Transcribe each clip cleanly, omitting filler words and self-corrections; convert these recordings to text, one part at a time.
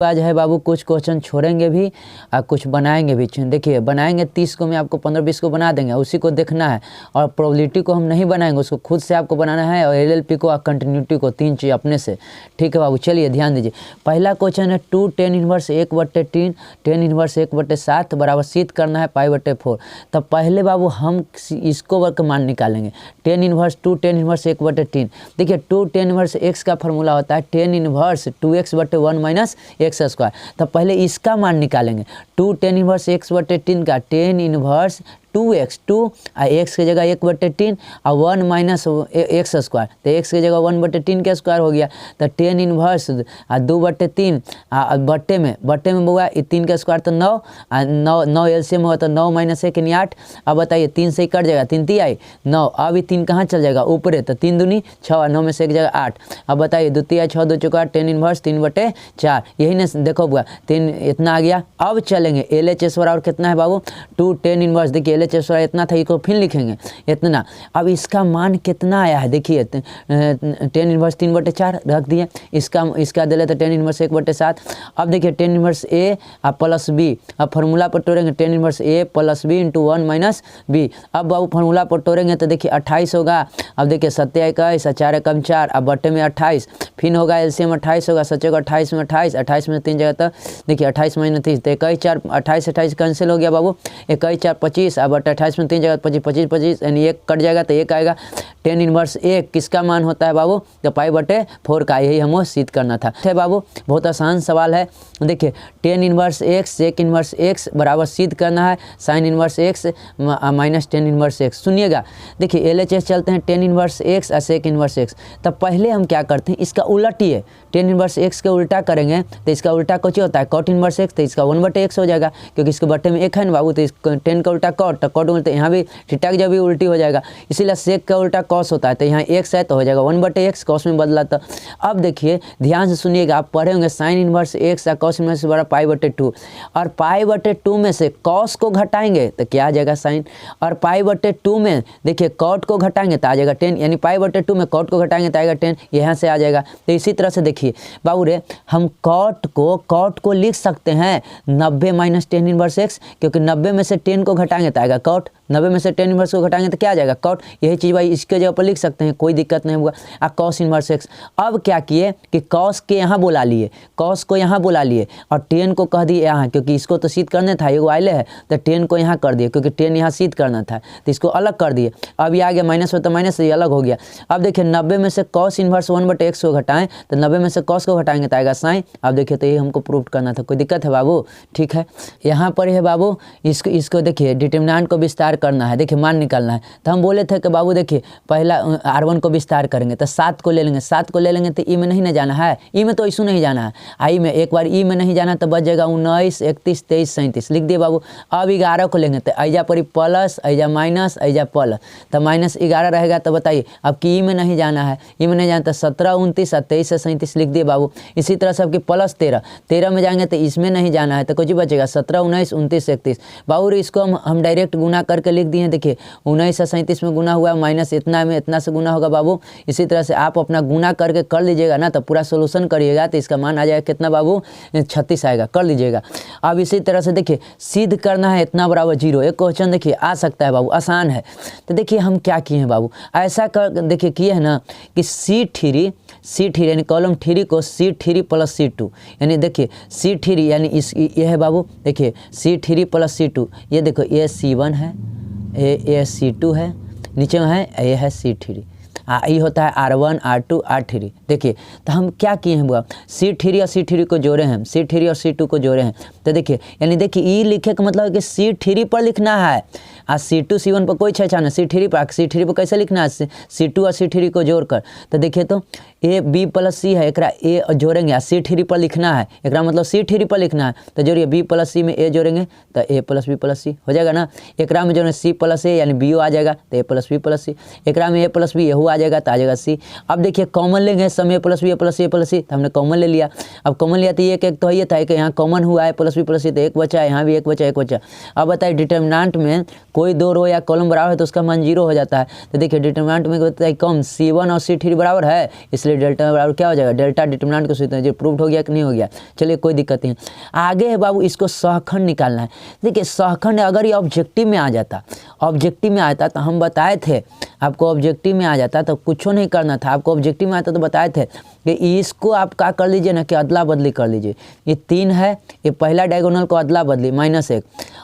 आज है बाबू कुछ क्वेश्चन छोड़ेंगे भी और कुछ बनाएंगे भी। देखिए बनाएंगे 30 को मैं आपको 15-20 को बना देंगे, उसी को देखना है। और प्रोबेबिलिटी को हम नहीं बनाएंगे, उसको खुद से आपको बनाना है। और एलएलपी को और कंटिन्यूटी को, 3 चीज़ अपने से। ठीक है बाबू, चलिए ध्यान दीजिए। पहला क्वेश्चन है 2 tan इनवर्स 1/3 tan इनवर्स 1/7 बराबर सिद्ध करना है π/4। तब पहले बाबू हम इसको वर्ग मान निकालेंगे। tan inverse 2 tan inverse 1/3। देखिए 2 tan इनवर्स x का फॉर्मूला होता है tan इनवर्स 2x/1 - x²। तब पहले इसका मान निकालेंगे। 2 tan इनवर्स x/3 का tan इनवर्स 2x 2 और x की जगह 1/3 और 1 माइनस x²। तो x की जगह 1/3 का स्क्वायर हो गया। तो tan इनवर्स 2/3 बट्टे में हुआ 3 का स्क्वायर तो 9 और 9 एलसीएम हुआ तो 9 माइनस 1 यानी 8। अब बताइए 3 से ही कट जाएगा, 3 3 आई 9। अब ये 3 कहाँ चल जाएगा ऊपर, तो 3 दूनी 6 और 9 में से 1 जगह 8। अब बताइए 2 3 6 2 चौका tan इनवर्स 3/4। यही ना देखो बुआ 3 इतना आ गया। अब चलेंगे LHS बराबर कितना है बाबू 2 tan इनवर्स। देखिए LHS इतना था, इसको फिर लिखेंगे इतना। अब इसका मान कितना आया है देखिए tan इनवर्स 3/4 रख दिए। इसका दे लेते tan इनवर्स 1/7। अब देखिए tan inverse A plus B। अब फार्मूला पर तोड़ेंगे tan inverse A plus B into 1 minus B। अब बाबू फार्मूला पर तोड़ेंगे तो देखिए 28 होगा। अब देखिए 7 21 4 कम 4 अब बट्टे में 28 फिर होगा एलसीएम 28 होगा 7 28 में 28 में 3 जगह। तो देखिए 28 माइनस 30 तो 21 4 28 कैंसिल हो गया बाबू। 21 4 25 अब 28 में 3 जगह 25 25 यानी 1 कट जाएगा तो 1 आएगा। tan इनवर्स 1 किसका मान होता है बाबू तो π/4 का। यही हमको सिद्ध करना था। ठीक है बाबू, बहुत आसान सवाल है। देखिए tan inverse x sec inverse x बराबर सिद्ध करना है sin inverse x minus tan inverse x। सुनिएगा देखिए LHS चलते हैं tan इनवर्स x और sec इनवर्स x। तब पहले हम क्या करते हैं इसका उलटिए। tan इनवर्स x के उल्टा करेंगे तो इसका उल्टा कुछ होता है cot इनवर्स x, तो इसका 1/x हो जाएगा क्योंकि इसके बट्टे में 1 है ना बाबू। तो इस tan का उल्टा cot, तो cot उल्टा यहाँ भी थीटा जब भी उल्टी हो जाएगा। इसीलिए sec का उल्टा cos होता है, तो यहाँ x है तो हो जाएगा 1/x cos में बदला। तो अब देखिए ध्यान से सुनिएगा, आप पढ़े होंगे sin इनवर्स x या cos इनवर्स बराबर π/2। और π/2 में से cos को घटाएंगे तो क्या आ जाएगा sin। और π/2 में देखिए cot को घटाएंगे तो आ जाएगा tan, यानी π/2 में cot को घटाएंगे तो आएगा tan, यहाँ से आ जाएगा। तो इसी तरह से देखिए बाबू रे हम cot को लिख सकते हैं 90 माइनस tan इनवर्स x, क्योंकि 90 में से tan को घटाएंगे तो आएगा cot। 90 में से tan इनवर्स को घटाएंगे तो क्या आ जाएगा cot। यही चीज़ भाई इसके जगह पर लिख सकते हैं, कोई दिक्कत नहीं होगा। cos inverse x। अब क्या किए कि cos के यहाँ बुला लिए, cos को यहाँ बुला लिए और tan को कह दिए यहाँ, क्योंकि इसको तो सिद्ध करना था, ये वाले है तो tan को यहाँ कर दिए क्योंकि tan यहाँ सिद्ध करना था, तो इसको अलग कर दिए। अब ये आ गया माइनस होता माइनस, ये अलग हो गया। अब देखिए 90 में से cos इनवर्स 1/x को घटाएं तो 90 में से cos को घटाएंगे तो आएगा sin। अब देखिए तो ये हमको प्रूव करना था, कोई दिक्कत है बाबू। ठीक है, यहाँ पर है बाबू इसको देखिए डिटरमिनेंट को विस्तार करना है, देखिए मान निकालना है। तो हम बोले थे कि बाबू देखिए पहला R1 को विस्तार करेंगे तो 7 को ले लेंगे, 7 को ले लेंगे तो ई में नहीं ना जाना है, ई में तो इशू नहीं जाना है। आई में एक बार ई में नहीं जाना तो बच जाएगा 19 31 23 37 लिख दिए बाबू। अब 11 को लेंगे तो ऐजा पर प्लस ऐजा माइनस ऐजा प्लस, तो -11 रहेगा। तो बताइए अब कि ई में नहीं जाना है, ई में नहीं जाना तो 17 29 और 23 से 37 लिख दिए बाबू। इसी तरह से आपकी प्लस 13 में जाएंगे तो इसमें नहीं जाना है तो कुछ बचेगा 17 19 29 31 बाबू। इसको हम डायरेक्ट गुना करके लिख दिए। देखिए 19 से 37 में गुना हुआ माइनस इतना में इतना से गुना होगा बाबू। इसी तरह से आप अपना गुना करके कर लीजिएगा ना, तो पूरा सोल्यूशन करिएगा तो इसका मान आ जाएगा कितना बाबू 36 आएगा, कर लीजिएगा। अब इसी तरह से देखिए सिद्ध करना है इतना बराबर 0। एक क्वेश्चन देखिए आ सकता है बाबू, आसान है। तो देखिए हम क्या किए हैं बाबू, ऐसा कर देखिए किए है ना कि C3 यानी कॉलम 3 को C3 प्लस C2 यानी देखिए C3 यानी ये है बाबू। देखिए C3 प्लस C2, ये देखो ये C1 है, ये C2 है, नीचे में है ये है C3, ये होता है R1 R2 R3। देखिए तो हम क्या किए हैं बुआ, C3 और C3 को जोड़े हैं, C3 और C2 को जोड़े हैं। तो देखिए यानी देखिए ई लिखे का मतलब है कि C3 पर लिखना है और C2 C1 पर कोई छेछा नहीं, C3 पर कैसे लिखना है C2 और C3 को जोड़कर। तो देखिए तो ए B प्लस C है, एक ए जोड़ेंगे C3 पर लिखना है, एक मतलब C3 पर लिखना है तो जोड़िए B प्लस C में ए जोड़ेंगे तो A plus B plus C हो जाएगा ना। एक में जोड़ेंगे C प्लस A यानी BO आ जाएगा तो A plus B plus C, एक में A प्लस B यहू आ जाएगा तो आ जाएगा C। अब देखिए कॉमन लेंगे सब A plus B plus C तो हमने कॉमन ले लिया। अब कॉमन लिया तो एक तो ये था कि यहाँ कॉमन हुआ है प्लस B प्लस C तो एक बचा, यहाँ भी एक बचा। अब बताइए डिटरमिनेंट में कोई दो रो या कॉलम बराबर है तो उसका मान 0 हो जाता है। तो देखिए डिटरमिनेंट में बताइए कम C1 और C3 बराबर है, इसलिए इसलिए डेल्टा बराबर क्या हो जाएगा, डेल्टा डिटर्मिनेंट के सूत्र जो प्रूव्ड हो गया कि नहीं हो गया। चलिए कोई दिक्कत नहीं। आगे है बाबू, इसको सहखंड निकालना है। देखिए सहखंड अगर ये ऑब्जेक्टिव में आ जाता, ऑब्जेक्टिव में आता तो हम बताए थे आपको, ऑब्जेक्टिव में आ जाता तो कुछ नहीं करना था आपको, ऑब्जेक्टिव में आता तो बताए थे कि इसको आप क्या कर लीजिए ना कि अदला बदली कर लीजिए। ये 3 है, ये पहला डायगोनल को अदला बदली -1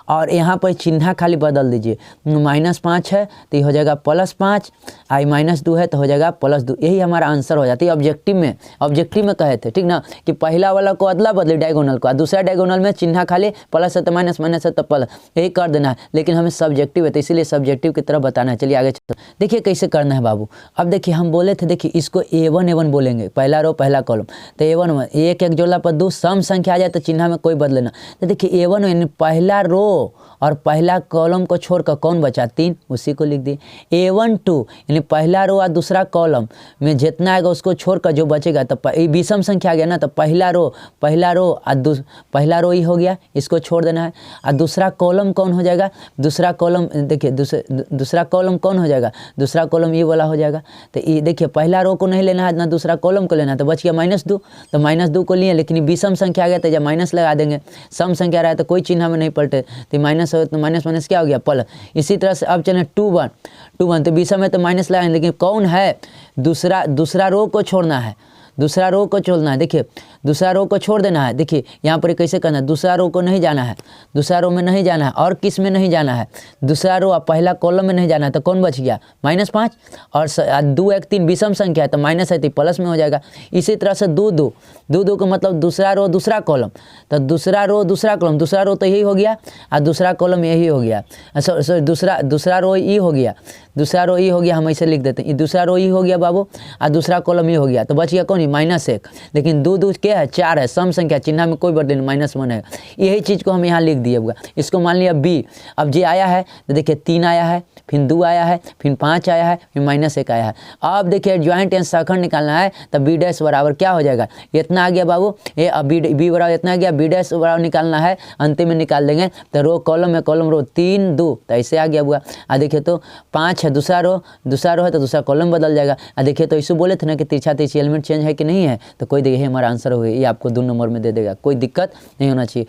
और यहाँ पर चिन्ह खाली बदल दीजिए। -5 है तो ये हो जाएगा +5, आई -2 है तो हो जाएगा +2। यही हमारा आंसर हो जाता है ऑब्जेक्टिव में। ऑब्जेक्टिव में कहे थे ठीक ना कि पहला वाला को अदला बदली डायगोनल को, दूसरा डायगोनल में चिन्ह खाली प्लस है तो माइनस, माइनस है तो प्लस, यही कर देना है। लेकिन हमें सब्जेक्टिव है तो इसीलिए सब्जेक्टिव की तरफ बताना है। चलिए आगे चलो, देखिए कैसे करना है बाबू। अब देखिए हम बोले थे, देखिए इसको A1 बोलेंगे, पहला रो पहला कॉलम, तो A1 एक एक जोड़ला पर 2 सम संख्या आ जाए तो चिन्ह में कोई बदले ना। तो देखिए A1 यानी पहला रो और पहला कॉलम को छोड़कर कौन बचा, 3, उसी को लिख दिए। A1 2 यानी पहला रो और दूसरा कॉलम में जितना आएगा उसको छोड़कर जो बचेगा, तो विषम संख्या आ गया ना, तो पहला रो और पहला रो ही हो गया, इसको छोड़ देना है। और दूसरा कॉलम कौन हो जाएगा, दूसरा कॉलम देखिए दूसरा कॉलम कौन हो जाएगा, दूसरा कॉलम ये वाला हो जाएगा। तो ये देखिए पहला रो को नहीं लेना है ना दूसरा कॉलम को लेना है, तो बच गया -2, तो -2 को लिए, लेकिन विषम संख्या आ गया तो जब माइनस लगा देंगे, सम संख्या रहा है तो कोई चिन्ह में नहीं पलटे, तो माइनस हो तो माइनस माइनस क्या हो गया प्लस। इसी तरह से अब चलें 2 1 तो विषम है तो माइनस लगाएंगे, लेकिन कौन है, दूसरा रो को छोड़ना है, दूसरा रो को छोड़ना है। देखिए दूसरा रो को छोड़ देना है। देखिए यहाँ पर कैसे करना है, दूसरा रो को नहीं जाना है, दूसरा रो में नहीं जाना है, और किस में नहीं जाना है, दूसरा रो पहला कॉलम में नहीं जाना है, तो कौन बच गया -5 और 2 1 3 विषम संख्या है तो माइनस है तो प्लस में हो जाएगा। इसी तरह से 2 2 का मतलब दूसरा रो दूसरा कॉलम, तो दूसरा रो दूसरा कॉलम, दूसरा रो तो यही हो गया और दूसरा कॉलम यही हो गया, सॉरी दूसरा रो ई हो गया, दूसरा रो ई हो गया, हम ऐसे लिख देते हैं, दूसरा रो ई हो गया बाबू और दूसरा कॉलम ये हो गया, तो बच गया कौन, -1। लेकिन 2 क्या है, 4 है, सम संख्या, चिन्ह में कोई बदल नहीं, -1 है। यही चीज़ को हम यहाँ लिख दिए होगा। इसको मान लिया B, अब जे आया है तो देखिए 3 आया है, फिर 2 आया है, फिर 5 आया है, फिर -1 आया है। अब देखिए ज्वाइंट एंड सहखंड निकालना है, तो B डैश बराबर क्या हो जाएगा, इतना आ गया बाबू, ये अब B बराबर इतना आ गया, B डैश बराबर निकालना है, अंतिम में निकाल देंगे, तो रो कॉलम में कॉलम रो 3 2 तो ऐसे आ गया हुआ। देखिए तो 5 है, दूसरा रो है तो दूसरा कॉलम बदल जाएगा। देखिए तो इसे बोले थे ना कि तिरछा एलिमेंट चेंज है कि नहीं है, तो कोई देखिए हमारा आंसर हो गया, ये आपको 2 नंबर में दे देगा, कोई दिक्कत नहीं होना चाहिए।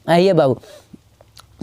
आइए बाबू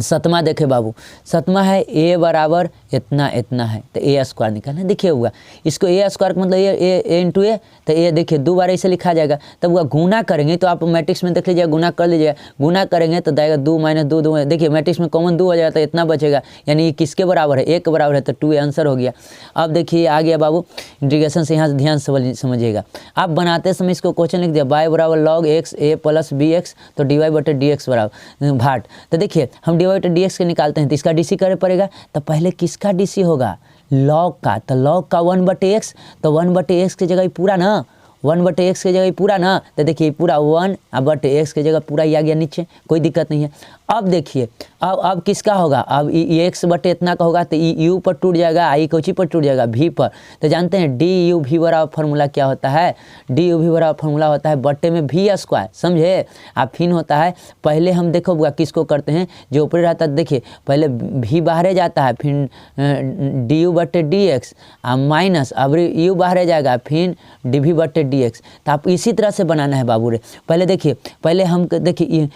7वां देखे बाबू, 7वां है A बराबर इतना है, तो A² निकालना है। देखिए हुआ इसको A² का मतलब A इंटू A, तो A देखिए 2 बार ऐसे लिखा जाएगा, तब हुआ गुना करेंगे तो आप मैट्रिक्स में देख लीजिए, गुना कर लीजिएगा, गुना करेंगे तो जाएगा 2 - 2 2, देखिए मैट्रिक्स में कॉमन 2 हो जाएगा तो इतना बचेगा, यानी किसके बराबर है, 1 के बराबर है, तो 2 आंसर हो गया। अब देखिए आ गया बाबू इंटीग्रेशन से, यहाँ से ध्यान से समझिएगा। आप बनाते समय इसको क्वेश्चन लिख दिया, y बराबर log x a + bx, तो dy/dx बराबर भाट। तो देखिए हम dy/dx के निकालते हैं तो इसका DC करे पड़ेगा, तो पहले किसका DC होगा, log का, तो log का 1/x, तो 1/x की जगह पूरा ना, 1/x की जगह पूरा ना, तो देखिए पूरा 1/x की जगह पूरा ही आ गया नीचे, कोई दिक्कत नहीं है। अब देखिए अब किसका होगा, अब x बटे इतना का होगा तो u पर टूट जाएगा, i कोची पर टूट जाएगा, v पर। तो जानते हैं DUV बराबर फार्मूला क्या होता है, DUV बराबर फार्मूला होता है बटे में V², समझे। अब फिर होता है, पहले हम देखो किसको करते हैं, जो ऊपर रहता है, देखिए पहले v बाहर जाता है, फिर du/dx माइनस, अब u बाहर जाएगा, फिर dv/dx। तो आप इसी तरह से बनाना है बाबू रे। पहले देखिए, पहले हम देखिए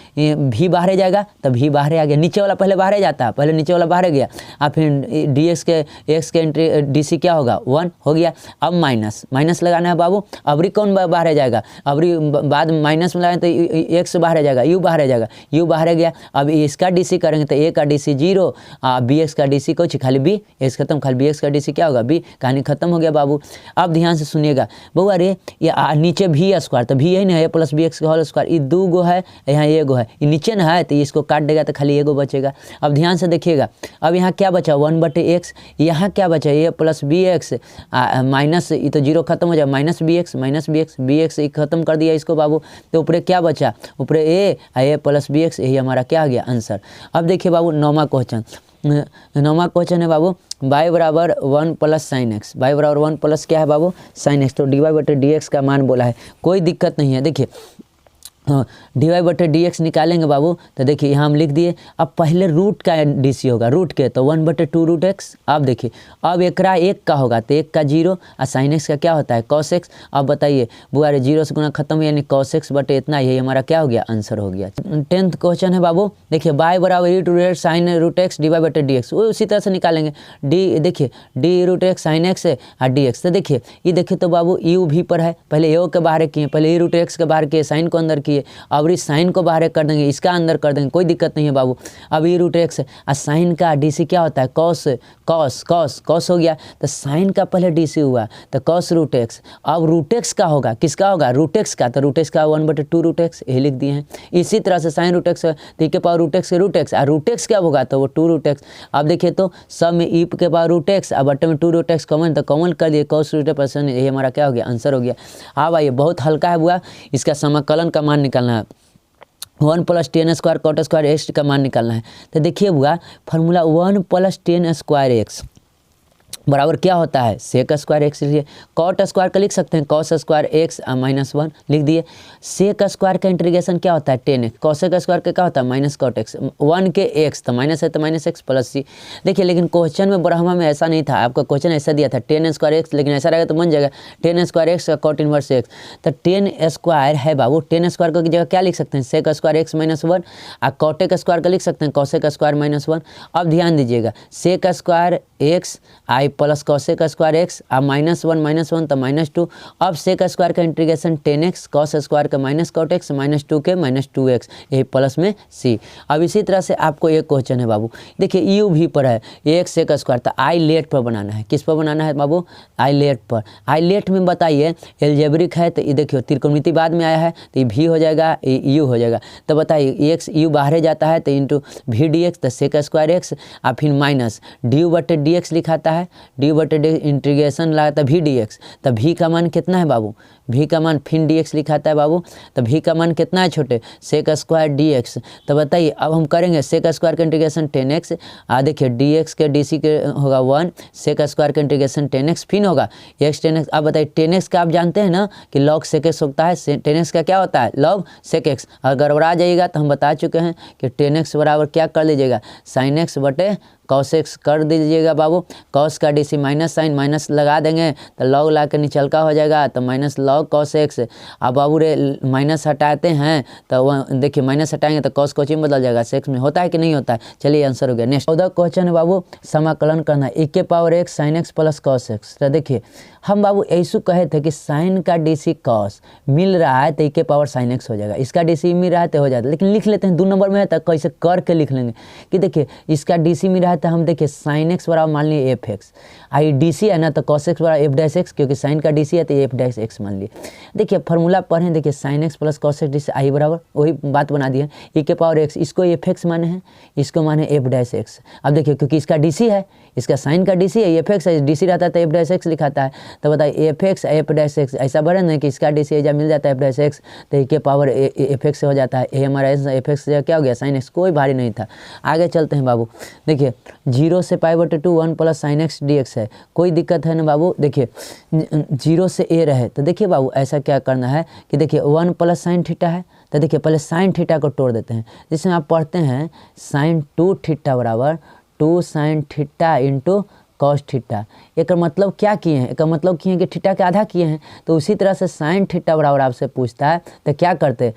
v बाहर जाएगा तो v बाहर आ गया, नीचे वाला पहले बाहर जाता है, पहले नीचे वाला बाहर गया, और फिर dx के x के एंट्री DC क्या होगा 1 हो गया। अब माइनस लगाना है बाबू, अबरी कौन बाहर जाएगा, अबरी बाद माइनस में लगाएं तो x बाहर जाएगा, u बाहर जाएगा, u बाहर गया। अब इसका DC करेंगे तो a का DC 0, bx का DC कुछ खाली b, x खत्म, खाली bx का DC क्या होगा b, कहानी खत्म हो गया बाबू। अब ध्यान से सुनिएगा बहू, अरे ये नीचे V², तो v यही ना है + bx का होल स्क्वायर, ये 2 गो है, यहाँ 1 गो है, ये नीचे ना है तो इसको काट देगा तो खाली 1 गो बचेगा। अब ध्यान से देखिएगा, अब यहाँ क्या बचा 1/x, यहाँ क्या बचा a + bx माइनस, ये तो 0 खत्म हो जाए, -bx खत्म कर दिया इसको बाबू। तो ऊपर क्या बचा, ऊपर a + bx, यही हमारा क्या आ गया आंसर। अब देखिए बाबू 9वां क्वेश्चन है बाबू, y बराबर 1 + sin x, y बराबर 1 प्लस क्या है बाबू sin x, तो dy/dx का मान बोला है, कोई दिक्कत नहीं है। देखिए dy बटे डी एक्स निकालेंगे बाबू, तो देखिए यहाँ हम लिख दिए। अब पहले रूट का डी सी होगा, रूट के तो 1/2√x। अब देखिए अब एकरा 1 का होगा तो 1 का 0 और साइन एक्स का क्या होता है cos x। अब बताइए बुआ 0 से गुना खत्म, यानी cos x बटे इतना, यही हमारा क्या हो गया, आंसर हो गया। 10th क्वेश्चन है बाबू, देखिए y बराबर e√sin√x dy बटे डी एक्स, वो उसी तरह से निकालेंगे। डी देखिए d√x sin x है और dx, तो देखिए ये देखिए तो बाबू u भी पर है, पहले ए के बाहर किए, पहले e√x के बाहर किए, साइन को अंदर किए, अब इस साइन को बाहर कर देंगे, इसका अंदर कर देंगे, कोई दिक्कत नहीं है बाबू। अब e√x और साइन का डीसी क्या होता है, कॉस कॉस कॉस कॉस हो गया, तो साइन का पहले डीसी हुआ तो cos√x। अब √x का होगा, किसका होगा, √x का, तो √x का 1/2√x, यही लिख दिए हैं। इसी तरह से sin√x तो के पावर √x के √x, और √x क्या होगा तो वो 2√x। अब देखिए तो सब में ई के पावर √x और बटे में 2√x कॉमन, तो कॉमन कर दिए cos√x, यही हमारा क्या हो गया, आंसर हो गया। हाँ भाई बहुत हल्का है बुआ, इसका समाकलन का मान निकालना है, 1 + 10² cot² x का मान निकालना है। तो देखिए बुआ फार्मूला 1 + 10² x बराबर क्या होता है, sec² x लिखिए, cot² का लिख सकते हैं cos² x -1 लिख दिए। sec² का इंटीग्रेशन क्या होता है 10x, cosec² का क्या होता है -cot x, 1 के x तो माइनस है तो -x + c। देखिए लेकिन क्वेश्चन में ब्रह्मा में ऐसा नहीं था, आपका क्वेश्चन ऐसा दिया था 10² x, लेकिन ऐसा रहेगा तो बन जाएगा 10² x का cot इनवर्स x, तो 10² है बाबू, 10² की जगह क्या लिख सकते हैं sec² x -1 और cotec² का लिख सकते हैं cosec² -1। अब ध्यान दीजिएगा sec² x आई प्लस cosec² x और -1 तो -2। अब sec² का इंटीग्रेशन 10x, cos² का -cot x -2 के -2x, यही प्लस में c। अब इसी तरह से आपको एक क्वेश्चन है बाबू, देखिए यू भी पर है एक sec², तो आई लेट पर बनाना है, किस पर बनाना है बाबू, आई लेट पर। आई लेट में बताइए एल्जेब्रिक है तो ये देखिए त्रिकोणमिति बाद में आया है तो ये भी हो जाएगा, ये यू हो जाएगा, तो बताइए x यू बाहर जाता है तो इंटू भी डी एक्स, तो sec² x और फिर माइनस डी बटे डी एक्स लिखाता है, डी बटे डी इंटीग्रेशन लगाता है भी डी एक्स, तो भी का मान कितना है बाबू, भी का मान फिर डी एक्स लिखाता है बाबू, तो भी का मान कितना है छोटे sec² डी एक्स। तो बताइए अब हम करेंगे sec² का इंटीग्रेशन 10x, देखिए डी एक्स के डी सी के होगा 1, sec² का इंटीग्रेशन 10x फिर होगा x 10x। अब बताइए 10x का आप जानते हैं ना कि log sec x होता है, 10x का क्या होता है log sec x। अगर गड़बड़ा जाइएगा तो हम बता चुके हैं कि 10x बराबर क्या कर लीजिएगा sin x बटे cos x कर दीजिएगा बाबू, cos का D C minus sine minus लगा देंगे तो log ला के निचलका हो जाएगा, तो -log cos x। अब बाबू रे माइनस हटाते हैं तो देखिए माइनस हटाएंगे तो cos कोचिंग बदल जाएगा, सेक्स में होता है कि नहीं होता है। चलिए आंसर हो गया। नेक्स्ट 14 क्वेश्चन है बाबू, समाकलन करना है e के power x sin x + cos x। तो देखिए हम बाबू ऐसू कहे थे कि साइन का डी सी कॉस मिल रहा है तो e के पावर sin x हो जाएगा, इसका डी सी मिल रहा है तो हो जाता है, लेकिन लिख लेते हैं 2 नंबर में है तो कैसे करके लिख लेंगे कि देखिए इसका डी सी मिल रहा है तो हम देखिए sin x बराबर मान लिए f(x), आई डी सी है ना तो cos x बराबर f'(x), क्योंकि साइन का डी सी है तो f'(x) मान लिए। देखिए फार्मूला पढ़ें, देखिए sin x + cos x D C I बराबर वही बात बना दी है e के पावर x, इसको f(x) माने हैं, इसको माने f'(x)। अब देखिए क्योंकि इसका डी सी है, इसका साइन का डी सी है, f(x) है, डी सी रहता है तो f'(x) लिखाता है, तो बताइए f(x) f'(x) ऐसा बढ़े ना कि इसका डी सी एजा मिल जाता है f'(x) तो e के पावर f(x) हो जाता है, ये हमारा f(x) क्या हो गया sin x, कोई भारी नहीं था। आगे चलते हैं बाबू, देखिए 0 से π/2 1 + sin x dx है, कोई दिक्कत है ना बाबू। देखिए 0 से a रहे तो देखिए बाबू ऐसा क्या करना है कि देखिए 1 + sin थीटा है, तो देखिए पहले sin थीटा को तोड़ देते हैं, जिसमें आप पढ़ते हैं sin 2 थीटा बराबर 2 sin theta into cos theta. एक मतलब क्या किए हैं, एक मतलब किए हैं कि थीटा के आधा किए हैं, तो उसी तरह से sin थीटा बराबर आपसे पूछता है तो क्या करते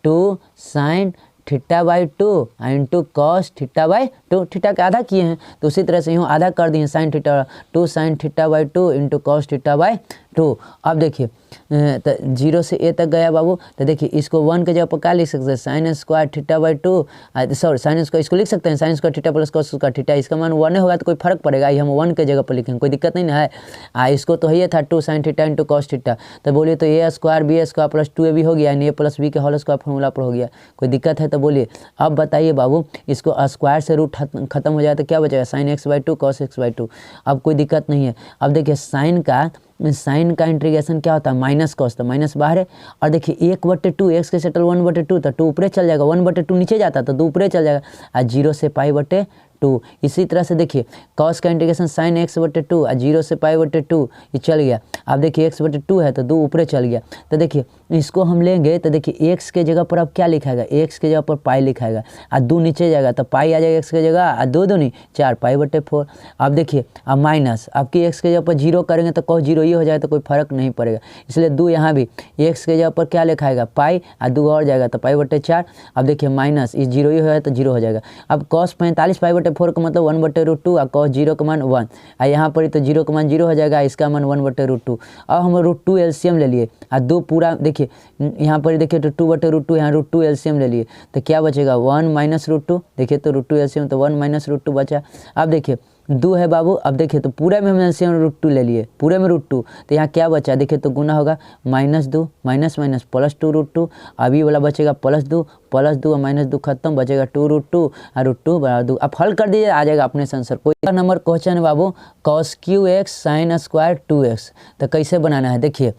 2 sin θ/2 इंटू cos θ/2, थीटा का आधा किए हैं तो उसी तरह से यूँ आधा कर दिए sin theta 2 sin θ/2 into cos θ/2। अब देखिए तो 0 से a तक गया बाबू, तो देखिए इसको 1 के जगह पर क्या लिख सकते हैं sin² θ/2, सॉरी sin², इसको लिख सकते हैं sin² θ + cos² θ, इसका मान 1 होगा तो कोई फर्क पड़ेगा, ये हम 1 के जगह पर लिखेंगे, कोई दिक्कत नहीं है। इसको तो ये था 2 sin θ इंटू cos θ, तो बोलिए तो a² b² + 2ab हो गया, यानी a + b के होल स्क्वायर फॉर्मूला पर हो गया, कोई दिक्कत है तो बोलिए। अब बताइए बाबू इसको स्क्वायर से रूट खत्म हो जाए तो क्या बचेगा sin x/2 cos x/2, अब कोई दिक्कत नहीं है। अब देखिए साइन का इंटीग्रेशन क्या होता है माइनस कॉस, तो माइनस बाहर है, और देखिए 1/2 x के सेटल 1/2 तो 2 ऊपरे चल जाएगा, 1/2 नीचे जाता तो 2 ऊपरे चल जाएगा, और 0 से π/2 2। इसी तरह से देखिए कॉस का इंटीग्रेशन साइन एक्स बटे 2 और 0 से पाई बटे 2 ये चल गया। अब देखिए एक्स बटे 2 है तो 2 ऊपर चल गया। तो देखिए इसको हम लेंगे तो देखिए एक्स के जगह पर अब क्या लिखाएगा, एक्स के जगह पर पाई लिखाएगा और 2 नीचे जाएगा तो पाई आ जाएगा एक्स के जगह और 2 दूनी 4 पाई बटे 4। अब देखिए अब माइनस आपकी एक्स के जगह पर 0 करेंगे तो कॉस 0 ही हो जाए तो कोई फर्क नहीं पड़ेगा, इसलिए 2 यहाँ भी एक्स के जगह पर क्या लिखाएगा पाई और 2 और जाएगा तो पाई बटे 4। अब देखिए माइनस इस 0 ही हो जाए तो 0 हो जाएगा। अब कॉस 45 पाई बटे 4 का मतलब 1/√2 और कॉस 0 का मान 1 और यहाँ पर तो 0 का मान 0 हो जाएगा, इसका मान 1/√2। अब हम √2 एलसीएम ले लिए और 2 पूरा देखिए यहाँ पर देखिए तो 2/√2 यहाँ √2 एलसीएम ले लिए तो क्या बचेगा 1 - √2। देखिए तो √2 एलसीएम तो 1 - √2 बचा। अब देखिए 2 है बाबू। अब देखिए तो पूरे में हम एलसीएम √2 ले लिए, पूरे में √2 तो यहाँ क्या बचा देखिए तो गुना होगा -2 माइनस माइनस +2 √2। अब ये वाला बचेगा +2 और -2 खत्म, बचेगा 2 √2 और √2 = 2। अब हल कर दीजिए आ जाएगा अपने से आंसर। कोई नंबर क्वेश्चन है बाबू cos QX sin square 2x। तो कैसे बनाना है देखिए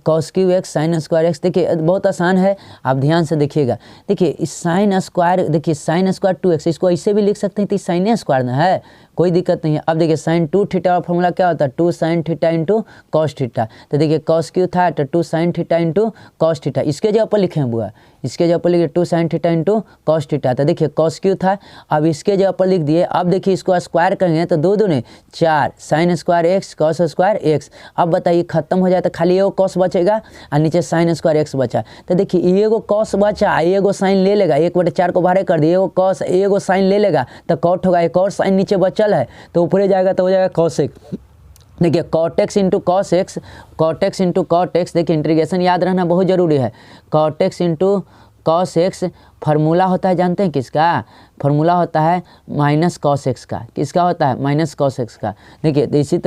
cos QX sin square x, देखिए बहुत आसान है, आप ध्यान से देखिएगा। देखिए इस साइन स्क्वायर, देखिए साइन स्क्वायर 2x इसको ऐसे भी लिख सकते हैं तो साइन स्क्वायर ना है, कोई दिक्कत नहीं है। अब देखिए साइन 2 थीटा का फॉर्मूला क्या होता है 2 sin theta into cos theta. तो देखिए कॉस क्यू था तो 2 sin theta into cos theta, इसके जगह पर लिखे बुआ, इसके जगह पर लिखिए 2 sin theta into cos theta. तो देखिए कॉस क्यू था, अब इसके जगह पर लिख दिए। अब देखिए इसको स्क्वायर करेंगे तो 2 दूने 4 sin square x cos square x. अब बताइए खत्म हो जाए तो खाली एगो कॉस बचेगा और नीचे sin स्क्वायर एक्स बचा। तो देखिए एगो कॉस बचा, एगो साइन ले लेगा, 1/4 को बाहर कर दिए, एगो कॉस एगो साइन ले लेगा तो कॉट होगा, एक और साइन नीचे बचल है तो ऊपर जाएगा तो हो जाएगा cos x। देखिए cot x into cos x, cot x into cot x, देखिए इंटीग्रेशन याद रहना बहुत ज़रूरी है। cot x into cos x formula होता है, जानते हैं किसका फार्मूला होता है माइनस cos x का, किसका होता है माइनस cos x का। देखिए तो इसी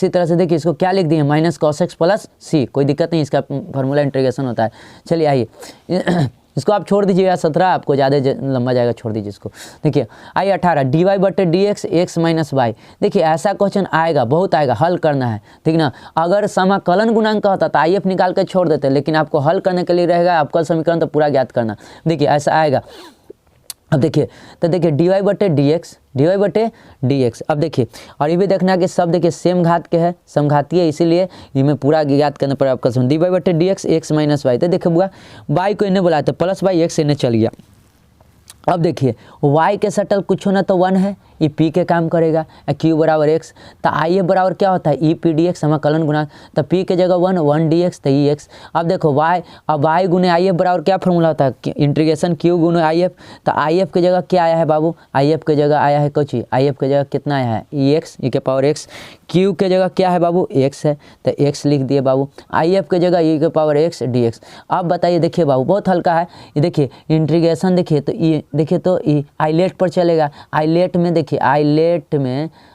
तरह से देखिए इसको क्या लिख दिए minus cos x plus c, कोई दिक्कत नहीं, इसका फार्मूला इंटीग्रेशन होता है। चलिए आइए इसको आप छोड़ दीजिएगा 17, आपको ज़्यादा लंबा जाएगा, छोड़ दीजिए इसको। देखिए आइए 18 dy/dx x - y। देखिए ऐसा क्वेश्चन आएगा, बहुत आएगा, हल करना है ठीक ना। अगर समाकलन गुणांक का होता तो IF निकाल के छोड़ देते, लेकिन आपको हल करने के लिए रहेगा आपका समीकरण तो पूरा ज्ञात करना। देखिए ऐसा आएगा। अब देखिए तो देखिए dy/dx। अब देखिए और ये भी देखना है कि सब देखिए सेम घात के है, समघातीय है, इसीलिए ये में पूरा ज्ञात करना पड़ेगा आपका dy/dx x - y। तो देखिए बुआ y को इन्हें बुलाते प्लस y x इन्हें चल गया। अब देखिए y के सटल कुछ होना तो 1 है, ये p के काम करेगा, q बराबर x। तो IF बराबर क्या होता है e p dx समाकलन गुणांक, तो p के जगह 1 dx तो e x। अब देखो y, अब y गुने IF बराबर क्या फॉर्मूला होता है इंटीग्रेशन q गुने IF। तो IF के जगह क्या आया है बाबू, IF के जगह आया है कुछ, IF के जगह कितना आया है ex e के पावर x। q के जगह क्या है बाबू x है तो x लिख दिए बाबू, IF के जगह e के पावर x dx। अब बताइए देखिए बाबू बहुत हल्का है, ये देखिए इंटीग्रेशन देखिए तो ये देखिए तो ये आइलेट पर चलेगा। आइलेट में देखिए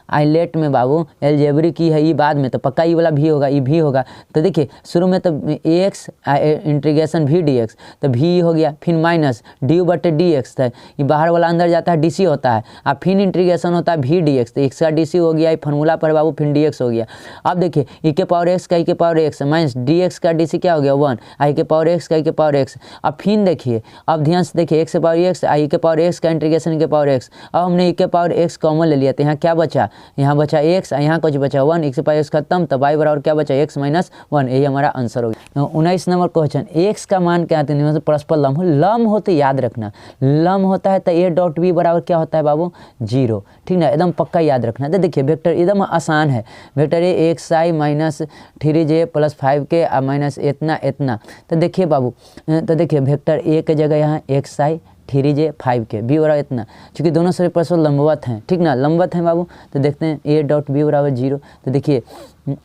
आइलेट में बाबू एलजेब्रिक की है, ये बाद में तो पक्का ये वाला भी होगा, ये भी होगा। तो देखिए शुरू में तो एक्स इंटीग्रेशन v dx तो v हो गया, फिर माइनस du/dx था, ये बाहर वाला अंदर जाता है dc होता है, और फिर इंटीग्रेशन होता है v dx तो x का dc हो गया, ये फार्मूला पर बाबू फिर dx हो गया। अब देखिए e के पावर x का e के पावर x माइनस dx का dc क्या हो गया 1, i के पावर x का e के पावर x। अब फिर देखिए अब ध्यान से देखिए x के पावर x i के पावर x का इंटीग्रेशन के पावर x। अब हमने e के पावर x कॉमन ले लिया तो यहाँ क्या बचा, यहाँ बचा x, यहाँ कुछ बचा 1, x के पावर x खत्म तो y बराबर क्या बचा x - 1, यही हमारा आंसर हो गया। 19 नंबर क्वेश्चन, x का मान क्या है तो परस्पर लम्ब हो, लम्ब हो तो याद रखना, लम्ब होता है तो a.b बराबर क्या होता है बाबू 0, ठीक ना, एकदम पक्का याद रखना। तो देखिए वेक्टर एकदम आसान है, vector A xi minus 3j plus 5k minus इतना। तो देखिए बाबू तो देखिए वेक्टर ए के जगह यहाँ xi 3j 5k b बराबर इतना, चूँकि दोनों सारे परस्पर लंबवत हैं, ठीक ना, लंबवत हैं बाबू। तो देखते हैं a.b बराबर 0। तो देखिए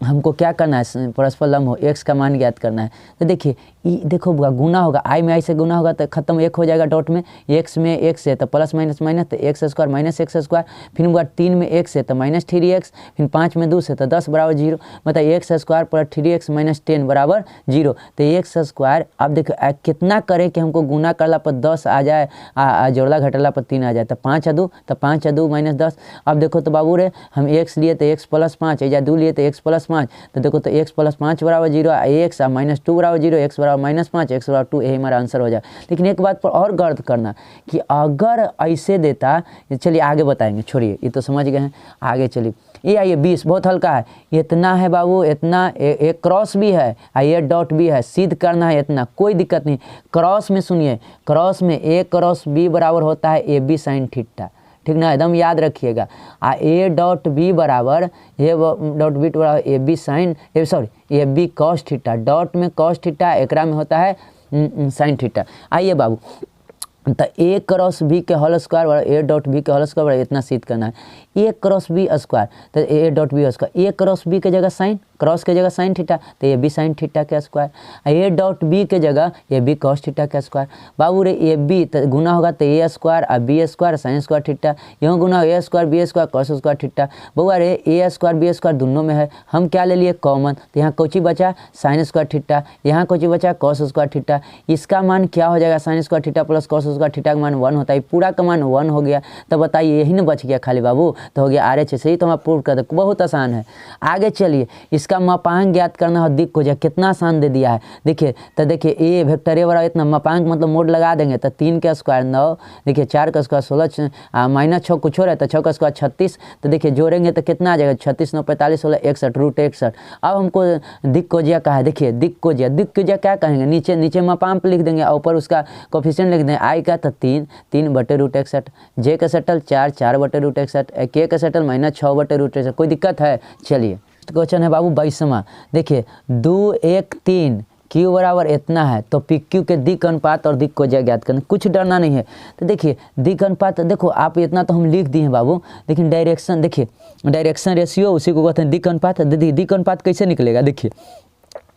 हमको क्या करना है परस्पर लंब हो, x का मान ज्ञात करना है। तो देखिए देखो गुना होगा, i में i से गुना होगा तो खत्म 1 हो जाएगा डॉट में, x में x है तो प्लस माइनस माइनस तो x² माइनस x², फिर 3 में x है तो माइनस 3x, फिर 5 में 2 से तो 10 बराबर 0, मतलब x² प्लस 3x माइनस 10 बराबर 0। तो x², अब देखो कितना करे कि हमको गुना करला पर 10 आ जाए, जोड़ला घटला पर 3 आ जाए, तो 5 और 2 माइनस 10। अब देखो तो बाबू रे हम x लिए तो x प्लस 5, या 2 लिए तो x +5, तो देखो तो x + 5 बराबर 0, x -2 बराबर 0, x बराबर -5, x बराबर 2, यही हमारा आंसर हो जाए। लेकिन एक बात पर और गौर करना कि अगर ऐसे देता, चलिए आगे बताएंगे, छोड़िए ये तो समझ गए हैं, आगे चलिए। ये आइए 20 बहुत हल्का है, इतना है बाबू, इतना एक क्रॉस भी है, ये डॉट भी है, सिद्ध करना है इतना, कोई दिक्कत नहीं। क्रॉस में सुनिए, क्रॉस में a क्रॉस b बराबर होता है AB sin थीटा, ठीक ना, एकदम याद रखिएगा। a डॉट b बराबर AB sin AB cos theta, dot में cos थीटा, एकरा में होता है sin थीटा। आइए बाबू, तो a क्रॉस b के होल स्क्वायर बराबर a डॉट b के होल स्क्वायर बराबर इतना सिद्ध करना है। a क्रॉस b स्क्वायर, तो a dot b square, a cross b के जगह साइन, क्रॉस के जगह साइन थीटा, तो ये बी साइन थीटा का स्क्वायर, a डॉट b के जगह ये बी कॉस थीटा का स्क्वायर। बाबू रे ए बी तो गुना होगा तो a स्क्वायर और b square sine square theta, यहाँ गुना a square b square cos square theta. बउआ रे a स्क्वायर b स्क्वायर दोनों में है, हम क्या ले लिए कॉमन, तो यहाँ कोची बचा साइन स्क्वायर थीटा, यहाँ कोची बचा कॉस स्क्वायर थीटा। इसका मान क्या हो जाएगा, sine square theta plus cos square theta का मान 1 होता है, पूरा का मान 1 हो गया। तो बताइए यही ना बच गया खाली बाबू, तो हो गया RH से ही, तो हम प्रूव कर दे, बहुत आसान है। आगे चलिए, इसका मापांक ज्ञात करना हो, दिक् को जाए कितना आसान दे दिया है। देखिए तो देखिए ए वेक्टर ए बराबर इतना, मापांक मतलब मोड लगा देंगे तो 3 का स्क्वायर 9, देखिए 4 का स्क्वायर 16, -6 कुछ हो रहा है तो 6 का स्क्वायर 36, तो देखिए जोड़ेंगे तो कितना आ जाएगा, 36 9 45 16 61 रूट 61। अब हमको दिक् को जिया कहा है, देखिए दिक् को जिया क्या कहेंगे, नीचे नीचे मापांक लिख देंगे और ऊपर उसका कोफिशिएंट लिख देंगे। आई का तो 3 बटे रूट 61, जे का सेटल 4 बटे रूट 61, के का सेटल -6 बटे रूट 61। कोई दिक्कत है? चलिए क्वेश्चन है बाबू 22वां, देखिए 2 1 3 क्यू बराबर इतना है, तो पी क्यू के दिक् अनुपात और दिक् को ज्ञात करना, कुछ डरना नहीं है। तो देखिए दिक् अनुपात, देखो आप इतना तो हम लिख दिए हैं बाबू, लेकिन डायरेक्शन देखिए, डायरेक्शन रेशियो उसी को कहते हैं दिक् अनुपात। दिक् अनुपात कैसे निकलेगा, देखिए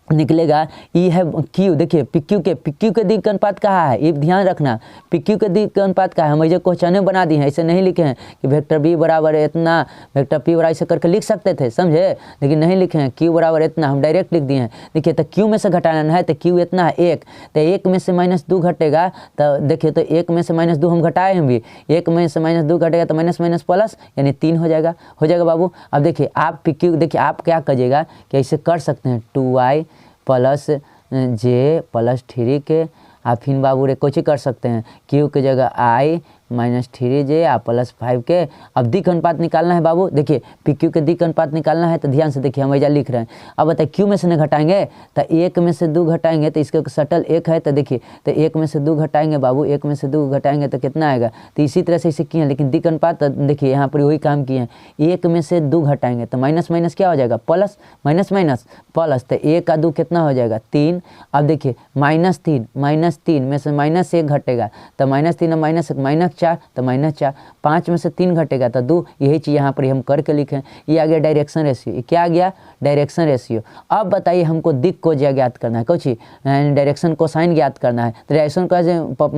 निकलेगा ई है क्यू, देखिए पी क्यू के दिक् अनुपात कहाँ है, ये ध्यान रखना, पी क्यू के दिक् अनुपात कहाँ है। हम ये क्वेश्चन बना दिए हैं, ऐसे नहीं लिखे हैं कि वेक्टर बी बराबर इतना, वेक्टर पी बराबर ऐसे करके लिख सकते थे, समझे, लेकिन नहीं लिखे हैं। क्यू बराबर इतना हम डायरेक्ट लिख दिए हैं। देखिए तो क्यू में से घटाना है, तो क्यू इतना है 1, तो 1 में से -2 घटेगा, तो देखिए तो 1 में से -2 हम घटाए हैं भी, 1 में से -2 घटेगा तो माइनस माइनस प्लस यानी 3 हो जाएगा बाबू। अब देखिए आप पी क्यू, देखिए आप क्या करिएगा कि ऐसे कर सकते हैं 2y प्लस जे प्लस 3 के, आप फिर बाबू रे कुछ कर सकते हैं, क्यू की जगह I -3j आप +5 के। अब दिक् अनुपात निकालना है बाबू, देखिए पी क्यू के दिक् अनुपात निकालना है, तो ध्यान से देखिए हम ऐसा लिख रहे हैं। अब बताइए क्यू में से न घटाएंगे तो 1 में से 2 घटाएंगे, तो इसका सटल 1 है, तो देखिए तो 1 में से 2 घटाएंगे बाबू, 1 में से 2 घटाएंगे तो कितना आएगा, तो इसी तरह से इसे किए हैं। लेकिन दिक् अनुपात देखिए यहाँ पर वही काम किए हैं, 1 में से 2 घटाएंगे तो माइनस माइनस क्या हो जाएगा, प्लस, माइनस माइनस प्लस, तो 1 का 2 कितना हो जाएगा 3। अब देखिए -3 में से -1 घटेगा तो -3 -1 -4 तो -4, 5 में से 3 घटेगा तो 2, यही चीज़ यहाँ पर हम करके लिखें। ये आ गया डायरेक्शन रेशियो, ये क्या आ गया, डायरेक्शन रेशियो। अब बताइए हमको दिक् को ज्ञात करना है, कुछ डायरेक्शन को साइन ज्ञात करना है, तो डायरेक्शन का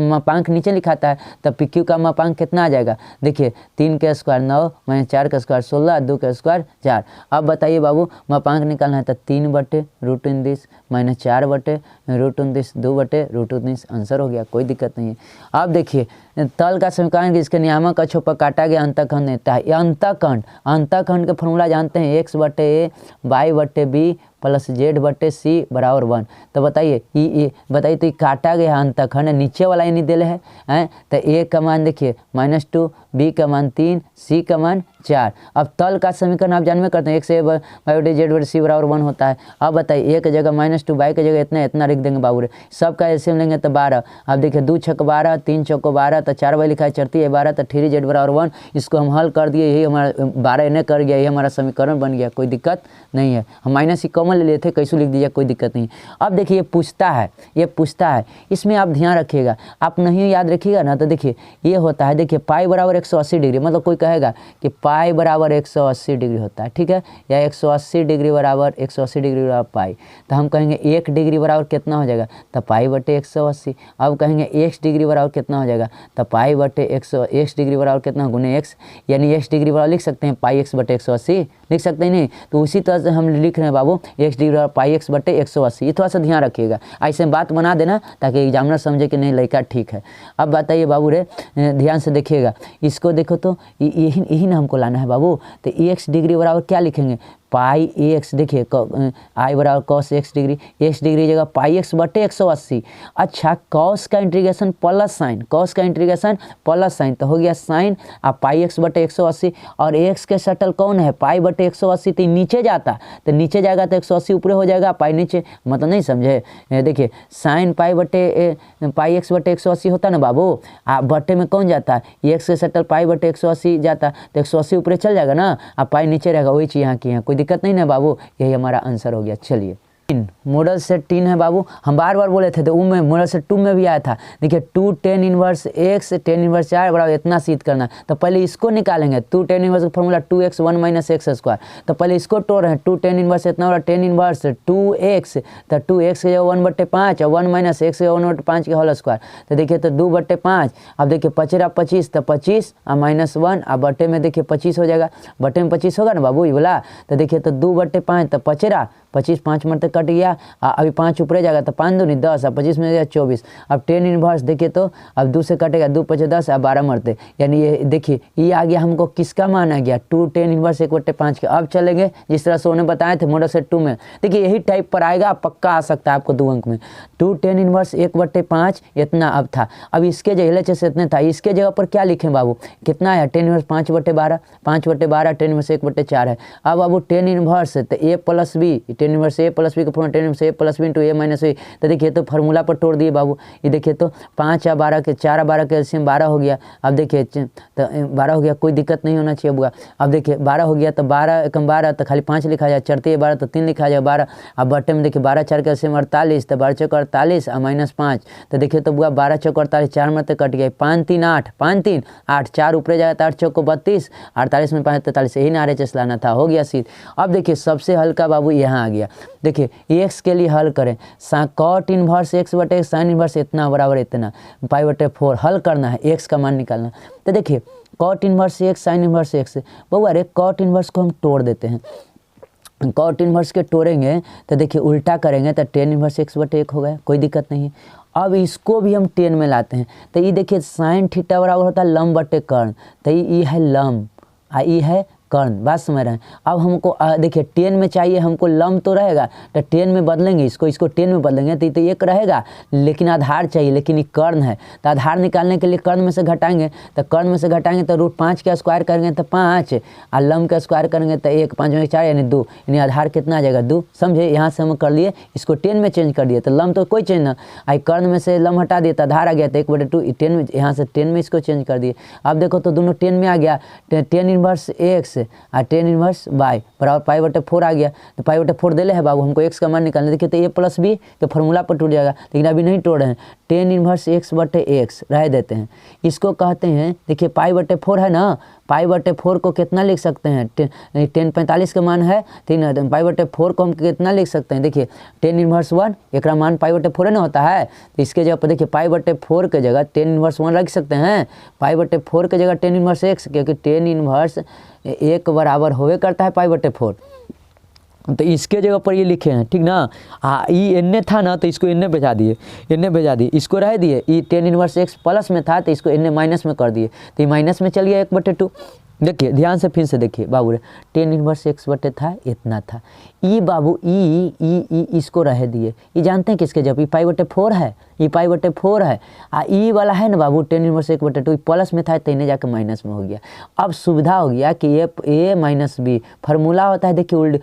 मापांक नीचे लिखाता है, तो पी क्यू का मापांक कितना आ जाएगा, देखिए 3 का स्क्वायर 9 -4 का स्क्वायर 16 2 का स्क्वायर 4। अब बताइए बाबू मापांक निकालना है, तो 3 बटे रूट 19 -4 बटे रूट 19 2 बटे रूट 19, आंसर हो गया, कोई दिक्कत नहीं है। अब देखिए तल का समीकरण, इसके नियामक अक्षों पर काटा गया अंतःखंड देता है। अंतःखंड का फॉर्मूला जानते हैं, x बटे ए y बटे बी प्लस z बटे सी बराबर 1। तो बताइए बताइए तो ये काटा गया अंतःखंड, नीचे वाला नहीं दिले है, तो a का मान देखिए -2, b का मान 3, c का मान 4। अब तल का समीकरण आप जानवे करते हैं, x से y बटे z बटे सी बराबर 1 होता है। अब बताइए a की जगह -2, y की जगह इतना लिख देंगे बाबू रे, सबका एलसीएम लेंगे तो 12। अब देखिए 2 6 12, 3 चौको 12, तो 4 y लिखा है, 4 3 12, तो 3z बराबर 1। इसको हम हल कर दिए, यही हमारा 12 इन्हें कर गया, यही हमारा समीकरण बन गया, कोई दिक्कत नहीं है। हम माइनस ही कॉमन ले लेते, कैसे लिख दीजिए, कोई दिक्कत नहीं। अब देखिए ये पूछता है, इसमें आप ध्यान रखिएगा, आप नहीं याद रखिएगा ना, तो देखिए ये होता है, देखिए पाई बराबर 180 डिग्री, मतलब कोई कहेगा कि पाई बराबर 180 डिग्री होता है, ठीक है, या 180 डिग्री बराबर पाई, तो हम कहेंगे 1 डिग्री बराबर कितना हो जाएगा, तो पाई बटे 180। अब कहेंगे x डिग्री बराबर कितना हो जाएगा, तो पाई बटे x डिग्री बराबर कितना गुने x, यानी x डिग्री बराबर लिख सकते हैं पाई x बटे 180, लिख सकते हैं नहीं, तो उसी तरह से हम लिख रहे हैं बाबू x डिग्री बराबर पाई x बटे 180। ये थोड़ा सा ध्यान रखिएगा, ऐसे बात बना देना ताकि एग्जामिनर समझे कि नहीं लड़का ठीक है। अब बताइए बाबू रे, ध्यान से देखिएगा, इसको देखो तो यही ना हमको लाना है बाबू, तो x डिग्री बराबर क्या लिखेंगे, पाई एक्स, देखिए आई बराबर cos x degree, x degree जगह पाई एक्स बटे 180। अच्छा कॉस का इंटीग्रेशन प्लस साइन, कॉस का इंटीग्रेशन प्लस साइन तो हो गया साइन अब पाई एक्स बटे 180, और एक्स के शटल कौन है पाई बटे 180, तो नीचे जाता तो नीचे जाएगा तो 180 ऊपर हो जाएगा, पाई नीचे, मतलब नहीं समझे। देखिए साइन पाई बटे पाई एक्स बटे 180 होता ना बाबू, बटे में कौन जाता है एक्स के शटल पाई बटे 180 जाता तो 180 ऊपर चल जाएगा ना, अब पाई नीचे रहेगा, वही चीज़ यहाँ की है, कोई दिक्कत नहीं ना बाबू, यही हमारा आंसर हो गया। चलिए मॉडल सेट 3 है बाबू, हम बार बार बोले थे तो में मॉडल सेट 2 में भी आया था। देखिए 2 tan inverse x tan inverse 4 बराबर इतना सिद्ध करना, तो पहले इसको निकालेंगे। 2 tan इनवर्स का formula 2x 1 minus x square, तो पहले इसको तोड़ रहे हैं। 2 tan इनवर्स इतना बड़ा tan इनवर्स 2x, तो 2x के जगह 1/5 और 1 माइनस एक्स के 1/5 के होल स्क्वायर, तो देखिए तो 2/5। अब देखिए पचेरा 25 तो 25 और -1 और बटे में देखिए 25 हो जाएगा, बटे में 25 होगा ना बाबू ये बोला, तो देखिए तो 2/5 तो पचेरा 25 5 मरते कट गया, अभी 5 ऊपर जाएगा तो 5 दूनी 10 और 25 में जाएगा 24। अब tan इनवर्स देखिए तो अब 2 से कटेगा, 2 5 10 और 12 मरते, यानी ये देखिए ये आ गया हमको किसका मान आ गया 2 tan इनवर्स 1/5 के। अब चलेंगे जिस तरह से उन्होंने बताए थे मॉडल सेट 2 में, देखिए यही टाइप पर आएगा, पक्का आ सकता है आपको 2 अंक में। 2 tan इनवर्स 1/5 इतना अब था, अब इसके जगह LHS इतने था, इसके जगह पर क्या लिखें बाबू, कितना है tan इनवर्स 5/12, 5/12 tan इनवर्स 1/4 है। अब बाबू tan इनवर्स तो a plus B, tan inverse a plus B का formula tan inverse a plus B into a minus B, तो देखिए तो फार्मूला पर तोड़ दिए बाबू, ये देखिए तो 5 और 12 के 4 और 12 के एलसीएम 12 हो गया। अब देखिए तो 12 हो गया, कोई दिक्कत नहीं होना चाहिए बुआ। अब देखिए 12 हो गया तो 12 एकम 12 तो खाली 5 लिखा जाए, चढ़ते 12 तो 3 लिखा जाए 12। अब बटे में देखिए 12 4 के एलसीएम 48, तो 12 चौक 48 और -5, तो देखिए तो बुआ 12 चौक 48 4 में तो कट गया, 5 3 8 5 3 8 4 ऊपर जाएगा तो 8 चौक 32 48 में 5 43, यही ना RHS लाना था, हो गया सीध। अब देखिए सबसे हल्का बाबू यहाँ आ गया, देखिए एक्स के लिए हल करें, कॉट इनवर्स एक्स बटे साइन इनवर्स इतना बराबर इतना पाई बटे 4 हल करना है, एक्स का मान निकालना। तो देखिए cot inverse X sine inverse X, बउआ अरे कॉट इनवर्स को हम तोड़ देते हैं, कॉट इनवर्स के तोड़ेंगे तो देखिए उल्टा करेंगे तो tan इनवर्स एक्स बटे 1 हो गया, कोई दिक्कत नहीं है। अब इसको भी हम tan में लाते हैं, तो ये देखिए साइन थीटा बराबर होता है लंब बटे कर्ण, तो ये है लंब और ये है कर्ण, बात समझ रहे हैं। अब हमको देखिए tan में चाहिए हमको लंब तो रहेगा, तो tan में बदलेंगे, इसको tan में बदलेंगे तो ये 1 रहेगा, लेकिन आधार चाहिए, लेकिन ये कर्ण है, तो आधार निकालने के लिए कर्ण में से घटाएंगे, तो कर्ण में से घटाएंगे तो √5 का स्क्वायर करेंगे तो 5 और लंब का स्क्वायर करेंगे तो 1 5 में 4 यानी 2, यानी आधार कितना आ जाएगा 2, समझे। यहाँ से हम कर लिए इसको tan में चेंज कर दिए, तो लंब तो कोई चेंज ना, आई कर्ण में से लंब हटा दिए तो आधार आ गया, तो 1/2 tan में, यहाँ से tan में इसको चेंज कर दिए। अब देखो तो दोनों tan में आ गया, tan इनवर्स एक्स और tan इनवर्स वाई बराबर पाई बटे 4 आ गया, तो पाई बटे 4 दे ले है बाबू, हमको एक्स का मान निकालना। देखिए तो a प्लस बी के फॉर्मूला पर टूट जाएगा, लेकिन अभी नहीं तोड़ रहे हैं, tan इनवर्स एक्स बटे एक्स रह देते हैं, इसको कहते हैं देखिए पाई बटे 4 है ना, पाई बटे 4 को कितना लिख सकते हैं, tan 45 का मान है 3, पाई बटे 4 को हम कितना लिख सकते हैं, देखिए tan इनवर्स 1 एक मान पाई बटे 4 ना होता है, तो इसके जगह पर देखिए पाई बटे 4 के जगह tan इनवर्स 1 रख सकते हैं, पाई बटे 4 के जगह tan इनवर्स एक्स, क्योंकि tan इनवर्स 1 बराबर होवे करता है पाई बटे 4, तो इसके जगह पर ये लिखे हैं, ठीक ना। ये एन था ना तो इसको एन भेजा दिए, एन भेजा दिए, इसको रह दिए, ये tan इनवर्स एक्स प्लस में था तो इसको एन माइनस में कर दिए, तो ये माइनस में चल गया 1/2। देखिए ध्यान से फिर से देखिए बाबू रे, tan इनवर्स एक्स बटे था इतना था, ई बाबू ई इसको रह दिए, ये जानते हैं किसके जब, ये पाई बटे 4 है, ये पाई बटे 4 है, ई वाला है ना बाबू tan इनवर्स 1/2 प्लस में था तो इन्हें जाकर माइनस में हो गया। अब सुविधा हो गया कि ये a माइनस बी फार्मूला होता है, देखिए उल्ट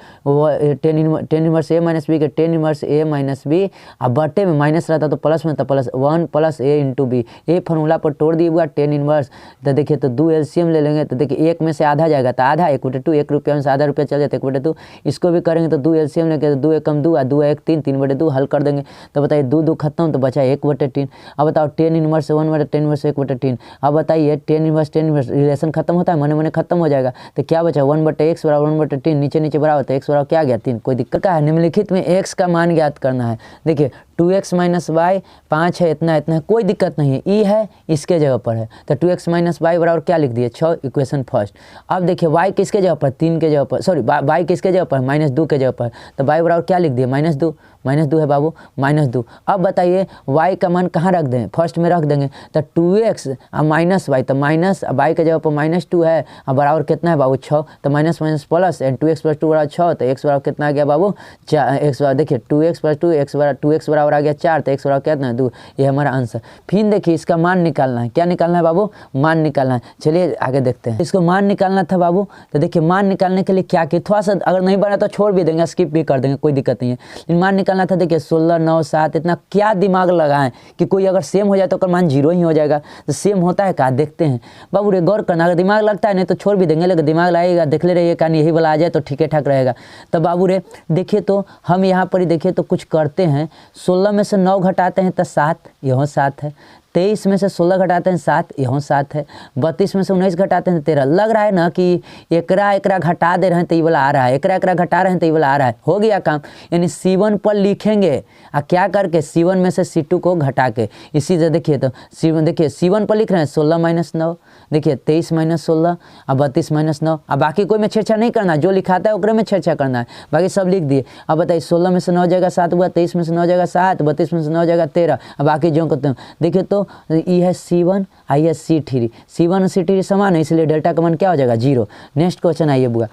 tan inverse a minus B के tan inverse a minus B, अब बटे में माइनस रहता तो प्लस में था plus 1 plus a into B, ये फार्मूला पर तोड़ दिए हुआ tan इनवर्स, तो देखिए तो 2 LCM ले लेंगे, तो देखिए 1 में से आधा जाएगा तो आधा 1/2, 1 रुपया में से आधा रुपया चल जाता है 1/2, इसको भी करेंगे तो 2 LCM लेंगे, 2 एकम 2 और 2 1 3, 3/2 हल कर देंगे, तो बताइए 2 2 खत्म तो बचा 1/3। अब बताओ tan इनवर्स 1/tan इनवर्स 1/3, अब बताइए tan इनवर्स रिलेशन खत्म होता है, मने मने खत्म हो जाएगा, तो क्या बचा 1/x बराबर 1/3, नीचे नीचे बराबर, तो x बराबर क्या आ गया 3, कोई दिक्कत का है। निम्नलिखित में x का मान ज्ञात करना है, देखिए 2x माइनस वाई 5 है इतना इतना है, कोई दिक्कत नहीं है, ई है इसके जगह पर है, तो 2x माइनस वाई बराबर क्या लिख दिए 6, इक्वेशन फर्स्ट। अब देखिए y किसके जगह पर 3 के जगह पर, सॉरी y किसके जगह पर -2 के जगह पर, तो y बराबर क्या लिख दिए -2, -2 है बाबू, -2। अब बताइए y का मान कहाँ रख दें, फर्स्ट में रख देंगे तो 2x और -y, तो माइनस y के जगह पर -2 है और बराबर कितना है बाबू 6, तो minus minus plus and 2x + 2 बराबर 6, तो x बराबर कितना आ गया बाबू 4, x बराबर देखिए 2x + 2 2x बराबर आ गया 4, तो x बराबर कितना है 2, ये हमारा आंसर। फिर देखिए इसका मान निकालना है, क्या निकालना है बाबू, मान निकालना है। चलिए आगे देखते हैं, इसको मान निकालना था बाबू, तो देखिए मान निकालने के लिए क्या कि थोड़ा सा अगर नहीं बना तो छोड़ भी देंगे, स्किप भी कर देंगे, कोई दिक्कत नहीं है। लेकिन मान निकालना था, देखिए 16 9 7, इतना क्या दिमाग लगाएं कि कोई अगर सेम हो जाए तो मान 0 ही हो जाएगा, तो सेम होता है क्या, देखते हैं बाबू रे, गौर करना, अगर दिमाग लगता है नहीं तो छोड़ भी देंगे, लेकिन दिमाग लगाइएगा, देख ले रहिए कान यही वाला आ जाए तो ठीक ठाक रहेगा। तो बाबू रे देखिए, तो हम यहाँ पर ही देखिए तो कुछ करते हैं, 16 में से 9 घटाते हैं तो 7, यहाँ 7 है, 23 में से 16 घटाते हैं 7, यहाँ 7 है, 32 में से 19 घटाते हैं 13। लग रहा है ना कि एकरा घटा दे रहे हैं तो ये वाला आ रहा है, एकरा घटा रहे हैं तो ये वाला आ रहा है, हो गया काम। यानी C1 पर लिखेंगे क्या करके, C1 में से C2 को घटा के, इसी से देखिए तो C1 देखिए C1 पर लिख रहे हैं 16 - 9, देखिए 23 - 16 और 32 - 9, अब बाकी कोई में छेड़छाड़ नहीं करना, जो लिखाता है ओकरे में छेड़छाड़ करना है, बाकी सब लिख दिए। अब बताइए 16 में से 9 जाएगा 7 हुआ, 23 में से 9 जाएगा 7, 32 में से 9 जाएगा 13, अब बाकी जो करते हैं देखिए तो ये है C1 और ये C3, C1 और C3 समान है, इसलिए डेल्टा का मान क्या हो जाएगा 0। नेक्स्ट क्वेश्चन आइए बुआ,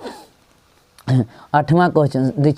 8वां क्वेश्चन,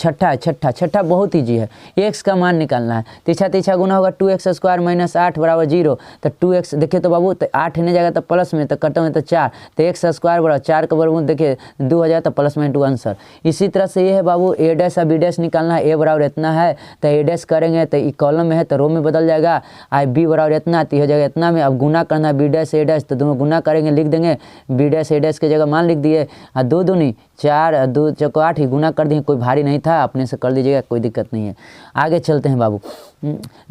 छठा बहुत ईजी है, x का मान निकालना है। तीछा गुना होगा 2x² - 8 बराबर 0, तो 2x देखिए तो बाबू तो 8 हिने जाएगा तो प्लस में, तो कटो में तो 4, तो x² बराबर 4 का वर्गमूल देखिए 2 हो जाएगा तो प्लस में 2 आंसर। इसी तरह से ये है बाबू a' और b' निकालना है, a बराबर इतना है तो a' करेंगे तो ई कॉलम में है तो रो में बदल जाएगा, b बराबर इतना तो हो जाएगा इतना में। अब गुना करना है b' a' तो दोनों गुना करेंगे, लिख देंगे b' a' की जगह मान लिख दिए, और 2 दूनी 4 और 2 चौको 8 ही गुना कर दिए, कोई भारी नहीं था, अपने से कर लीजिएगा, कोई दिक्कत नहीं है। आगे चलते हैं बाबू,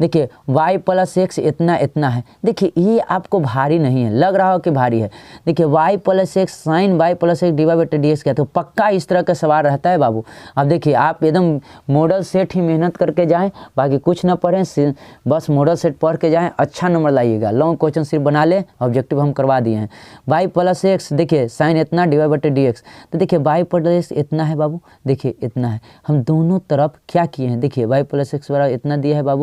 देखिए y + x इतना है, देखिए ये आपको भारी नहीं है, लग रहा हो कि भारी है। देखिए y + x sin y + x dy/dx कहते हो, पक्का इस तरह का सवाल रहता है बाबू। अब देखिए आप एकदम मॉडल सेट ही मेहनत करके जाएं, बाकी कुछ ना पढ़ें, बस मॉडल सेट पढ़ के जाएं, अच्छा नंबर लाइएगा। लॉन्ग क्वेश्चन सिर्फ बना ले, ऑब्जेक्टिव हम करवा दिए हैं। y + x देखिए sin इतना dy/dx, तो देखिए y + x इतना है बाबू, देखिए इतना है। हम दोनों तरफ क्या किए हैं, देखिए y + x बराबर इतना दिया है बाबू,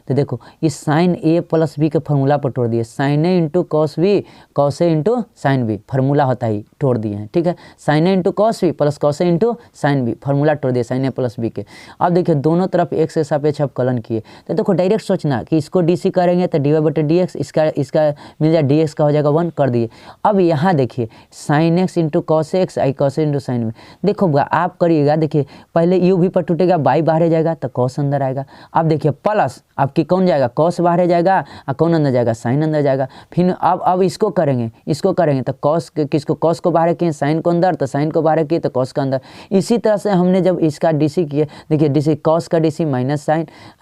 तो देखो इस sin a + b के फॉर्मूला पर तोड़ दिए, sin a × cos b cos a × sin b formula होता है, तोड़ दिए हैं, ठीक है। sin a × cos b + cos a × sin b formula तोड़ दिए sin a + b के। अब देखिए दोनों तरफ x के सापेक्ष कलन किए, तो देखो डायरेक्ट सोचना कि इसको dc करेंगे तो dy/dx, इसका मिल जाए dx का हो जाएगा 1, कर दिए। अब यहाँ देखिए sin x × cos x I cos a × sin b, देखो आप करिएगा, देखिए पहले u भी पर टूटेगा, y बाहर जाएगा तो cos अंदर आएगा। अब देखिए प्लस आपकी कौन जाएगा, cos बाहर जाएगा और कौन अंदर जाएगा, sin अंदर जाएगा। फिर अब इसको करेंगे तो cos किसको, cos को बाहर किए, sin को अंदर, तो sin को बाहर किए तो cos का अंदर। इसी तरह से हमने जब इसका dc किए, देखिए dc cos का dc माइनस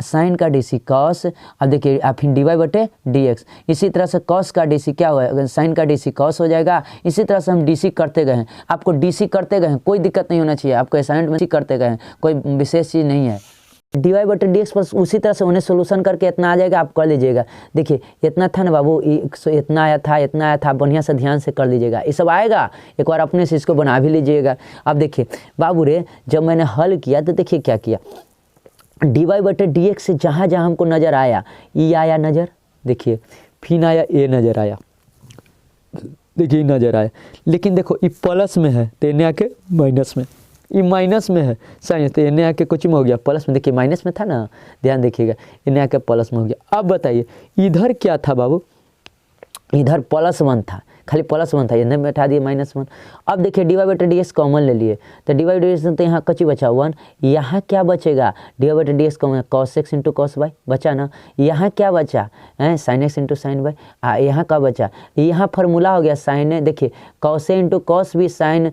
sin का dc cos, अब देखिए आप फिर dy/dx, इसी तरह से cos का dc क्या होगा, sin का dc cos हो जाएगा। इसी तरह से हम dc करते गए हैं, आपको dc करते गए हैं, कोई दिक्कत नहीं होना चाहिए, आपको असाइनमेंट में करते गए हैं, कोई विशेष चीज़ नहीं है। dy/dx पर उसी तरह से उन्हें सोल्यूशन करके इतना आ जाएगा, आप कर लीजिएगा। देखिए इतना था ना बाबू, इतना आया था, बढ़िया से ध्यान से कर लीजिएगा, ये सब आएगा, एक बार अपने से इसको बना भी लीजिएगा। अब देखिए बाबू रे, जब मैंने हल किया तो देखिए क्या किया, dy/dx से जहाँ हमको नज़र आया, ई आया नज़र, देखिए फिर आया ए नज़र आया, देखिए नज़र आया, लेकिन देखो ये प्लस में है तो इन्हें आके माइनस में, ये माइनस में है साइन, तो इन्हें आके कुछ में हो गया प्लस में, देखिए माइनस में था ना, ध्यान देखिएगा, इन्हें आके प्लस में हो गया। अब बताइए इधर क्या था बाबू, इधर +1 था, खाली +1 था, इधर में उठा दिए -1। अब देखिए dy/dx कॉमन ले लिए, तो dy/dx तो यहाँ कच्ची बचा 1, यहाँ क्या बचेगा, dy/dx common cos x × cos y बचा ना, यहाँ क्या बचा sin x × sin y, यहाँ का बचा, यहाँ फार्मूला हो गया sin, देखिए cos a × cos b sin,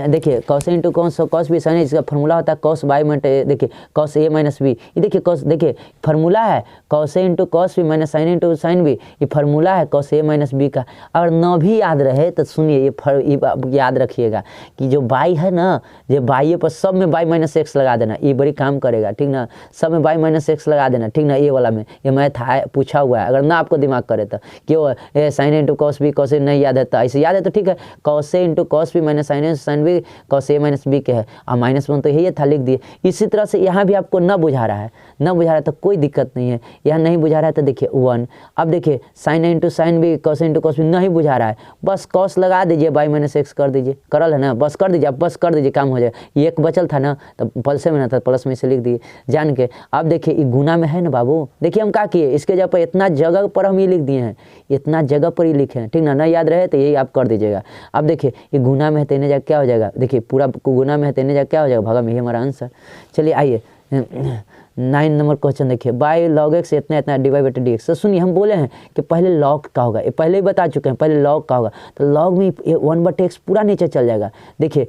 देखिए cos a × cos b sin, इसका फार्मूला होता है cos y में, देखिए cos a - b, ये देखिए cos, देखिए फार्मूला है cos a × cos b - sin a × sin b, ये फार्मूला है cos a - b का। अगर न भी नहीं याद रहे तो सुनिए, ये आप याद रखिएगा कि जो बाई है ना, जो बाई पर सब में बाई माइनस एक्स लगा देना, ये बड़ी काम करेगा, ठीक ना। सब में बाई माइनस एक्स लगा देना, ठीक ना। ये वाला में ये मैथ पूछा हुआ है, अगर ना आपको दिमाग करे तो क्यों sine into cos B, cos A नहीं याद है तो ऐसे याद है तो ठीक है, cos A into cos B minus sine B cos A minus B के है, और -1 तो यही था, लिख दिए। इसी तरह से यहाँ भी आपको न बुझा रहा है, न बुझा रहा है तो कोई दिक्कत नहीं है, यहाँ नहीं बुझा रहा है तो देखिए 1। अब देखिए sine into sine B cos into cos B नहीं बुझा रहा है, बस कॉस लगा दीजिए, बाई माइनस एक्स कर दीजिए, करल है ना, बस कर दीजिए, अब बस कर दीजिए, काम हो जाए। ये एक बचल था ना, तो प्लस में ना था, प्लस में से लिख दिए जान के। अब देखिए ये गुना में है ना बाबू, देखिए हम क्या किए, इसके जगह पर इतना जगह पर हम ये लिख दिए हैं, इतना जगह पर ही लिखे हैं, ठीक ना। ना याद रहे तो यही आप कर दीजिएगा। अब देखिए ये गुना में है तो इन्हें जाकर क्या हो जाएगा, देखिए पूरा गुना में है तो इन्हें जाकर क्या हो जाएगा, भागा में, यही हमारा आंसर। चलिए आइए 9 नंबर क्वेश्चन देखिए, बाई लॉग एक्स इतना इतना डिवाइड बाई डी एक्स। तो सुनिए हम बोले हैं कि पहले लॉग का होगा, ये पहले ही बता चुके हैं, पहले लॉग का होगा, तो लॉग में 1/x पूरा नीचे चल जाएगा। देखिए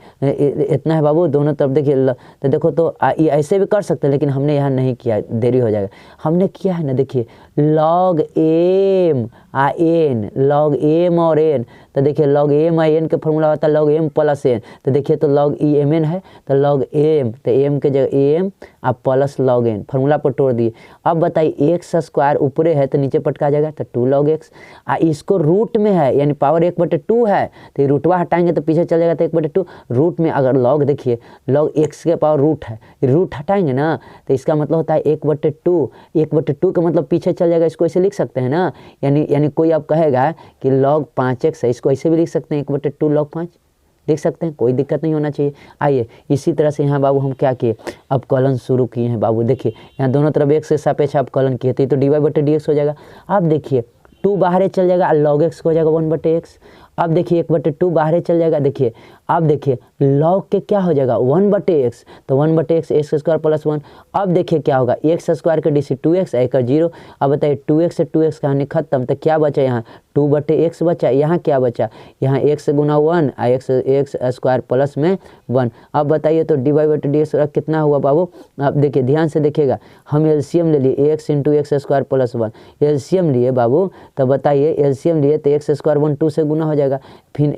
इतना है बाबू, दोनों तरफ देखिए, तो देखो तो ये ऐसे भी कर सकते हैं, लेकिन हमने यहाँ नहीं किया, देरी हो जाएगा। हमने किया है ना, देखिए log M N, log M और एन, तो देखिए लॉग एम आई एन का फॉर्मूला होता है लॉग एम प्लस एन, तो देखिए तो लॉग ई एम एन है तो लॉग एम, तो एम के जगह एम आप प्लस लॉग एन, फॉर्मूला पर तोड़ दिए। अब बताइए एक्स स्क्वायर ऊपरे है तो नीचे पटका जाएगा, तो 2 लॉग एक्स, इसको रूट में है यानी पावर 1/2 है, तो ये रूटवा हटाएंगे तो पीछे चल जाएगा, तो 1/2 रूट में, अगर लॉग देखिए लॉग एक्स के पावर रूट है, रूट हटाएंगे ना तो इसका मतलब होता है 1/2, 1/2 का मतलब पीछे चल जाएगा, इसको ऐसे लिख सकते हैं ना। यानी कोई अब कहेगा कि लॉग 5x है, इसको ऐसे भी लिख सकते हैं, 1/2 लॉग 5 लिख सकते हैं, कोई दिक्कत नहीं होना चाहिए। आइए इसी तरह से यहाँ बाबू हम क्या किए, अब कॉलन शुरू किए हैं बाबू। देखिए यहाँ दोनों तरफ x के सापेक्ष आप कॉलन किए तो डिवाइड बाई dx हो जाएगा। अब देखिए 2 बाहर चल जाएगा, लॉग x हो जाएगा 1/x। अब देखिए 1/2 बाहर चल जाएगा, देखिए अब देखिए लॉग के क्या हो जाएगा 1/x, तो 1/x एक्स स्क्वायर प्लस 1। अब देखिए क्या होगा, एक्स स्क्वायर का DC 2x, एक 0। अब बताइए 2x से 2x कहानी खत्म, तो क्या बचा यहाँ 2/x बचा, यहाँ क्या बचा, यहाँ x गुना 1 एक्स स्क्वायर प्लस में 1। अब बताइए तो डिवाइड बाई dx कितना हुआ बाबू। अब देखिए ध्यान से देखिएगा, हम एलसीएम ले लिए x into x square plus 1, LCM लिए बाबू, तो बताइए एलसीएम लिए तो एक्स स्क्वायर 1 2 से गुना हो जाएगा, फिर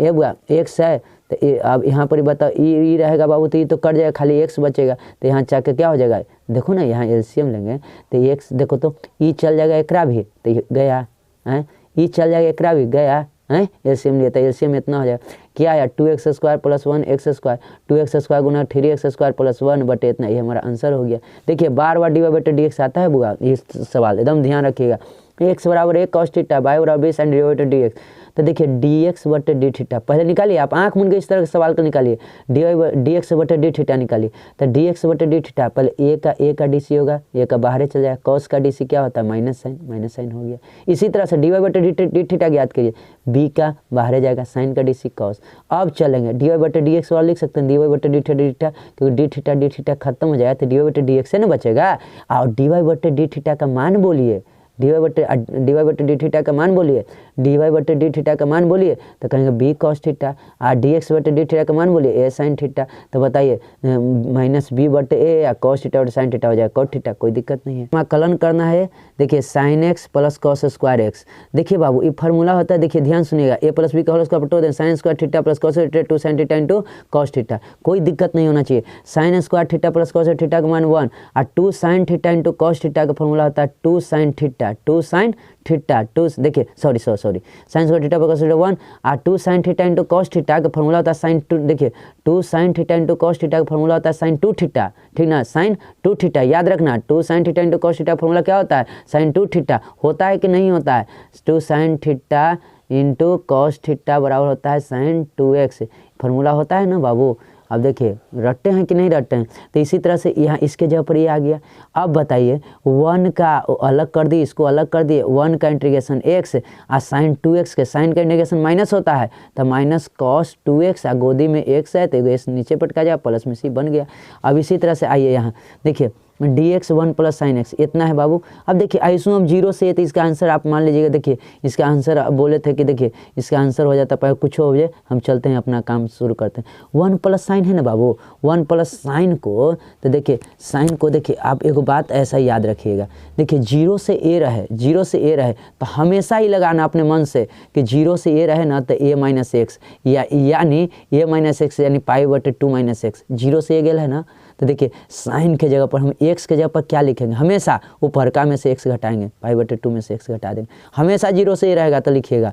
x है तो अब यहाँ पर बताओ ई रहेगा बाबू, तो ये तो कट जाएगा, खाली x बचेगा, तो यहाँ जाके क्या हो जाएगा, देखो ना यहाँ एलसीएम लेंगे तो x देखो तो ई चल जाएगा, एकरा भी तो गया है, ई चल जाएगा, एकरा भी गया है, एलसीएम लिया तो एलसीएम इतना हो जाएगा, क्या आया 2x square plus 1 x square, 2x square गुना 3x स्क्वायर प्लस 1 बटे इतना, ये हमारा आंसर हो गया। देखिए बार बार डिवाइड बाई dx आता है बुआ, ये सवाल एकदम ध्यान रखिएगा। x बराबर 1 cos थीटा, y बराबर 20 sin डिवाइड बाई dx, तो देखिए dx बटे डी थीटा, पहले निकालिए आप, आंख मूंद के इस तरह के सवाल को निकालिए, dx बटे डी थीटा निकालिए, तो dx बटे डी थीटा पहले a का dc होगा, a का बाहर चल जाएगा, cos का dc क्या होता है माइनस साइन हो गया। इसी तरह से dy बटे डी थीटा याद करिए, b का बाहर जाएगा, साइन का dc cos। अब चलेंगे dy बटे dx वाला लिख सकते हैं, dy बटे डी थीटा, क्योंकि डी थीटा खत्म हो जाएगा तो dy बटे dx से ना बचेगा, और dy बटे डी थीटा का मान बोलिए, dy बटे डी थीटा का मान बोलिए, dy बटे डी थीटा का मान बोलिए तो कहेंगे b cos थीटा, और dx बटे डी थीटा का मान बोलिए a sin थीटा, तो बताइए माइनस b बटे a या cos थीटा बटे sin थीटा हो जाएगा cot थीटा, कोई दिक्कत नहीं है। कलन करना है, देखिए sin x plus cos square x, देखिए बाबू ये फार्मूला होता है, देखिए ध्यान सुनिएगा, a प्लस बी का होल स्क्वायर बटो दें sin square theta plus cos theta 2 sin theta into cos theta, कोई दिक्कत नहीं होना चाहिए। sin square theta plus cos theta का मान 1, और 2 sin theta into cos theta का फॉर्मूला होता है 2 sin थीटा, 2 sin थीटा 2, देखिए sorry sine square theta plus 1, और 2 sin theta into cos theta का फॉर्मूला होता है sin 2, देखिए 2 sin theta into cos theta का फॉर्मूला होता है sin 2 थीटा, ठीक ना, sin 2 थीटा याद रखना, 2 sin theta into cos theta का फॉर्मूला क्या होता है sin 2 थीटा, होता है कि नहीं होता है, 2 sin theta into cos theta बराबर होता है sin 2x, फॉर्मूला होता है ना बाबू। अब देखिए रटते हैं कि नहीं रटते हैं, तो इसी तरह से यहाँ इसके जगह पर ये आ गया। अब बताइए 1 का अलग कर दिए, इसको अलग कर दिए, 1 का इंटीग्रेशन x और sin 2x के, साइन का इंटीग्रेशन माइनस होता है तो माइनस cos 2x, और गोदी में x है तो x नीचे पटका जाए, प्लस में c बन गया। अब इसी तरह से आइए यहाँ देखिए D x 1 plus sine x इतना है बाबू। अब देखिए आइसू हम 0 से तो इसका आंसर आप मान लीजिएगा, देखिए इसका आंसर बोले थे कि देखिए इसका आंसर हो जाता है, कुछ हो जाए हम चलते हैं अपना काम शुरू करते हैं। 1 प्लस साइन है ना बाबू, 1 प्लस साइन को, तो देखिए साइन को देखिए आप एक बात ऐसा याद रखिएगा, देखिए 0 से ए रहे, 0 से ए रहे तो हमेशा ही लगाना अपने मन से कि 0 से ए रहे ना तो a माइनस एक्स यानी a माइनस एक्स यानी π/2 माइनस एक्स। 0 से ए गेल है ना, तो देखिए साइन के जगह पर हम x के जगह पर क्या लिखेंगे, हमेशा ऊपर का में से x घटाएंगे, π/2 में से x घटा देंगे, हमेशा 0 से ए रहेगा तो लिखिएगा।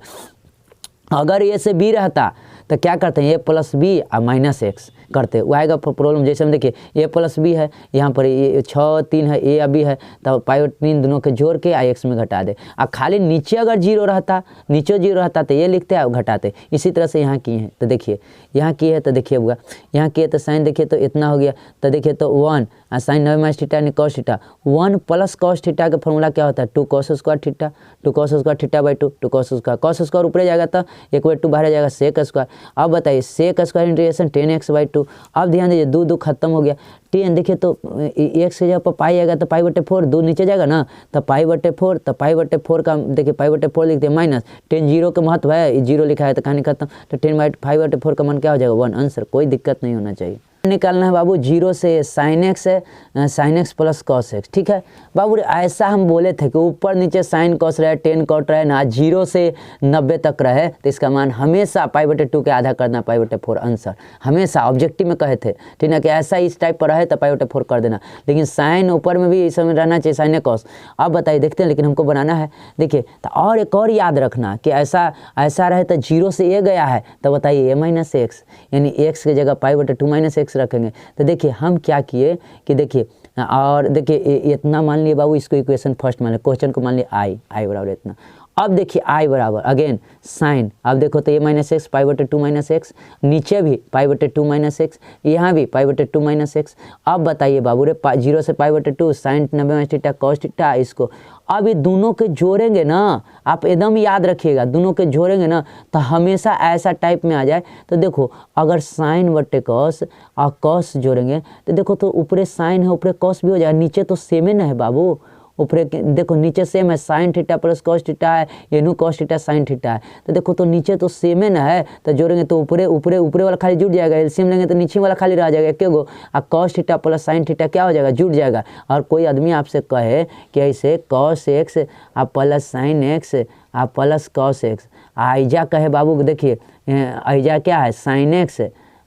अगर ए से बी रहता तो क्या करते हैं, ए प्लस बी और माइनस एक्स करते, वो आएगा प्रॉब्लम। जैसे हम देखिए ए प्लस बी है, यहाँ पर 6 3 है, ए या बी है, तो π/3 दोनों के जोड़ के एक्स में घटा दे। और खाली नीचे अगर 0 रहता, नीचे 0 रहता तो ये लिखते हैं घटाते। इसी तरह से यहाँ की है, तो देखिए यहाँ की है, तो देखिए होगा यहाँ की है, तो साइन देखिए तो इतना हो गया, तो देखिए तो 1 और साइन 9 माइनस थीटा यानी cos theta. 1 plus cos theta का फॉर्मूला क्या होता है, 2 cos square theta, 2 cos square theta by 2, 2 cos square, cos square ऊपर जाएगा तो 1/2 बाहर जाएगा सेक स्क्वायर। अब बताइए सेक स्क्वायर इंटीग्रेशन 10x/2। अब ध्यान दीजिए 2 2 खत्म हो गया, 10 देखिए तो x के जगह पर पाई आएगा तो π/4, 2 नीचे जाएगा ना तो π/4, तो π/4 का देखिए π/4 लिखते हैं माइनस 10, 0 का महत्व है, 0 लिखा है तो कहानी खत्म। तो 10/5/4 का मान क्या हो जाएगा 1, आंसर कोई दिक्कत नहीं होना चाहिए। निकालना है बाबू 0 से साइन एक्स है, sine x plus cos x, ठीक है बाबू। ऐसा हम बोले थे कि ऊपर नीचे साइन कॉस रहे, 10 कॉट रहे ना, 0 से 90 तक रहे तो इसका मान हमेशा π/2 के आधा करना, π/4 आंसर हमेशा ऑब्जेक्टिव में कहे थे, ठीक है कि ऐसा इस टाइप पर रहे तो π/4 कर देना। लेकिन साइन ऊपर में भी इस समय रहना चाहिए, साइन कॉस। अब बताइए देखते हैं, लेकिन हमको बनाना है देखिए तो, और एक और याद रखना कि ऐसा रहे तो 0 से ए गया है तो बताइए a माइनस एक्स यानी x की जगह π/2 माइनस एक्स रखेंगे। तो देखिए हम क्या किए कि देखिए, और देखिए इतना मान लिए बाबू, इसको इक्वेशन फर्स्ट मान लिया, क्वेश्चन को मान लिया आई बराबर इतना। अब देखिए आई बराबर अगेन साइन, अब देखो तो a minus x π/2 minus x, नीचे भी π/2 माइनस एक्स, यहाँ भी π/2 माइनस एक्स। अब बताइए बाबू रे 0 से π/2 sine 90 minus theta cos theta, इसको अब ये दोनों के जोड़ेंगे ना, आप एकदम याद रखिएगा, दोनों के जोड़ेंगे ना तो हमेशा ऐसा टाइप में आ जाए। तो देखो अगर साइन बटे कॉस और कॉस जोड़ेंगे तो देखो तो ऊपरे साइन है ऊपरे कॉस भी हो जाएगा, नीचे तो सेम ही ना है बाबू, ऊपरे देखो नीचे सेम है, sine theta plus cos theta है, एनू कॉस थीटा साइन थीटा है, तो देखो तो नीचे तो सेम है ना है, तो जोड़ेंगे तो ऊपरे वाला खाली जुड़ जाएगा, एलसीएम लेंगे तो नीचे वाला खाली रह जाएगा एक गो, और cos theta plus sine theta क्या हो जाएगा जुड़ जाएगा। और कोई आदमी आपसे कहे कि ऐसे कॉस एक्स आप प्लस साइन एक्स आप प्लस कॉस एक्स, आइजा कहे बाबू देखिए आइजा क्या है साइन एक्स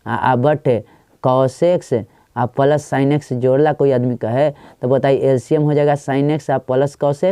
बटे कॉस एक्स आप प्लस साइन एक्स जोड़ला कोई आदमी का है, तो बताइए एलसीएम हो जाएगा साइन एक्स आप प्लस कॉस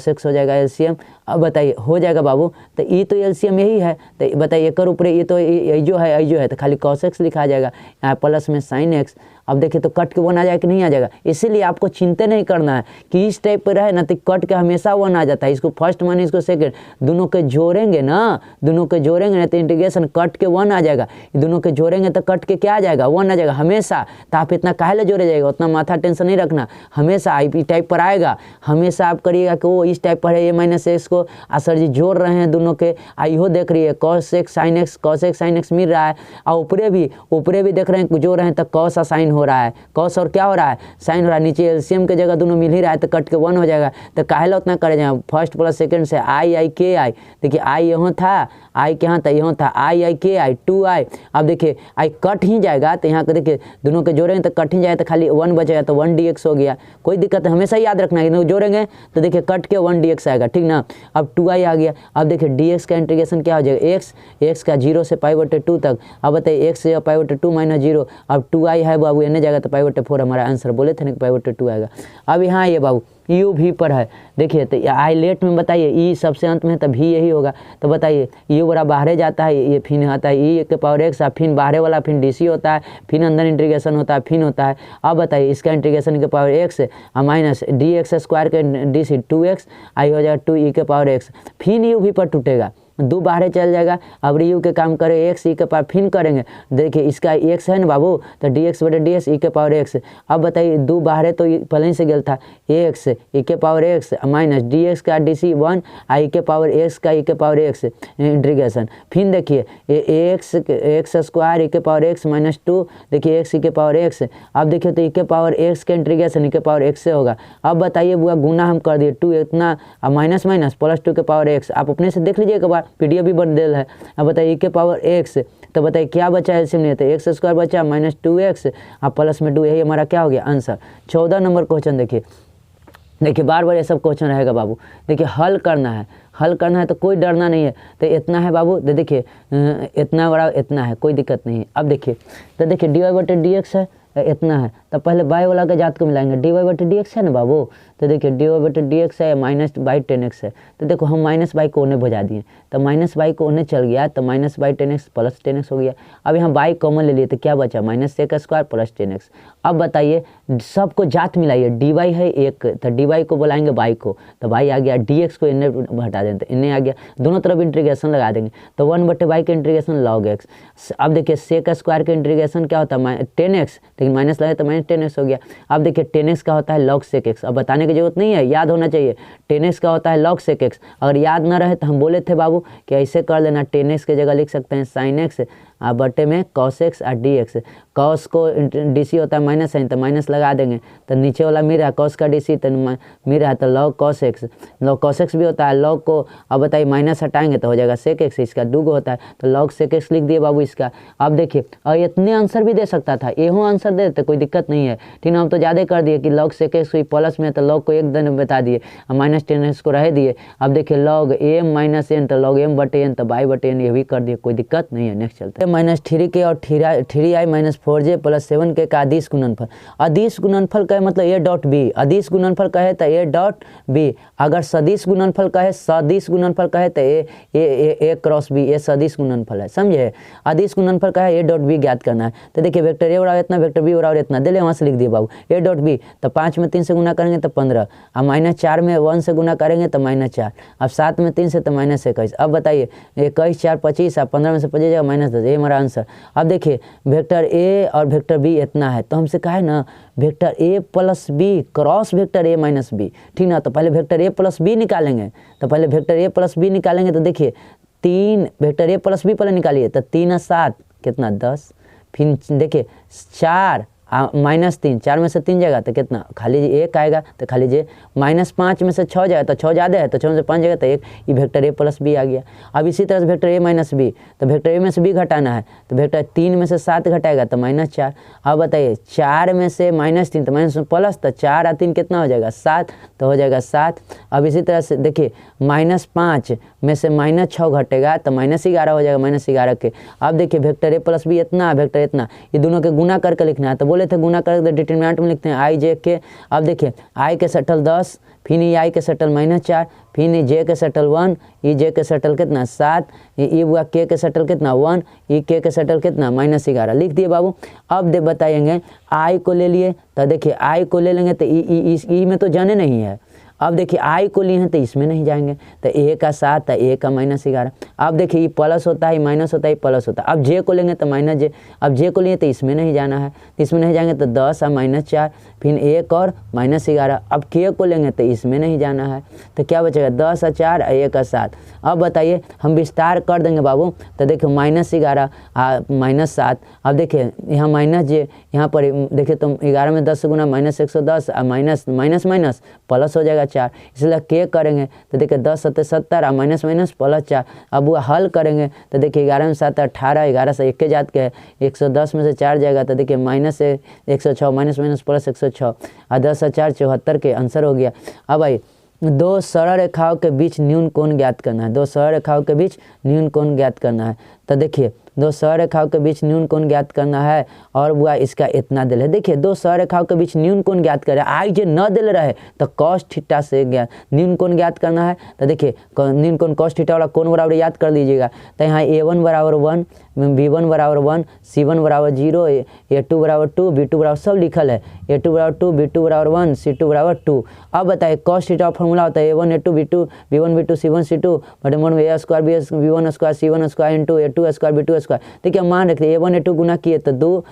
एक्स हो जाएगा एलसीएम। अब बताइए हो जाएगा बाबू, तो ये तो एलसीएम यही है, तो बताइए एक ऊपर ये तो ये जो है तो खाली कॉस एक्स लिखा जाएगा, यहाँ प्लस में साइन एक्स। अब देखिए तो कट के 1 आ जाएगा कि नहीं आ जाएगा, इसीलिए आपको चिंता नहीं करना है कि इस टाइप पर रहे ना तो कट के हमेशा 1 आ जाता है, इसको फर्स्ट माने इसको सेकंड, दोनों के जोड़ेंगे ना तो इंटीग्रेशन कट के 1 आ जाएगा, दोनों के जोड़ेंगे तो कट के क्या आ जाएगा 1 आ जाएगा हमेशा। तो आप इतना काहे जोड़े जाएगा, उतना माथा टेंशन नहीं रखना, हमेशा आई टाइप पर आएगा, हमेशा आप करिएगा कि वो इस टाइप पर है, a माइनस एक्स को सर जी जोड़ रहे हैं दोनों के, आइयो देख रही है कॉस एक्स साइन एक्स मिल रहा है, और ऊपरे भी देख रहे हैं जोड़ रहे हैं तो कॉस साइन हो रहा है, कॉस और क्या हो रहा है साइन हो रहा है, नीचे एलसीएम के जगह दोनों मिल ही रहा है तो कट के 1 हो जाएगा। तो काहे उतना करे जाए, फर्स्ट प्लस सेकंड से आई के आई, देखिए आई यहाँ था, आई के यहाँ था, यहाँ था आई के आई 2i। अब देखिए आई कट ही जाएगा तो यहाँ के देखिए दोनों के जोड़ेंगे तो कट ही जाएगा, तो खाली 1 बचेगा तो 1dx हो गया, कोई दिक्कत है, हमेशा याद रखना है जोड़ेंगे तो देखिए कट के 1dx आएगा, ठीक ना। अब 2i आ गया, अब देखिए dx का इंटीग्रेशन क्या हो जाएगा x का 0 से π/2 तक। अब बताइए x से π/2 माइनस 0, अब 2i है बाबू एने जाएगा तो π/4 हमारा आंसर, बोले थे ना कि π/2 आएगा। अब यहाँ ये बाबू यू भी पर है, देखिए तो आई लेट में बताइए ई सबसे अंत में तो भी यही होगा, तो बताइए यू बड़ा बाहर जाता है, ये फिर आता है ई के पावर एक्स, फिर बाहर वाला फिर डीसी होता है, फिर अंदर इंटीग्रेशन होता है, फिर होता है। अब बताइए इसका इंटीग्रेशन के power x minus D x square के डीसी 2x आई हो जाएगा 2e के पावर एक्स, फिर यू भी पर टूटेगा, दो बाहर चल जाएगा। अब यू के काम करे एक्स ई के पावर फिर करेंगे, देखिए इसका एक्स है ना बाबू, तो डी एक्स बटे डी एक्स ई के पावर एक्स। अब बताइए दो बाहर तो पहले ही से गल था, एक्स ई के power x minus D x का डी सी 1 आई के पावर एक्स का ई के पावर एक्स इंटीग्रेशन। फिर देखिए एक्स स्क्वायर ई के पावर एक्स माइनस 2, देखिए एक्स ई के पावर एक्स। अब देखिए तो ई के पावर एक्स के इंटीग्रेशन ई के पावर एक्स से होगा। अब बताइए बुआ गुना हम कर दिए 2 इतना माइनस माइनस प्लस 2 के पावर एक्स, आप अपने से देख लीजिए एक बार, पीडीएफ भी बदल है। अब बताइए ई के पावर एक्स, तो बताइए क्या बचा है इसमें, तो एक्स स्क्वायर बचा माइनस 2x अब प्लस में 2, यही हमारा क्या हो गया आंसर। 14 नंबर क्वेश्चन देखिए बार बार ये सब क्वेश्चन रहेगा बाबू। देखिए हल करना है तो कोई डरना नहीं है। तो इतना है बाबू, तो देखिए इतना बड़ा इतना है, कोई दिक्कत नहीं है। अब देखिए तो देखिए डी वाई बटे डी एक्स है इतना है, तो पहले बाई वाला के जात को मिलाएंगे। डी वाई बटे डी एक्स है ना बाबू, तो देखिए डी वाई बटे डी एक्स है माइनस बाई 10x है, तो देखो हम माइनस बाई को उन्हें भुजा दिए, तो माइनस बाई को उन्हें चल गया, तो minus by 10x plus 10x हो गया। अब यहाँ बाई कॉमन ले लिए तो क्या बचा, माइनस एक स्क्वायर प्लस 10x। अब बताइए सबको जात मिलाइए, डी वाई है एक, तो डी वाई को बुलाएंगे बाई को, तो बाई आ गया, डी एक्स को इन्हें हटा देंगे तो इन्हें आ गया, दोनों तरफ इंटीग्रेशन लगा देंगे, तो 1 बटे बाई का इंटीग्रेशन लॉग एक्स। अब देखिए सेक स्क्वायर का इंटीग्रेशन क्या होता है 10x, लेकिन माइनस लगे तो माइनस 10x हो गया। अब देखिए 10x का होता है लॉग सेक एक्स, अब बताने की जरूरत नहीं है, याद होना चाहिए 10x का होता है लॉग सेक एक्स। अगर याद ना रहे तो हम बोले थे बाबू कि ऐसे कर लेना, 10x की जगह लिख सकते हैं साइन एक्स बटे में कॉस एक्स और डी एक्स। कॉस को डी सी होता है माइनस साइन, तो माइनस लगा देंगे, तो नीचे वाला मेरा कॉस का डी सी तो मेरा है, तो log cos x, log cos x भी होता है लॉग को। अब बताइए माइनस हटाएंगे तो हो जाएगा सेक एक्स, इसका डूगो होता है, तो लॉग सेक एक्स लिख दिए बाबू इसका। अब देखिए और इतने आंसर भी दे सकता था, एहो आंसर दे देते कोई दिक्कत नहीं है, ठीक है। हम तो ज़्यादा कर दिए कि लॉग सेक एक्स हुई प्लस में, तो लॉग को एक दिन बता दिए, माइनस 10x को रह दिए। अब देखिए लॉग एम माइनस एन, तो लॉग एम बटे एन, तो बाई बटे एन, ये भी कर दिए, कोई दिक्कत नहीं है। नेक्स्ट चलते हैं, माइनस 3k और 3i minus 4j plus 7k का अदिश गुणनफल। अदिश गुणनफल कहे मतलब ए डॉट बी, अदिश गुणनफल कहे तो ए डॉट बी, अगर सदिश गुणनफल कहे तो ए क्रॉस बी, ये सदिश गुणनफल है, समझे। अदिश गुणनफल कहे ए डॉट बी ज्ञात करना है, तो देखिए वेक्टर ए बराबर इतना, वेक्टर बी बराबर इतना, दे ले वहाँ से लिख दिए बाबू ए डॉट बी। तो 5 में 3 से गुना करेंगे तो 15, अब माइनस 4 में 1 से गुना करेंगे तो माइनस 4, अब 7 में 3 से तो माइनस 21। अब बताइए 21 4 25, अब 15 में से 25 जाएगा माइनस 10, ये हमारा आंसर। अब देखिए वेक्टर ए और वेक्टर बी इतना है, तो हमसे कहा है ना vector A plus B cross vector A minus B, ठीक ना। तो पहले वेक्टर ए प्लस बी निकालेंगे, तो देखिए 3 वेक्टर ए प्लस बी पहले निकालिए, तो 3 और 7 कितना 10, फिर देखिए 4 माइनस 3, 4 में से 3 जाएगा तो कितना खाली 1 आएगा, तो खाली लीजिए माइनस 5 में से 6 जाएगा, तो 6 ज़्यादा है तो 6 में से 5 जाएगा तो 1, ये वेक्टर ए प्लस बी आ गया। अब इसी तरह से वेक्टर ए माइनस बी, तो वेक्टर ए में से बी घटाना है, तो वेक्टर 3 में से 7 घटाएगा तो माइनस 4। अब बताइए 4 में से माइनस 3 तो माइनस प्लस, तो 4 और 3 कितना हो जाएगा 7, तो हो जाएगा 7। अब इसी तरह से देखिए माइनस 5 में से माइनस 6 घटेगा तो माइनस 11 हो जाएगा, माइनस 11 के। अब देखिए वेक्टर ए प्लस बी इतना, वेक्टर इतना, ये दोनों के गुना करके लिखना है, तो बोले थे गुना करके डिटरमिनेंट में लिखते हैं आई जे के। अब देखिए आई के सेटल 10, फिर ई आई के सेटल माइनस 4, फिर ई जे के सेटल 1, ई जे के सेटल कितना 7, ई हुआ के सेटल कितना 1, ई के सेटल कितना माइनस 11, लिख दिए बाबू। अब दे बताएंगे आई को ले लिए, तो देखिए आई को ले लेंगे तो ई में तो जाने नहीं है। अब देखिए आई को लिए हैं तो इसमें नहीं जाएंगे, तो ए का 7, तो ए का माइनस 11। अब देखिए ये प्लस होता है, माइनस होता है, प्लस होता है। अब जे को लेंगे तो माइनस जे, अब जे को लिए तो इसमें नहीं जाना है, इसमें नहीं जाएंगे तो 10 और माइनस 4, फिर 1 और माइनस 11। अब के को लेंगे तो इसमें नहीं जाना है, तो क्या बचेगा 10 और 4 और 1 और 7। अब बताइए हम विस्तार कर देंगे बाबू, तो देखिए माइनस 11 माइनस 7। अब देखिए यहाँ माइनस जे, यहाँ पर देखिए तो 11 में 10 से गुना माइनस 110 और माइनस माइनस माइनस प्लस हो जाएगा 4, इसलिए के करेंगे तो देखिए 10 7 70 और माइनस माइनस प्लस 4। अब वो हल करेंगे तो देखिए 11 में 7 18, 11 से 1 के जात के है, 110 में से 4 जाएगा तो देखिए माइनस 106, माइनस माइनस प्लस 106 और 10 और 4 74 के आंसर हो गया। अब भाई दो सरल रेखाओं के बीच न्यून कोण ज्ञात करना है, दो सरल रेखाओं के बीच न्यून कोण ज्ञात करना है। तो देखिए दो सरेखाओं के बीच न्यून कोण ज्ञात करना है और बुआ इसका इतना दिल है। देखिए दो सरेखाओं के बीच न्यून कोण ज्ञात करे, आई जे न दिल रहे तो cos थीटा से ज्ञात न्यून कोण ज्ञात करना है। तो देखिए न्यून कोण cos थीटा वाला कोण बराबर याद कर लीजिएगा। तो यहाँ a1 बराबर 1, b1 बराबर 1, c1 बराबर 0, a2 बराबर 2, b2 बराबर सब लिखल है, a2 बराबर 2, b2 बराबर 1, c2 बराबर 2। अब बताइए cos थीटा फॉर्मूला होता है a1 a2 b2 b1 b2 c1 c2 बटे मोड में a square b1 square c1 square into a2 square b2 square. देखिए मान रखते हैं a1 a2 गुना किए तो 2,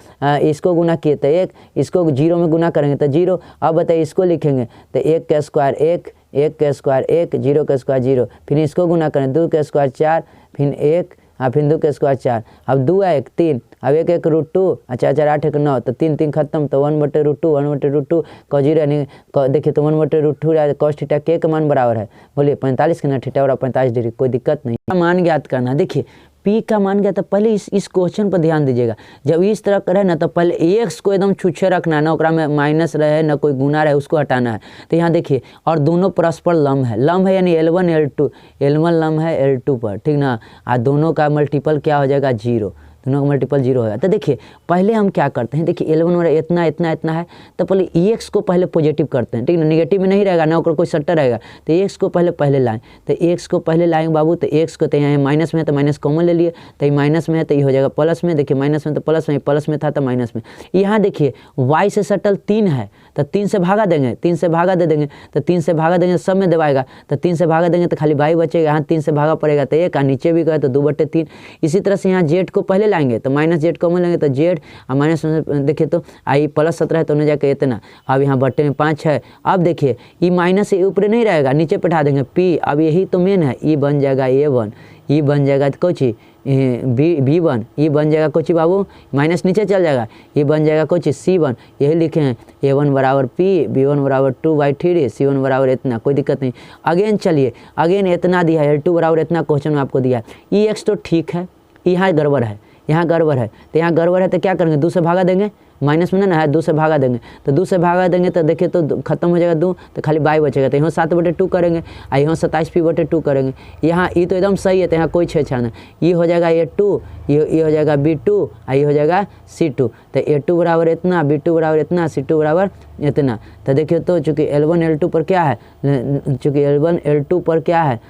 इसको गुना किए तो 1, इसको 0 में गुना करेंगे तो 0। अब बताइए इसको लिखेंगे तो 1 का स्क्वायर 1, 1 का स्क्वायर 1, 0 का स्क्वायर 0, फिर इसको गुना करें 2 का स्क्वायर 4, फिर 1, फिर 2 का स्क्वायर 4, अब 2 है 1 3, अब 1 1 √2, अच्छा 4 8 1 9, तो 3 3 खत्म, तो 1/√2 1/√2 cos 0 यानी देखिए तो 1/√2 cos थीटा के का मान बराबर है, बोलिए 45 के ना थीटा बराबर 45 डिग्री, कोई दिक्कत नहीं। मान ज्ञात करना, देखिए पी का मान क्या था, पहले इस क्वेश्चन पर ध्यान दीजिएगा। जब इस तरह का रहे ना तो पहले एक्स को एकदम छुच्छे रखना है ना, ओकरा में माइनस रहे ना कोई गुना रहे, उसको हटाना है। तो यहाँ देखिए और दोनों परस्पर लंब है यानी L1 L2, L1 लंब है L2 पर, ठीक ना। दोनों का मल्टीपल क्या हो जाएगा 0, दोनों का मल्टीपल 0 होगा। तो देखिए पहले हम क्या करते हैं, देखिए L1 वाला इतना इतना इतना है तो पहले एक्स को पहले पॉजिटिव करते हैं, ठीक ना, निगेटिव में नहीं रहेगा ना, ओकर कोई सट्टा रहेगा। तो एक्स को पहले लाएं, तो एक्स को पहले लाएंगे बाबू, तो एक्स को तो यहाँ माइनस में है तो माइनस कॉमन ले लिए, तो ये माइनस में है तो ये हो जाएगा प्लस में, देखिए माइनस में तो प्लस में था तो माइनस में। यहाँ देखिए वाई से सटल 3 है तो 3 से भागा देंगे, 3 से भागा दे देंगे, तो 3 से भागा देंगे सब में दबाएगा, तो 3 से भागा देंगे तो खाली वाई बचेगा, यहाँ 3 से भागा पड़ेगा तो 1, नीचे भी गए तो 2/3। इसी तरह से यहाँ जेड को पहले लाएंगे तो माइनस जेड कॉमन लेंगे तो जेड, और माइनस देखिए तो आई +17 है तो उन्हें जाके इतना, अब यहाँ बट्टे में 5 है। अब देखिए ई माइनस ऊपर नहीं रहेगा, नीचे बैठा देंगे पी, अब यही तो मेन है, ई बन जाएगा A1, ई बन जाएगा तो कोची B1, ई बन जाएगा कोची बाबू, माइनस नीचे चल जाएगा, ये बन जाएगा कोची C1, यही लिखे हैं A1 बराबर P, B1 बराबर 2/3, C1 बराबर इतना, कोई दिक्कत नहीं। अगेन चलिए, अगेन इतना दिया है, L2 बराबर इतना क्वेश्चन में आपको दिया है। ई एक्स तो ठीक है, यहाँ गड़बड़ है, यहाँ गड़बड़ है, तो यहाँ गड़बड़ है तो क्या करेंगे, 2 से भागा देंगे, माइनस में ना है 2 से भागा देंगे, तो 2 से भागा देंगे तो देखिए तो खत्म हो जाएगा 2, तो खाली बाई बचेगा, तो यहाँ 7/2 करेंगे, यहाँ 27p/2 करेंगे। यहाँ ये तो एकदम सही है, तो यहाँ कोई छेड़छाड़ नहीं, ये हो जाएगा A2, ये हो जाएगा B2, ये हो जाएगा C2, तो A2 बराबर इतना, B2 बराबर इतना, C2 बराबर इतना। तो देखिए तो चूँकि L1 L2 पर क्या है, चूँकि L1 L2 पर क्या है,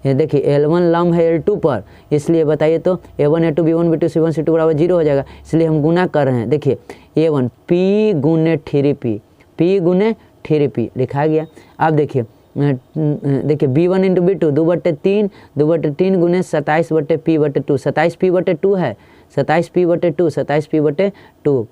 ये देखिए L1 लंब है L2 पर, इसलिए बताइए तो A1 A2 B1 B2 C1 C2 बराबर 0 हो जाएगा, इसलिए हम गुना कर रहे हैं। देखिए A1 P गुने 3P, P गुने 3P लिखा गया। अब देखिए B1 इंटू B2 2/3 गुने 27/P/2, 27P/2 है, 27P/2, 27P/2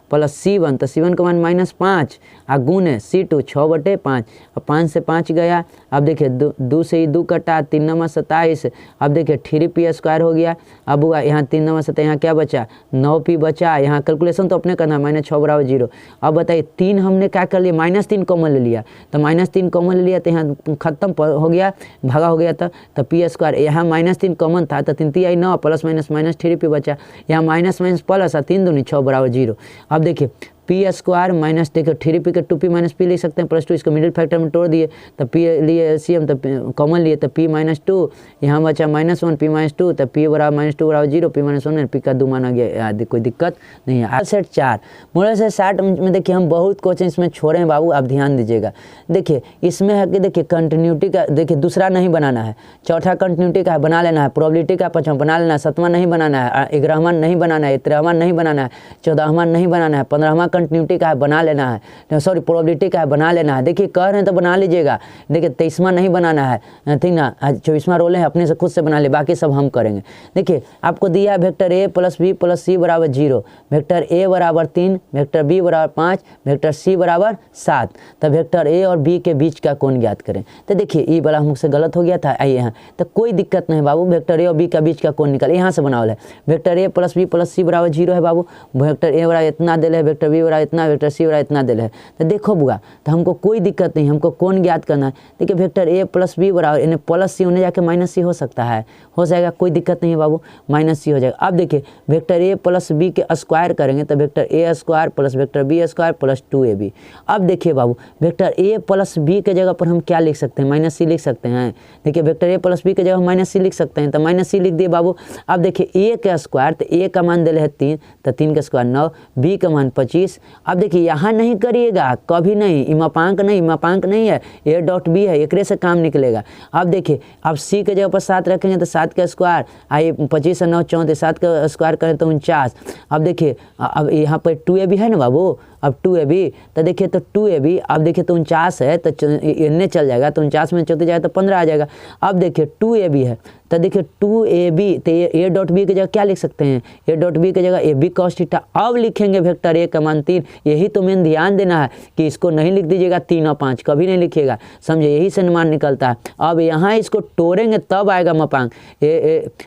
प्लस C1, तो C1 का मान -5, गुने C2 6/5, अब 5 से 5 गया। अब देखिए 2 से 2 कटा, 3 9 27, अब देखिए 3p² हो गया। अब हुआ यहाँ 3 9 27, यहाँ क्या बचा 9p बचा, यहाँ कैलकुलेशन तो अपने करना, -6 बराबर 0। अब बताइए 3 हमने क्या कर लिया, -3 कॉमन ले लिया, तो -3 कॉमन ले लिया तो यहाँ खत्म हो गया, भागा हो गया था, तो p², यहाँ -3 कॉमन था तो 3 3 9 प्लस माइनस 3p बचा, यहाँ माइनस प्लस 3 दूनी 6 बराबर 0। अब देखिए p² माइनस, देखिए 3p के 2p - p लिख सकते हैं, +2 इसको मिडिल फैक्टर में तोड़ दिए, तो p लिए LCM तो कॉमन लिए तो p - 2, यहाँ बचा -1 p - 2, तो p बराबर -2 बराबर 0, p - 1 p का 2 माना गया, कोई दिक्कत नहीं है। सेट 4 मॉडल सेट 60 में देखिए हम बहुत क्वेश्चन इसमें छोड़े हैं बाबू, आप ध्यान दीजिएगा। देखिए इसमें है कि देखिए कंटिन्यूटी का, देखिए दूसरा नहीं बनाना है, चौथा कंटिन्यूटी का बना लेना है, प्रोबेबिलिटी का 5वां बना लेना है, 7वां नहीं बनाना है, 11वां नहीं बनाना है, 13वां नहीं बनाना है, 14वां नहीं बनाना है, 15वां कंटिन्यूटी का है बना लेना है, सॉरी प्रोबेबिलिटी का है बना लेना है। देखिए कह रहे हैं तो बना लीजिएगा, देखिए 23वां नहीं बनाना है, ठीक ना, 24वां रोल है अपने से खुद से बना ले, बाकी सब हम करेंगे। देखिए आपको दिया है वेक्टर A + B + C बराबर 0, वेक्टर A बराबर 3, वेक्टर B बराबर 5, वेक्टर C बराबर 7, तो वेक्टर A और B के बीच का कोण ज्ञात करें। तो देखिए ये वाला हमसे गलत हो गया था, आइए यहाँ तो कोई दिक्कत नहीं बाबू, वेक्टर A और B का बीच का कोण निकल, यहाँ से बनाओ है, वेक्टर A + B + C बराबर 0 है बाबू, वेक्टर A बराबर इतना दिल है, वेक्टर B बराबर इतना, वेक्टर सी बराबर इतना दिल है। तो देखो बुआ, तो हमको कोई दिक्कत नहीं, हमको कौन ज्ञात करना है। देखिए वेक्टर ए प्लस बी बराबर इन्हें प्लस सी होने जाके माइनस सी हो सकता है, हो जाएगा, कोई दिक्कत नहीं है बाबू, माइनस सी हो जाएगा। अब देखिए वेक्टर ए प्लस बी के स्क्वायर करेंगे तो vector A square plus vector B square plus 2ab। अब देखिए बाबू वेक्टर ए प्लस बी के जगह पर हम क्या लिख सकते हैं, माइनस सी लिख सकते हैं। देखिए वेक्टर ए प्लस बी के जगह माइनस सी लिख सकते हैं, तो माइनस सी लिख दिए बाबू। अब देखिए ए का स्क्वायर, तो ए का मान दिले है 3, तो 3 का स्क्वायर 9, बी का मान 25। अब देखिए यहाँ नहीं करिएगा कभी नहीं, इमापांक नहीं है, ए डॉट बी है, एकरे से काम निकलेगा। अब देखिए अब सी के जगह पर 7 रखेंगे तो 7 का स्क्वायर, आई 25 और 9 34, 7 का स्क्वायर करें तो 49। अब देखिए अब यहाँ पर 2ab है ना बाबू, अब 2ab, तो देखिए तो 2ab, अब देखिए तो 49 है तो इन्हें चल जाएगा, तो 49 में चलते जाएगा तो 15 आ जाएगा। अब देखिए 2ab है, तो देखिए 2ab, तो ए डॉट बी की जगह क्या लिख सकते हैं, ए डॉट बी की जगह ए बी कॉस थीटा। अब लिखेंगे वेक्टर ए का मान 3, यही तो मेन ध्यान देना है कि इसको नहीं लिख दीजिएगा 3 और 5, कभी नहीं लिखिएगा, समझे, यही से मान निकलता है। अब यहाँ इसको तोड़ेंगे तब आएगा मापांक,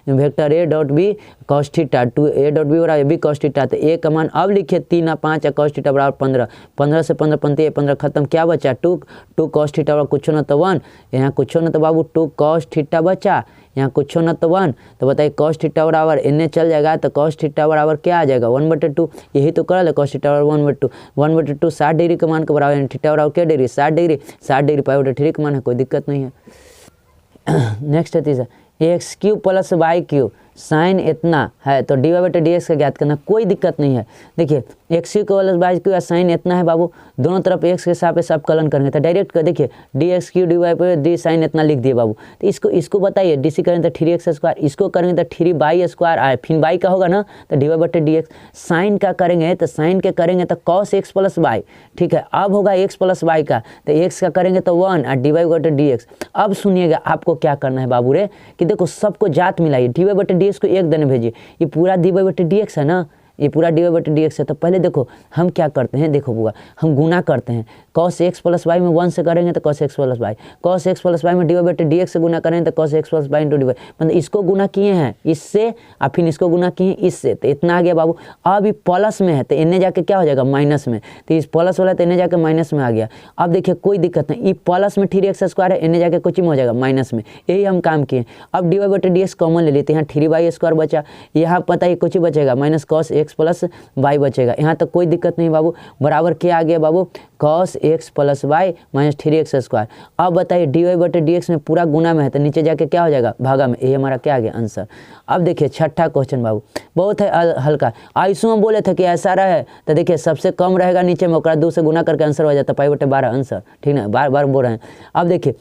vector A dot B cos theta, A dot B बराबर ए बी कॉस थीटा। तो ए का मान अब लिखिए 3 और 5 और कॉस थीटा बराबर 15, 15 से 15 पंती 15 खत्म, क्या बचा 2 कॉस थीटा बराबर कुछ न तो 1, यहाँ कुछ न तो बाबू 2 कॉस थीटा बचा, यहाँ कुछ न तो 1, तो बताइए कॉस थीटा बराबर इन्हें चल जाएगा, तो कॉस थीटा बराबर क्या आ जाएगा 1/2, यही तो कर ले, कॉस थीटा बराबर 1/2 60 डिग्री के मान के बराबर, यानी थीटा बराबर क्या डिग्री 60 डिग्री, 60 डिग्री π/3 का मान है, कोई दिक्कत नहीं है। नेक्स्ट है तीसरा, X Q plus Y Q sine इतना है तो dy/dx का ज्ञात करना, कोई दिक्कत नहीं है। देखिए X Q plus Y Q या साइन इतना है बाबू, दोनों तरफ एक्स के सापेक्ष अवकलन करेंगे तो डायरेक्ट कर देखिए dx क्यू dy/d साइन इतना लिख दिए बाबू। तो इसको बताइए, डीसी करेंगे तो 3x स्क्वायर, इसको करेंगे तो 3y स्क्वायर आए, फिर y का होगा ना तो dy/dx। साइन का करेंगे तो साइन के करेंगे तो cos x प्लस वाई, ठीक है, अब होगा x प्लस वाई का, तो x का करेंगे तो 1 और dy/dx। अब सुनिएगा आपको क्या करना है बाबू रे, कि देखो सबको जात मिलाइए, dy/dx को एक दिन भेजिए, ये पूरा dy/dx है ना, ये पूरा dy/dx है। तो पहले देखो हम क्या करते हैं, देखो बुआ हम गुना करते हैं, cos x प्लस वाई में 1 से करेंगे तो cos x plus Y, cos x plus Y में dy/dx से गुना करेंगे तो cos x plus Y into dy, मतलब इसको गुना किए हैं इससे और फिर इसको गुना किए हैं इससे, तो इतना आ गया बाबू। अब ये प्लस में है तो इन्हें जाके क्या हो जाएगा माइनस में, तो इस प्लस वाला तो इन्हें जाके माइनस में आ गया। अब देखिए कोई दिक्कत नहीं, ये प्लस में 3x स्क्वायर है, इन्हें जाके कुछ में हो जाएगा माइनस में, यही हम काम किए। अब dy/dx कॉमन ले लेते हैं, यहाँ 3y स्क्वायर बचा, यहाँ पता है कुछ ही बचेगा minus cos x plus Y बचेगा, यहाँ तक कोई दिक्कत नहीं बाबू। बराबर क्या आ गया बाबू, cos x plus Y minus 3x square. अब बताइए dy/dx में पूरा गुना में है तो नीचे जाके क्या हो जाएगा भागा में, ये हमारा क्या आ गया आंसर। अब देखिए छठा क्वेश्चन बाबू बहुत है हल्का, आयुषो में बोले थे कि ऐसा रहे तो देखिए सबसे कम रहेगा नीचे में, 2 से गुना करके आंसर हो जाता है π/12 आंसर, ठीक ना, बार बार बोल रहे हैं। अब देखिए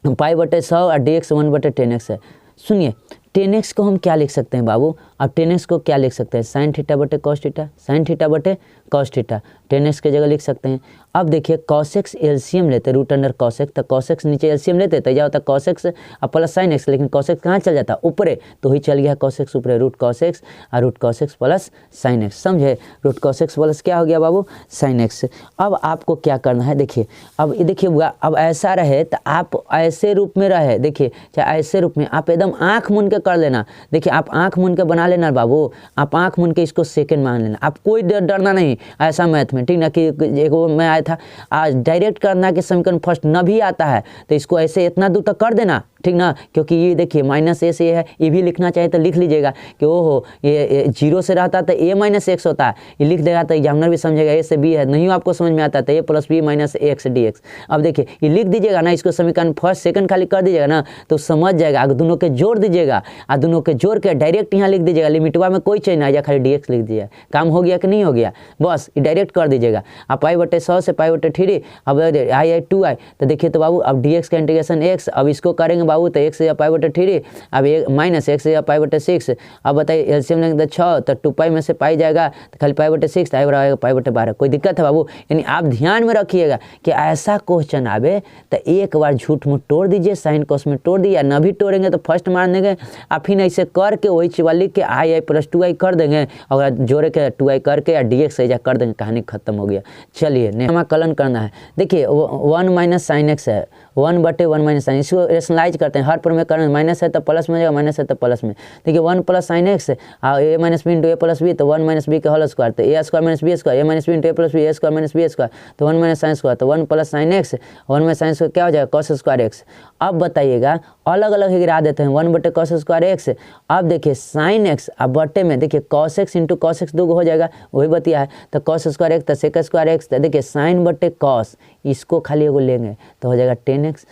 π/100 और dx 1/10x है। सुनिए 10x को हम क्या लिख सकते हैं बाबू, अब 10x को क्या लिख सकते हैं, साइन थीटा बटे कॉस थीटा, साइन थीटा बटे कॉस थीटा, 10x की जगह लिख सकते हैं। अब देखिए cos x एलसीएम लेते रूट अंडर cos x, तो cos x नीचे एलसीएम लेते तो क्या होता है cos x और प्लस साइन x, लेकिन cos x कहाँ चल जाता है ऊपरे, तो ही चल गया cos x ऊपरे, रूट cos x और root cos x plus sine x, समझे, रूट cos x प्लस क्या हो गया बाबू साइन x। अब आपको क्या करना है, देखिए अब ये देखिए अब ऐसा रहे तो आप ऐसे रूप में रहे, देखिए चाहे ऐसे रूप में आप एकदम आँख मूंद के कर लेना, देखिए आप आँख मूंद के बना लेना बाबू, आप आँख मूंद के इसको सेकंड मान लेना, आप कोई डरना नहीं ऐसा मैथ में, ठीक ना, कि एक मैं आया था आज डायरेक्ट करना कि समीकरण फर्स्ट न भी आता है तो इसको ऐसे इतना दूर तक कर देना, ठीक ना, क्योंकि ये देखिए माइनस ए से ये है, ये भी लिखना चाहिए तो लिख लीजिएगा कि ओहो ये 0 से रहता तो a माइनस एक्स होता है, ये लिख देगा तो एग्जामिनर भी समझेगा ए से बी है, नहीं आपको समझ में आता तो a plus B minus X dx। अब देखिए ये लिख दीजिएगा ना, इसको समीकरण फर्स्ट सेकंड खाली कर दीजिएगा ना तो समझ जाएगा, दोनों के जोड़ दीजिएगा और दोनों के जोड़ के डायरेक्ट यहाँ लिख दीजिएगा, लिमिटवा में कोई चेंज नहीं, खाली dx लिख दीजिएगा, काम हो गया कि नहीं हो गया, बस ये डायरेक्ट कर दीजिएगा। अब π/100 से π/3, अब आई 2i, तो देखिए तो बाबू अब dx का इंटीग्रेशन x, अब इसको करेंगे बाबू तो x या π/3, अब माइनस x या π/6, अब बताइए एलसीएम लेंगे तो 6, तो 2π में से पाई जाएगा तो खाली π/6 आई बराबर π/12, कोई दिक्कत है बाबू। यानी आप ध्यान में रखिएगा कि ऐसा क्वेश्चन आवे तो एक बार झूठ मूठ तोड़ दीजिए, साइन कॉस में तोड़ दिया, न भी तोड़ेंगे तो फर्स्ट मान देंगे और फिर ऐसे करके वही चीज लिख के आई प्लस 2i कर देंगे, और जोड़े के 2i करके या dx ऐसा कर देंगे, कहानी खत्म हो गया। चलिए समाकलन करना है, देखिए 1 माइनस साइन एक्स है, 1/1 माइनस साइन, इसको रेशनलाइज करते हैं, हर पर में करंट माइनस है तो प्लस में हो जाएगा, माइनस है तो प्लस में। देखिए 1 + sin x a minus B into A plus B, तो 1 - b का होल स्क्वायर, तो ए square minus B square, A minus B into A plus B, A square minus B square, तो 1 - sin स्क्वायर, तो 1 + sin x, 1 में sin square क्या हो जाएगा cos square x। अब बताइएगा अलग अलग गिरा देते हैं, 1/cos स्क्वायर x। अब देखिए sin x, अब बटे में देखिए cos x into cos x 2 हो जाएगा, वही बतिया है, तो cos स्क्वायर x तो sec स्क्वायर x, तो देखिए sin बटे cos, इसको खाली एगो लेंगे तो हो जाएगा 10x,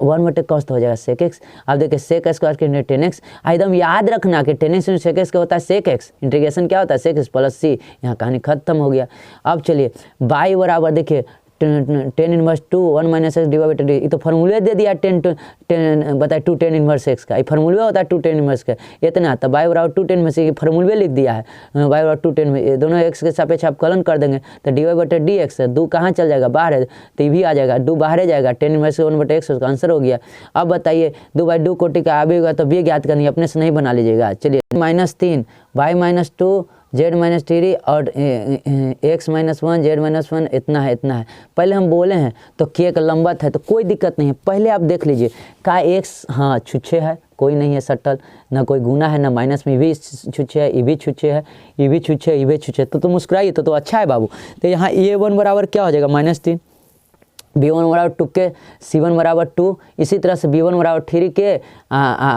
1/cos तो हो जाएगा sec x। अब देखिए sec स्क्वायर के 10x, एकदम याद रखना कि 10x इंटू sec x का होता है sec x, इंटीग्रेशन क्या होता है sec x प्लस c, यहाँ कहानी खत्म हो गया। अब चलिए y बराबर देखिए 10 - 2 1 - x डिवाइडेड डी, ये तो फार्मूले दे दिया 10 बताए 2 10 इनवर्स x का, ये फार्मूला होता है 2 10 इनवर्स का, इतना तो y बराबर 2 10 में से फार्मूले लिख दिया है, y बराबर 2 10 में ये दोनों x के सापेक्ष आप कलन कर देंगे तो डिवाइडेड डी एक्स, 2 कहाँ चल जाएगा बाहर है, तो ये भी आ जाएगा 2 बाहर जाएगा, 10 इनवर्स 1/x उसका आंसर हो गया। अब बताइए 2/2 कोटि का आगे होगा तो भी ज्ञात करनी, अपने से नहीं बना लीजिएगा। चलिए -3 y - 2 z - 3 और x - 1 z - 1 इतना है। पहले हम बोले हैं तो k का लंबत है तो कोई दिक्कत नहीं है, पहले आप देख लीजिए का x हाँ छुच्छे है, कोई नहीं है सटल, ना कोई गुना है, ना माइनस में भी छुच्छे है, ये भी छुच्छे है, ये भी छुच्छे है, ये भी छुच्छे, तो मुस्कुराइए तो अच्छा है बाबू। तो यहाँ a1 बराबर क्या हो जाएगा -3, b1 बराबर 2k, c1 बराबर 2, इसी तरह से b1 बराबर 3k,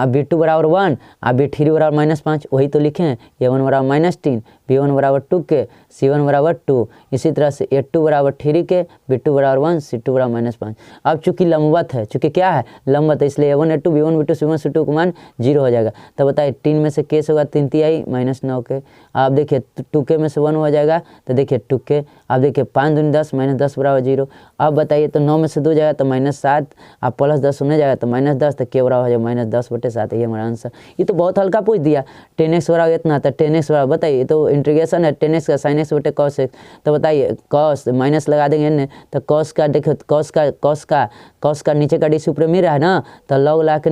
b2 बराबर 1, b3 बराबर -5, वही तो लिखे हैं, a1 बराबर -3, b1 बराबर 2k, c1 बराबर 2, इसी तरह से a2 बराबर 3k, b2 बराबर 1, c2 बराबर -5। अब चूंकि लंबवत है, चूंकि क्या है लंबवत है, इसलिए a1 a2 b1 b2 c1 c2 का मान 0 हो जाएगा। तो बताइए 3 में से k से होगा 3 तिहाई -9k, आप देखिए 2k में से 1 हो जाएगा तो देखिए 2k, अब देखिए 5 दूनी 10 -10 बराबर 0। अब बताइए तो 9 में से 2 जाएगा तो -7, आप प्लस 10 होने जाएगा तो -10, तो k बराबर हो जाएगा -10/7, ये हमारा आंसर। ये तो बहुत हल्का पूछ दिया, 10x बराबर इतना, तो 10x बराबर बताइए तो इंटीग्रेशन है 10x का sin x बटे cos x, तो बताइए cos माइनस लगा देंगे न, तो cos का देखो cos का नीचे का डिस ऊपर मिल रहा है ना, तो log ला के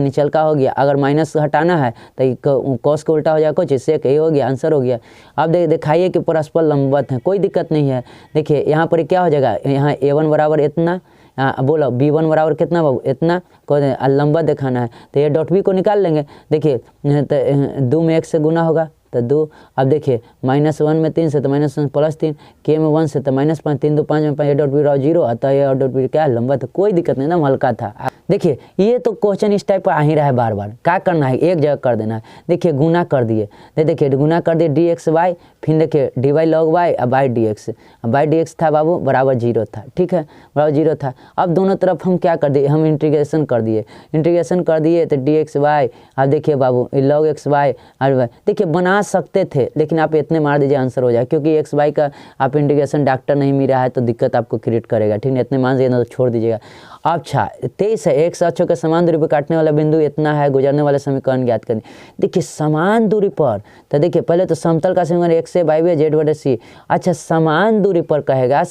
निचल का हो गया, अगर माइनस हटाना है तो cos का उल्टा हो जाएगा कुछ, इससे यही हो गया, आंसर हो गया। अब दिखाइए कि परस्पर लंबवत है, कोई दिक्कत नहीं है। देखिए यहाँ पर क्या हो जाएगा, यहाँ a1 बराबर इतना, बोलो b1 बराबर कितना बाबू इतना, को लंबा दिखाना है तो ये डॉट b को निकाल लेंगे। देखिए तो 2 में 1 से गुना होगा तो 2, अब देखिए -1 में 3 से तो -1 प्लस 3, k में 1 से तो -5, 3 2 5 में 5, ये डॉट बी 0 आता है, ये डॉट बी क्या है लंबा, तो कोई दिक्कत नहीं, एकदम हल्का था। देखिए ये तो क्वेश्चन इस टाइप का आ ही रहा है बार बार, क्या करना है एक जगह कर देना है। देखिए गुना कर दिए, देखिए गुना कर दिए dxy, फिर देखिए dy log y अब y dx था बाबू बराबर 0 था, ठीक है बराबर 0 था। अब दोनों तरफ हम क्या कर दिए, हम इंटीग्रेशन कर दिए तो dxy, अब देखिए बाबू log xy और देखिए बना सकते थे लेकिन आप इतने मार दीजिए आंसर हो जाए, क्योंकि xy का आप इंटीग्रेशन डॉक्टर नहीं मिल रहा है तो दिक्कत आपको क्रिएट करेगा, ठीक है इतने मान दीजिए ना तो छोड़ दीजिएगा। अच्छा 23 है, एक अक्षों के समान दूरी पर काटने वाला बिंदु इतना है, गुजरने वाले समीकरण ज्ञात करें। देखिए समान दूरी पर, तो देखिए पहले तो समतल का समीकरण x से y z बटे c। अच्छा समान दूरी पर कहेगा,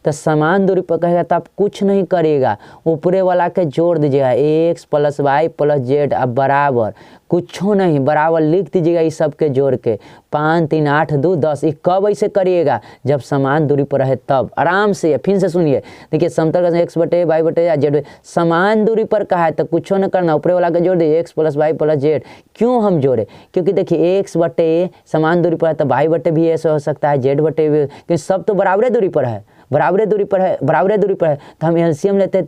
तो समान दूरी पर कहेगा तो आप कुछ नहीं करिएगा, ऊपरे वाला के जोड़ दीजिएगा x + y + z, अब बराबर कुछ नहीं, बराबर लिख दीजिएगा इस सब के जोड़ के 5 3 8 2 10। ये कब ऐसे करिएगा जब समान दूरी पर है तब, आराम से। फिर से सुनिए, देखिए समतल का x बटे y बटे या z, समान दूरी पर कहा है तो कुछ न करना, ऊपरे वाला के जोड़ दीजिए x + y + z। क्यों हम जोड़े, क्योंकि देखिए x बटे समान दूरी पर है तो y बटे भी ऐसे हो सकता है, z बटे भी, क्योंकि सब तो बराबरे दूरी पर है, बराबरे दूरी पर है तो हम एलसीएम लेते हैं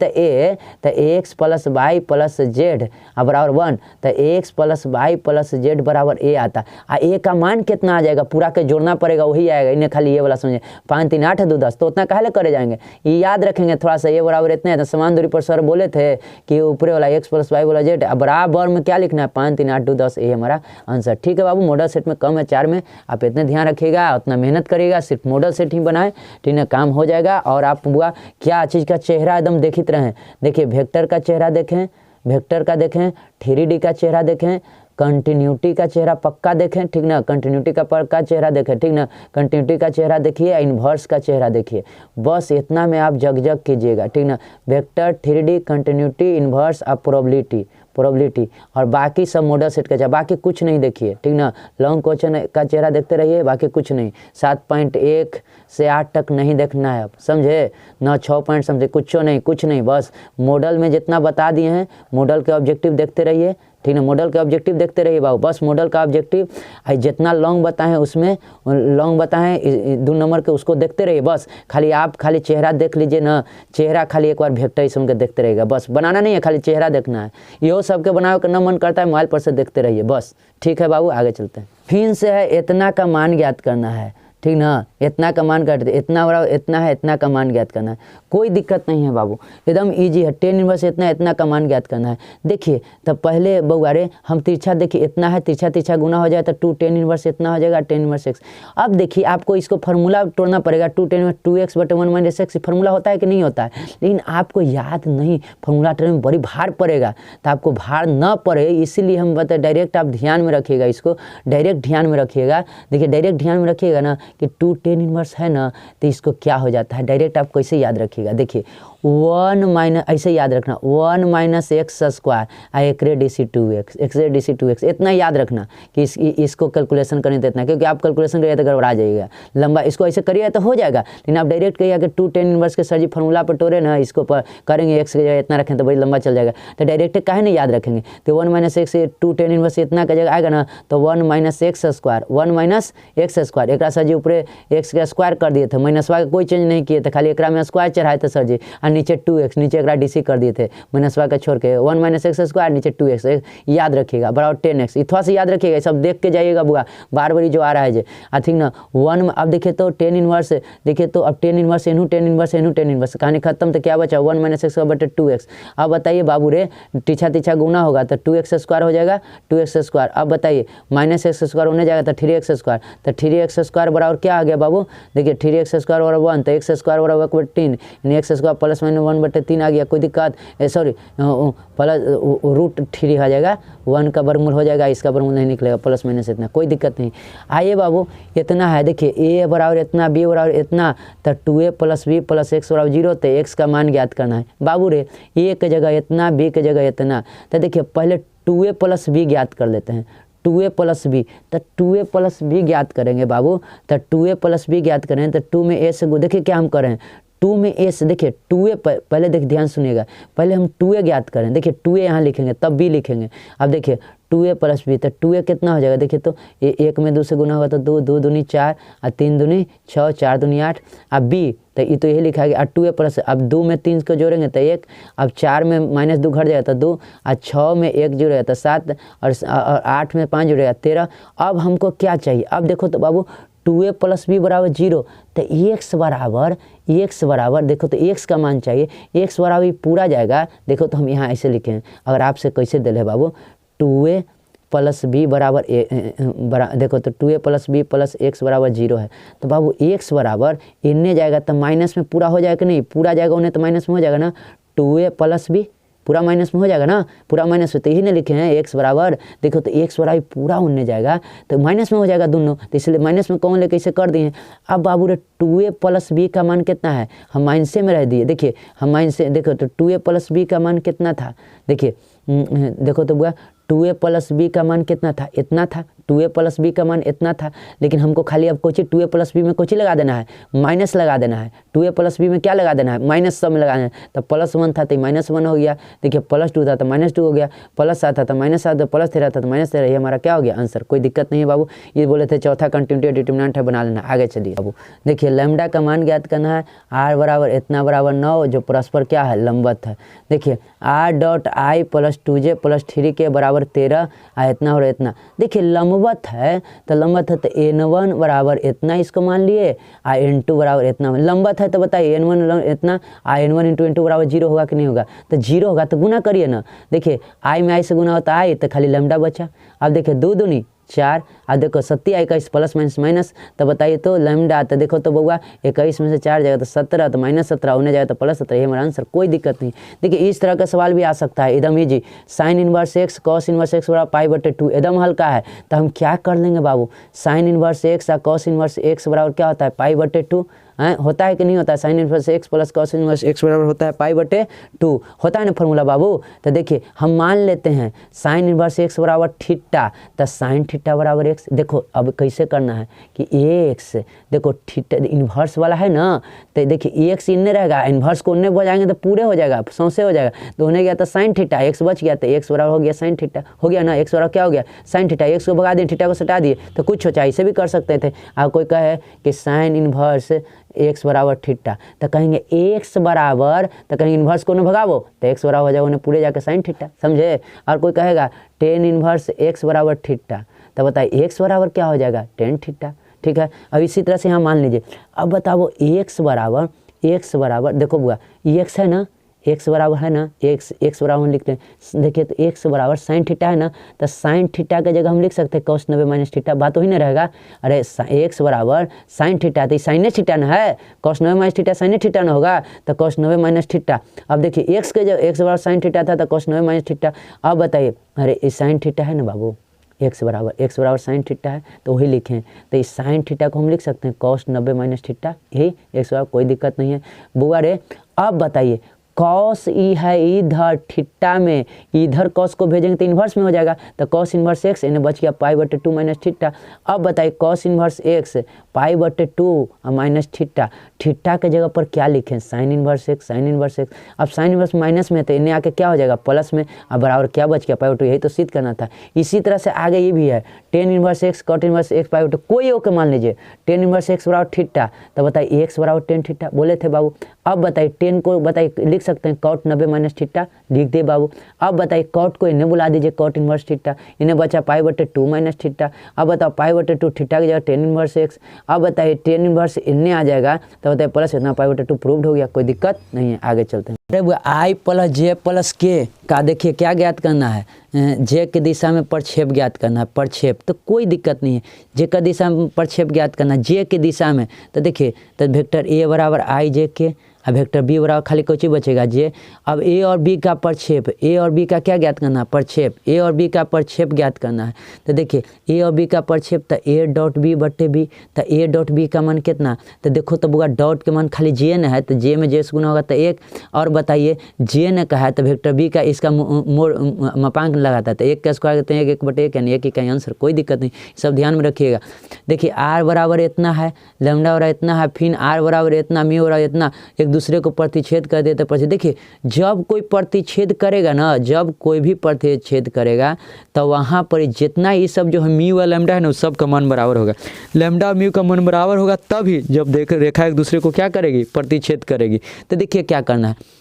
तो x + y + z बराबर 1, तो x + y + z बराबर a आता। a का मान कितना आ जाएगा, पूरा के जोड़ना पड़ेगा वही आएगा, इन्हें खाली ये वाला समझे 5 3 8 2 10, तो उतना काहे करे जाएंगे, ये याद रखेंगे थोड़ा सा। ये बराबर इतने है तो समान दूरी पर सर बोले थे कि ऊपरे वाला x + y + z बराबर में क्या लिखना है 5 3 8 2 10, ये हमारा आंसर। ठीक है बाबू, मॉडल सेट में कम है 4 में, आप इतने ध्यान रखिएगा, उतना मेहनत करिएगा, सिर्फ मॉडल सेट ही बनाए, ठीक है काम हो जाएगा। और आप हुआ क्या चीज़ का चेहरा एकदम देखित रहें, देखिए वेक्टर का चेहरा देखें, 3D का चेहरा देखें, कंटिन्यूटी का चेहरा पक्का देखें, ठीक ना, कंटिन्यूटी का पक्का चेहरा देखें, ठीक ना, कंटिन्यूटी का चेहरा देखिए, इन्वर्स का चेहरा देखिए, बस इतना में आप जग कीजिएगा, ठीक ना। वेक्टर, 3D, कंटिन्यूटी, इन्वर्स और प्रोबेबिलिटी और बाकी सब मॉडल सेट का चेहरा, बाकी कुछ नहीं देखिए, ठीक ना। लॉन्ग क्वेश्चन का चेहरा देखते रहिए, बाकी कुछ नहीं। 7.1 से 8 तक नहीं देखना है, आप समझे ना। 6 पॉइंट समझे, कुछ नहीं, बस मॉडल में जितना बता दिए हैं मॉडल के ऑब्जेक्टिव देखते रहिए, ठीक ना। मॉडल का ऑब्जेक्टिव देखते रहिए बाबू, बस मॉडल का ऑब्जेक्टिव जितना लॉन्ग बताएं उसमें लॉन्ग बताएं 2 नंबर के, उसको देखते रहिए बस। खाली चेहरा देख लीजिए ना, चेहरा खाली एक बार वेक्टर इसम के देखते रहिएगा, बस बनाना नहीं है, खाली चेहरा देखना है। यो सबके बनाओ का न मन करता है मोबाइल पर से देखते रहिए बस, ठीक है बाबू। आगे चलते हैं। फिर से है इतना का मान ज्ञात करना है, ठीक ना। इतना का मान काट दे, इतना बड़ा इतना है, इतना का मान ज्ञात करना है, कोई दिक्कत नहीं है बाबू, एकदम इजी है। 10 इनवर्स इतना का मान ज्ञात करना है। देखिए तब पहले बउआरे हम तिरछा, देखिए इतना है, तिरछा गुना हो जाए तो 2 10 इनवर्स इतना हो जाएगा, 10 इनवर्स x। अब देखिए आपको इसको फार्मूला तोड़ना पड़ेगा, 2 10 इनवर्स 2x बटे 1 - x फार्मूला होता है कि नहीं होता है, लेकिन आपको याद नहीं, फार्मूला तोड़ने में बड़ी भार पड़ेगा, तो आपको भार न पड़े इसीलिए हम बताए डायरेक्ट आप ध्यान में रखिएगा, इसको डायरेक्ट ध्यान में रखिएगा। देखिए डायरेक्ट ध्यान में रखिएगा ना कि 2 10 इनवर्स है ना, तो इसको क्या हो जाता है, डायरेक्ट आप कैसे याद रखिएगा। देखिए 1 ऐसे याद रखना, 1 - x स्क्वायर एक DC 2x इतना याद रखना कि इसको कैलकुलेशन करें तो इतना, क्योंकि आप कैलकुलेशन करिए तो गड़बड़ा जाइएगा लंबा, इसको ऐसे करिए तो हो जाएगा, लेकिन आप डायरेक्ट कहिए कि 2 10 इनवर्स के सर जी फार्मूला पर तोड़े ना, इसको करेंगे x की जगह इतना रखें तो बड़ी लंबा चल जाएगा, तो डायरेक्ट काहे नहीं याद रखेंगे। तो 1 - x 2 10 इनवर्स इतना का जगह आएगा ना, तो 1 - x स्क्वायर 1 - x स्क्वायर एक सर जी ऊपर x का स्क्वायर कर दिए थे, माइनसवा का कोई चेंज नहीं किए थे, खाली एक में स्क्वायर चढ़ाए थे सर जी, नीचे 2x नीचे एक DC कर दिए थे माइनसवा का छोड़ के, 1 - x स्क्वायर नीचे 2x याद रखिएगा, बराबर 10x इतना से याद रखिएगा, सब देख के जाइएगा बुआ, बार बारी जो आ रहा है जे ठीक ना। 1 अब देखिए तो 10 इनवर्स, देखिए तो अब 10 इनवर्स इनू 10 इनवर्स कहानी खत्म, तो क्या बचा 1 - x बटे 2x। अब बताइए बाबू रे, तिरछा गुना होगा तो 2x स्क्वायर हो जाएगा, 2x स्क्वायर। अब बताइए -x स्क्वायर होने जाएगा तो 3x स्क्वायर, तो 3x स्क्वायर बराबर क्या आ गया बाबू, देखिए 3x स्क्वायर बराबर 1, तो x स्क्वायर बराबर 3, x स्क्वायर प्लस माइनस 1/3 आ गया, कोई दिक्कत सॉरी प्लस √3 आ जाएगा, 1 का वर्गमूल हो जाएगा, इसका वर्गमूल नहीं निकलेगा, प्लस माइनस इतना, कोई दिक्कत नहीं। आइए बाबू इतना है, देखिए a बराबर इतना, b बराबर इतना, तो 2a + b + x बराबर 0, तो x का मान ज्ञात करना है बाबू रे। a की जगह इतना, b की जगह इतना, तो देखिए पहले 2a + b ज्ञात कर लेते हैं, 2a + b, तो 2a + b ज्ञात करेंगे बाबू, तो 2a + b ज्ञात करें तो 2 में a से देखिए क्या हम करें, 2 में a से देखिए 2a पहले देखिए ध्यान सुनिएगा, पहले हम 2a ज्ञात करें, देखिए 2a यहाँ लिखेंगे तब b लिखेंगे। अब देखिए 2a + b, तो 2a कितना हो जाएगा, देखिए तो 1 में 2 से गुना होगा तो 2 2 दूनी 4 और 3 दूनी 6 4 दूनी 8, अब b तो ये तो यही लिखा गया, 2a + अब 2 में 3 को जोड़ेंगे तो 1, अब 4 में -2 घट जाएगा तो 2, और 6 में 1 जुड़ेगा तो 7, और 8 में 5 जुड़ेगा 13। अब हमको क्या चाहिए, अब देखो तो बाबू 2a + b बराबर 0, तो x बराबर देखो तो x का मान चाहिए, x बराबर पूरा जाएगा, देखो तो हम यहाँ ऐसे लिखे हैं, अगर आपसे कैसे दिले बाबू 2a + b बराबर देखो तो 2a + b + x बराबर 0 है, तो बाबू x बराबर इन्ने जाएगा तो माइनस में पूरा हो जाएगा कि नहीं, पूरा जाएगा उन्हें तो माइनस में हो जाएगा ना, 2a + b पूरा माइनस में हो जाएगा ना, पूरा माइनस में, तो यही ना लिखे हैं x बराबर, देखो तो x बराबर पूरा उनने जाएगा तो माइनस में हो जाएगा दोनों, तो इसलिए माइनस में कौन लेके इसे कर दिए। अब बाबू रे 2a + b का मान कितना है, हम माइनसे में रह दिए, देखिए हम माइनसे, देखो तो 2a + b का मान कितना था, देखिए देखो तो बुआ 2a + b का मान कितना था, इतना था, 2a + b का मान इतना था, लेकिन हमको खाली अब कोची 2a + b में कोची लगा देना है, माइनस लगा देना है, 2a + b में क्या लगा देना है, माइनस सब में लगाना है, तो +1 था तो -1 हो गया, देखिए +2 था तो -2 हो गया, +7 था तो -7, +13 था तो -13, ये हमारा क्या हो गया आंसर, कोई दिक्कत नहीं है बाबू। ये बोले थे चौथा कंटिन्यूटी डिटरमिनेंट है, बना लेना। आगे चलिए बाबू, देखिए लैम्डा का मान ज्ञात करना है, r बराबर इतना बराबर 9, जो परस्पर क्या है लंबवत है, देखिए r.i + 2j + 3k बराबर 13, इतना और इतना, देखिए लंबवत है तो लंबवत है तो n1 बराबर इतना इसको मान लिए, n2 बराबर इतना, लंबवत है तो बताइए n1 इतना, n1 × n2 बराबर 0 होगा कि नहीं होगा, तो 0 होगा तो गुना करिए ना, देखिए i में i से गुना होता है तो खाली लैम्डा बचा। अब देखिए 2 दूनी 4। अब देखो 27 प्लस माइनस माइनस, तो बताइए तो लैम्डा, तो देखो तो बउआ 21 में से 4 जाएगा तो 17, तो -17 होने जाएगा तो +17, ये हमारा आंसर, कोई दिक्कत नहीं। देखिए इस तरह का सवाल भी आ सकता है एकदम easy. Sign inverse x cos inverse x बराबर π/2 एकदम हल्का है, तो हम क्या कर लेंगे बाबू, साइन इनवर्स एक्स और कॉस इनवर्स एक्स बराबर क्या होता है π/2 होता है कि नहीं होता है। Sign inverse x plus cos inverse x बराबर होता है π/2 होता है ना फॉर्मूला बाबू। तो देखिए हम मान लेते हैं साइन इनवर्स एक्स बराबर थीटा, तो साइन थीटा बराबर एक्स। देखो अब कैसे करना है कि एक्स, देखो थीटा इन्वर्स वाला है ना, तो देखिए एक्स इन्ने रहेगा, इन्वर्स को उन्ने बजाएंगे तो पूरे हो जाएगा, सौंसे हो जाएगा, तो होने गया तो साइन थीटा, एक्स बच गया तो एक्स बराबर हो गया साइन थीटा, हो गया ना, एक्स बराबर क्या हो गया साइन थीटा, एक्स को भगा दिए थीटा को सटा दिए तो कुछ हो जाए, ऐसे भी कर सकते थे। आप कोई कहे कि साइन इन्वर्स एक्स बराबर थीटा, तो कहेंगे एक्स बराबर, तो कहेंगे इन्वर्स को न भगावो तो एक्स बराबर हो जाएगा उन्हें पूरे जाके साइन थीटा, समझे। और कोई कहेगा टेन इन्वर्स एक्स बराबर थीटा, तो बताइए एक्स बराबर क्या हो जाएगा टेन थीटा, ठीक है। अब इसी तरह से यहाँ मान लीजिए, अब बताओ एक्स बराबर देखो बुआ एक्स है ना, एक्स बराबर है ना, एक्स बराबर हम लिखते हैं, देखिए तो एक्स बराबर साइन थीटा है ना, तो साइन थीटा की जगह हम लिख सकते हैं cos 90 माइनस थीटा, बात वही ना रहेगा। अरे एक्स बराबर साइन थीटा, तो साइने थीटा ना है, cos 90 माइनस थीटा साइने थीटा ना होगा, तो cos 90 माइनस थीटा। अब देखिए एक्स के जगह एक्स बराबर साइन थीटा था तो cos 90 माइनस थीटा। अब बताइए अरे ये साइन थीटा है ना बाबू, एक्स बराबर साइन थीटा है तो वही लिखें, तो इस साइन थीटा को हम लिख सकते हैं cos 90 माइनस थीटा, यही एक्स बराबर, कोई दिक्कत नहीं है बुआ रे। अब बताइए कॉस ई है इधर थीटा में, इधर कॉस को भेजेंगे तो इन्वर्स में हो जाएगा, तो कॉस इन्वर्स एक्स इन्हें बच गया π/2 माइनस थीटा। अब बताइए cos inverse x π/2 minus theta, theta के जगह पर क्या लिखें sine inverse x, sine inverse x. अब साइन इन्वर्स माइनस में तो इन्हें आके क्या हो जाएगा प्लस में, अब बराबर क्या बच गया π/2, यही तो सिद्ध करना था। इसी तरह से आगे ये भी है tan inverse x cot inverse x π/2, कोई ओके मान लीजिए टेन इन्वर्स एक्स बराबर थीटा, तो बताइए एक्स बराबर टेन थीटा बोले थे बाबू। अब बताइए टेन को बताइए लिख सकते हैं cot 90 माइनस थीटा, लिख दे बाबू। अब बताइए cot को इन्हें बुला दीजिए cot इनवर्स थीटा, इन्हें बचा π/2 माइनस थीटा। अब बताओ π/2 थीटा की जगह टेन इनवर्स एक्स, अब बताइए टेन इनवर्स इन्हें आ जाएगा तो बताइए प्लस इतना π/2 प्रूव्ड हो गया, कोई दिक्कत नहीं है, आगे चलते हैं। अरे आई प्लस जे प्लस के का देखिए क्या ज्ञात करना है, जे के दिशा में प्रक्षेप ज्ञात करना है, प्रक्षेप तो कोई दिक्कत नहीं है, जे का दिशा में प्रक्षेप ज्ञात करना है, जे के दिशा में, तो देखिए तो वेक्टर ए बराबर आई जे के, अब वेक्टर बी बराबर खाली कोची बचेगा जे। अब ए और बी का प्रक्षेप, ए और बी का क्या ज्ञात करना है प्रक्षेप, ए और बी का प्रक्षेप ज्ञात करना है, तो देखिए ए और बी का प्रक्षेप, तो ए डॉट बी बटे बी, तो ए डॉट बी का मान कितना, तो देखो तो बुआ डॉट के मान खाली जे न है, तो जे में जे से गुना होगा तो 1, और बताइए जे ने कहा है तो वेक्टर बी का इसका मापांक लगाता है, तो 1 का स्क्वायर करते हैं 1 बटे 1 यानी 1 का आंसर, कोई दिक्कत नहीं, सब ध्यान में रखिएगा। देखिए आर बराबर इतना है, लैम्डा बराबर इतना है, फिर आर बराबर इतना, म्यू बराबर इतना, एक दूसरे को प्रतिच्छेद कर देते पर। देखिए जब कोई प्रतिच्छेद करेगा ना, जब कोई भी प्रतिच्छेद करेगा तो वहाँ पर जितना ये सब जो है म्यू और लैम्डा है ना, सब का मान बराबर होगा, लैम्डा और म्यू का मान बराबर होगा तभी जब देख रेखा एक दूसरे को क्या करेगी प्रतिच्छेद करेगी। तो देखिए क्या करना है,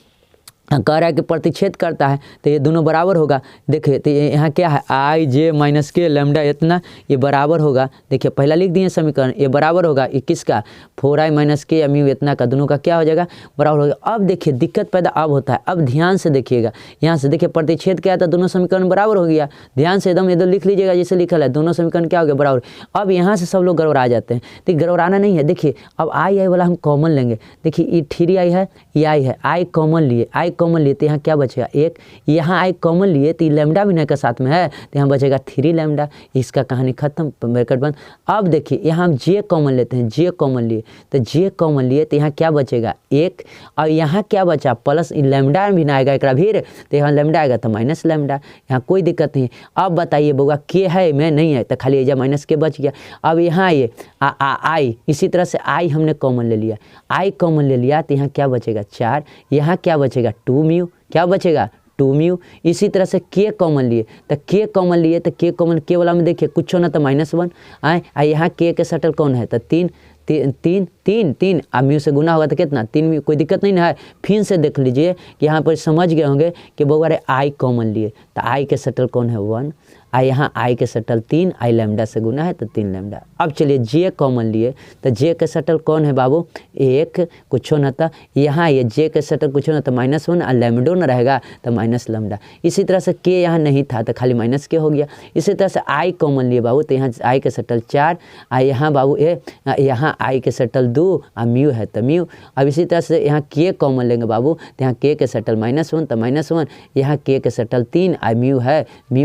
कह रहा है कि प्रतिच्छेद करता है तो ये दोनों बराबर होगा। देखिए तो यहाँ क्या है आई जे माइनस के लैम्डा इतना, ये बराबर होगा, देखिए पहला लिख दिए समीकरण, ये बराबर होगा 21 का 4i माइनस के या म्यू इतना का, दोनों का क्या हो जाएगा बराबर होगा। अब देखिए दिक्कत पैदा अब होता है, अब ध्यान से देखिएगा, यहाँ से देखिए प्रतिच्छेद क्या था, दोनों समीकरण बराबर हो गया, ध्यान से एकदम इधर लिख लीजिएगा जैसे लिखल है, दोनों समीकरण क्या हो गया बराबर। अब यहाँ से सब लोग गड़बड़ा जाते हैं, तो गड़बड़ाना नहीं है। देखिए अब आई वाला हम कॉमन लेंगे, देखिए ये 3i है, ये आई है, आई कॉमन लिए, आई कॉमन लिए तो यहाँ क्या बचेगा 1, यहाँ आई कॉमन लिए तो लैम्डा भी नहीं के साथ में है तो यहाँ बचेगा 3 लैम्डा, इसका कहानी खत्म, ब्रैकेट बंद। अब देखिए यहाँ हम जे कॉमन लेते हैं, जे कॉमन लिए तो जे कॉमन लिए तो यहाँ क्या बचेगा 1, और यहाँ क्या बचा प्लस लैम्डा भी ना आएगा एक भीड़, तो यहाँ लैम्डा आएगा तो माइनस लैम्डा, यहाँ कोई दिक्कत नहीं। अब बताइए बउआ के है मैं नहीं है तो खाली एजा माइनस के बच गया। अब यहाँ ये आई, इसी तरह से आई हमने कॉमन ले लिया, आई कॉमन ले लिया तो यहाँ क्या बचेगा 4, यहाँ क्या बचेगा 2 म्यू, क्या बचेगा 2 म्यू। इसी तरह से के कॉमन लिए तो के कॉमन लिए तो के कॉमन के वाला में देखिए कुछ ना तो -1 आए, यहाँ के सटल कौन है तो 3 3 3 3 अब म्यू से गुना होगा तो कितना 3 म्यू, कोई दिक्कत नहीं ना है। फिर से देख लीजिए कि यहाँ पर समझ गए होंगे कि बउआ रे आई कॉमन लिए तो आई के सटल कौन है 1, यहाँ आई के शटल 3, आई लैम्डा से गुना है तो 3 लैम्डा। अब चलिए जे कॉमन लिए तो जे के शटल कौन है बाबू, 1 कुछ न था, यहाँ ये जे के शटल कुछ न था -1 और लैम्डो न रहेगा तो माइनस लैम्डा। इसी तरह से के यहाँ नहीं था तो खाली माइनस के हो गया। इसी तरह से आई कॉमन लिए बाबू तो यहाँ आई के शटल 4, यहाँ बाबू यहाँ आई के शटल 2 और म्यू है तो म्यू। अब इसी तरह से यहाँ के कॉमन लेंगे बाबू तो यहाँ के शटल -1 तो -1, यहाँ के शटल 3 और म्यू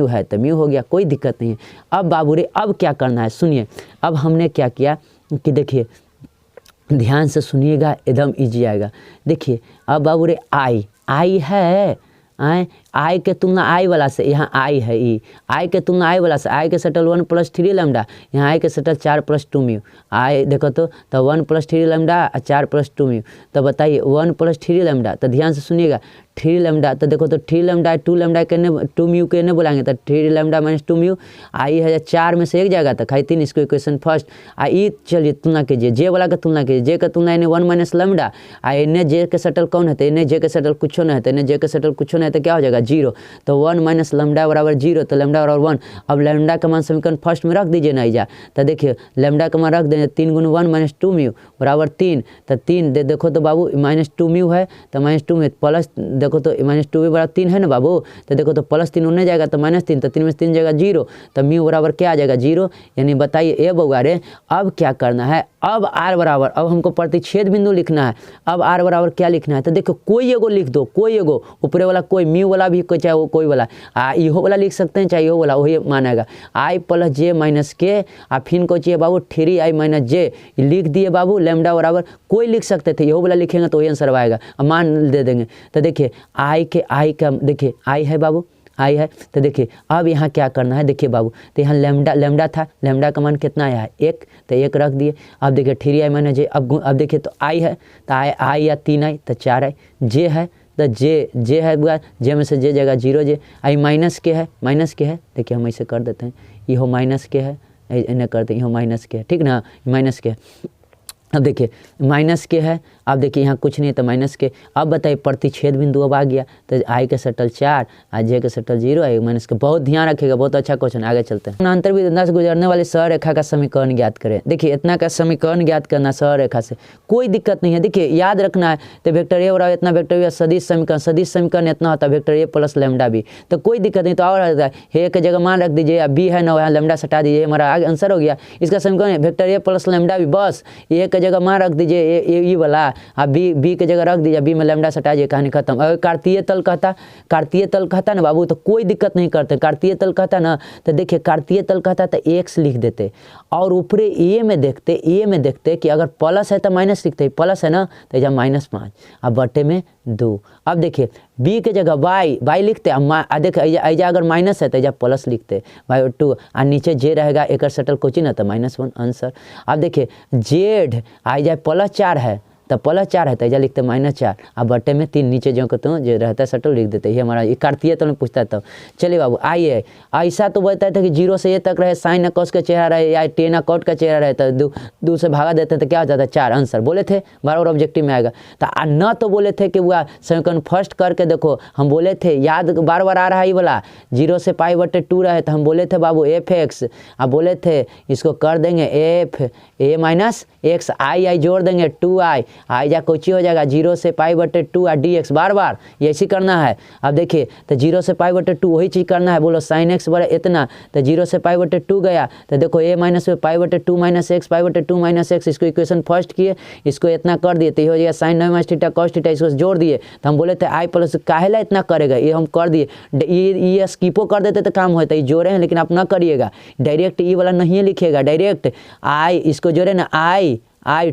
है तो म्यू हो गया, कोई दिक्कत नहीं है। अब बाबू रे अब क्या करना है सुनिए, अब हमने क्या किया कि देखिए ध्यान से सुनिएगा एकदम इजी आएगा। देखिए अब बाबू रे आई है, आई के तुलना आई वाला से यहाँ आई है ई, आई के तुलना आई वाला से आई के शटल 1 + 3 लैम्डा, यहाँ आई के शटल 4 + 2 म्यू। आई देखो तो 1 + 3 लैम्डा और 4 + 2 म्यू। तो बताइए 1 + 3 लैम्डा, तो ध्यान से सुनिएगा 3 लैम्डा, तो देखो तो 3 लैम्डा 2 लैम्डा के 2 म्यू के बोलाएंगे तो 3 लैम्डा - 2 म्यू। आई है 4 में से एक जाएगा तो खाई 3, इसको इक्वेशन फर्स्ट। आई चलिए तुलना कीजिए, जे वाला का तुलना कीजिए, जे का तुलना इन्हें 1 - लैम्डा, इन्हें जे के शटल कौन है तो इन्हें जे के शटल कुछ न है तो इन्हें जे के शटल कुछ न है तो क्या हो जाएगा 0, तो 1 - लैम्डा बराबर 0, तो लैम्डा बराबर 1। अब लैम्डा का मान समीकरण फर्स्ट में रख दीजिए ना जा, तो देखिए लैम्डा का मान रख देंगे 3 × 1 - 2 म्यू बराबर 3, तो 3 देखो तो बाबू -2 म्यू है तो -2 में प्लस देखो तो -2 भी बराबर 3 है ना बाबू, तो देखो तो +3 उन्हें जाएगा तो -3, तो 3 में से 3 जाएगा 0, तो म्यू बराबर क्या आ जाएगा 0। यानी बताइए ए बउआ रे अब क्या करना है, अब आर बराबर, अब हमको प्रतिच्छेद बिंदु लिखना है। अब आर बराबर क्या लिखना है तो देखो कोई एगो लिख दो, कोई एगो ऊपरे वाला कोई म्यू वाला भी चाहे वो कोई वाला इहो वाला लिख सकते हैं चाहे इहो वाला, वही मानेगा। आई + जे - के और फिर को चाहिए बाबू 3i - जे लिख दिए बाबू, लैम्डा बराबर कोई लिख सकते थे, इहो वाला लिखेंगे तो वही आंसर आएगा, मान दे देंगे। तो देखिए आई का देखिए आई है बाबू, आई है तो देखिए अब यहाँ क्या करना है, देखिए बाबू तो यहाँ लैम्डा था, लैम्डा का मान कितना आया है 1, तो 1 रख दिए। अब देखिए 3i - जे, अब देखिए तो आई है तो आई या 3i तो 4i, जे है तो जे है बुआ, जे में से जे जाएगा 0 जे, आई माइनस के है देखिए हम ऐसे कर देते हैं, इहो माइनस के है इन्हें करते हैं, इहो माइनस के है, ठीक ना माइनस के है। अब देखिए माइनस के है, अब देखिए यहाँ कुछ नहीं है तो माइनस के। अब बताइए प्रतिच्छेद बिंदु अब आ गया तो आई के शटल 4 और जे के शटल 0 है माइनस के। बहुत ध्यान रखिएगा, बहुत अच्छा क्वेश्चन, आगे चलते हैं। अंतर बिंदु से गुजरने वाली सररेखा का समीकरण ज्ञात करें। देखिए इतना का समीकरण ज्ञात करना सररेखा से कोई दिक्कत नहीं है। देखिए याद रखना है तो वेक्टर ए बराबर इतना, वेक्टर बी सदिश समीकरण इतना होता है, वेक्टर ए + लैम्डा बी, तो कोई दिक्कत नहीं। तो और ए के जगह मान रख दीजिए, बी है ना, यहाँ लैम्डा सटा दीजिए, हमारा आगे आंसर हो गया। इसका समीकरण वेक्टर ए + लैम्डा बी, बस ए के जगह मान रख दीजिए ए वाला, अब बी के जगह रख दीजिए, बी में लैम्डा सटा दीजिए, कहानी खत्म। अगर कार्तीय तल कहता ना बाबू तो कोई दिक्कत नहीं करते, कार्तीय तल कहता ना तो देखिए कार्तीय तल कहता तो x लिख देते और ऊपरे ए में देखते कि अगर प्लस है तो माइनस लिखते, प्लस है ना तो जब -5 अब बटे में 2। अब देखिए बी के जगह y लिखते, देखिए ऐजा अगर माइनस है तो जब प्लस लिखते y2 और नीचे जे रहेगा एक शटल कोची ना तो -1 आंसर। अब देखिए जेड आई +4 है तो +4 है तो ऐसा लिखते -4 अब बटे में 3 नीचे जो कहते हो जो रहता है शटल लिख देते, ये हमारा ये कार्तीय तल में पूछता है। तब चलिए बाबू आइए, ऐसा तो बोलता था कि 0 से a तक रहे, साइन कॉस का चेहरा रहे या टेन कॉट का चेहरा रहे तो 2 से भागा देते तो क्या हो जाता है 4 आंसर बोले थे, बराबर ऑब्जेक्टिव में आएगा। तो न तो बोले थे कि वह समीकरण फर्स्ट करके देखो, हम बोले थे याद बार बार आ रहा है ये वाला 0 से π/2 रहे तो हम बोले थे बाबू fx, अब बोले थे इसको कर देंगे f a - x, आई जोड़ देंगे 2i, आई जा कोची हो जाएगा 0 से π/2 और dx, बार बार ये ऐसी करना है। अब देखिए तो 0 से π/2 वही चीज़ करना है, बोलो sin x बड़ा इतना तो 0 से π/2 गया तो देखो a - π/2 - x π/2 - x, इसको इक्वेशन फर्स्ट किए, इसको इतना कर दिए तो ये हो जाएगा sin 9 - cos थीटा, इसको जोड़ दिए तो हम बोले थे आई प्लस काहेला इतना करेगा, ये हम कर दिए। ये स्कीपो कर देते तो काम होता है, ये जोड़े हैं लेकिन आप ना करिएगा, डायरेक्ट ई वाला नहीं लिखिएगा, डायरेक्ट आई इसको जोड़े ना आई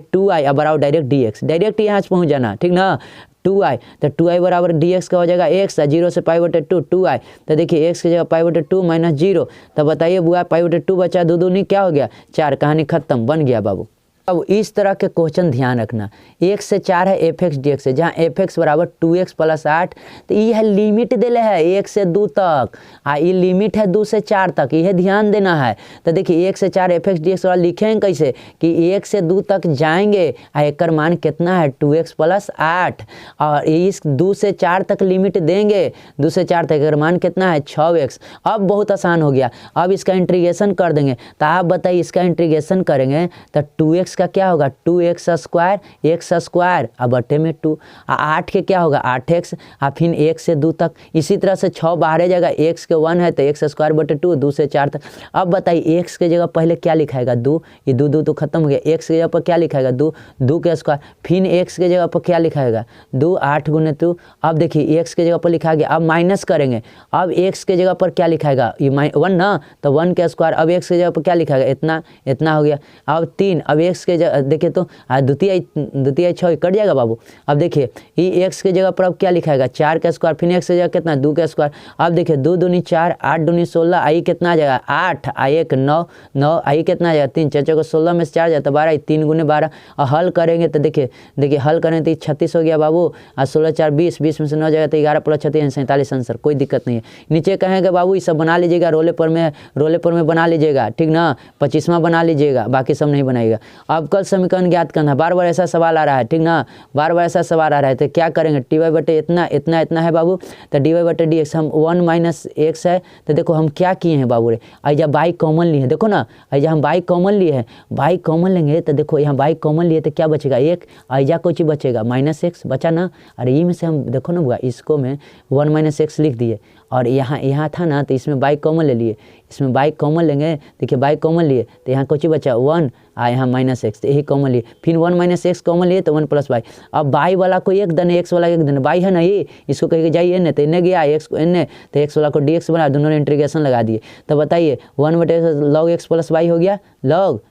2i अब बराबर डायरेक्ट dx, डायरेक्ट यहाँ से पहुँच जाना, ठीक ना 2i तो 2i बराबर dx का हो जाएगा x, 0 से π/2 2i, तो देखिए x की जगह π/2 - 0, तो बताइए बुआ π/2 बचा 2 दूनी क्या हो गया 4, कहानी खत्म बन गया बाबू। अब इस तरह के क्वेश्चन ध्यान रखना। 1 से 4 है एफ एक्स डी एक्स है, जहाँ एफ एक्स बराबर 2x प्लस 8, तो ये है लिमिट दिले है 1 से 2 तक, ये लिमिट है 2 से 4 तक, ये ध्यान देना है। तो देखिए 1 से 4 एफ एक्स डी एक्स वाला लिखेंगे कैसे कि 1 से 2 तक जाएंगे, एक मान कितना है 2x प्लस 8, और इस 2 से 4 तक लिमिट देंगे, 2 से 4 तक एक मान कितना है 6x। अब बहुत आसान हो गया, अब इसका इंटीग्रेशन कर देंगे। तो आप बताइए इसका इंटीग्रेशन करेंगे तो 2x का क्या होगा 2x स्क्वायर, x स्क्वायर अब बटे में 2, 8 के क्या होगा 8x, फिर 1 से 2 तक। इसी तरह से 6 बाहर आ जाएगा, x के 1 है तो x स्क्वायर बटे 2, 2 से 4 तक। अब बताइए x के जगह पहले क्या लिखाएगा 2, ये 2 2 तो खत्म हो गया, x के जगह पर क्या लिखाएगा 2, 2 के स्क्वायर, फिर x के जगह पर क्या लिखाएगा 2, 8 गुने 2। अब देखिए x के जगह पर लिखा गया, अब माइनस करेंगे, अब x के जगह पर क्या लिखाएगा ये 1 ना, तो 1 के स्क्वायर, अब x के जगह पर क्या लिखाएगा इतना, इतना हो गया। अब 3, अब x के जगह देखिए तो द्वितीय 6 कट जाएगा बाबू। अब देखिए ये x के जगह पर अब क्या लिखाएगा 4 का स्क्वायर, फिर x के जगह कितना 2 का स्क्वायर। अब देखिए 2 दूनी 4, 8 दूनी 16, आई कितना आ जाएगा 8, आई 1 9, 9 आई कितना आ जाएगा 3, 4 को 16 में से 4 जाता 12, 3 गुने 12। और हल करेंगे तो देखिए हल करेंगे तो 36 हो गया बाबू, और 16 4 20, 20 में से 9 जाएगा तो 11 प्लस 36 47 आंसर, कोई दिक्कत नहीं है। नीचे कहेंगे बाबू ये सब बना लीजिएगा, रोले पर में बना लीजिएगा, ठीक ना, 25वां बना लीजिएगा, बाकी सब नहीं बनाइएगा। अब कल समीकरण ज्ञात करना, बार बार ऐसा सवाल आ रहा है, ठीक ना, बार बार ऐसा सवाल आ रहा है, तो क्या करेंगे टी वाई बटे इतना इतना इतना है बाबू, तो डी वाई बटे डी एक्स, हम 1 माइनस एक्स है, तो देखो हम क्या किए हैं बाबू रे, जब बाई कॉमन लिए हैं, देखो ना जब हम बाई कॉमन लिए हैं, बाई कॉमन लेंगे तो देखो यहाँ बाई कॉमन लिए तो क्या बचेगा 1, ऐजा कुछ बचेगा माइनस एक्स बचा ना, अरे ये में से हम देखो ना बुआ इसको में 1 माइनस एक्स लिख दिए, और यहाँ था ना तो इसमें बाई कॉमन ले लिए, इसमें बाई कॉमन लेंगे, देखिए बाई कॉमन लिए तो यहाँ कुछ बचा 1, यहाँ माइनस एक्स, तो यही कॉमन लिए, फिर 1 माइनस एक्स कॉमन लिए तो 1 प्लस बाई। अब बाई वाला को एक दने, एक्स वाला एक दने, बाई है ना ये, इसको कहीं जाइए एन, तो एन गया एक्स को एन, तो एक्स वाला को डी एक्स बना, दोनों ने इंटीग्रेशन लगा दिए। तो बताइए 1 बटे लॉग एक्स प्लस बाई हो गया, लॉग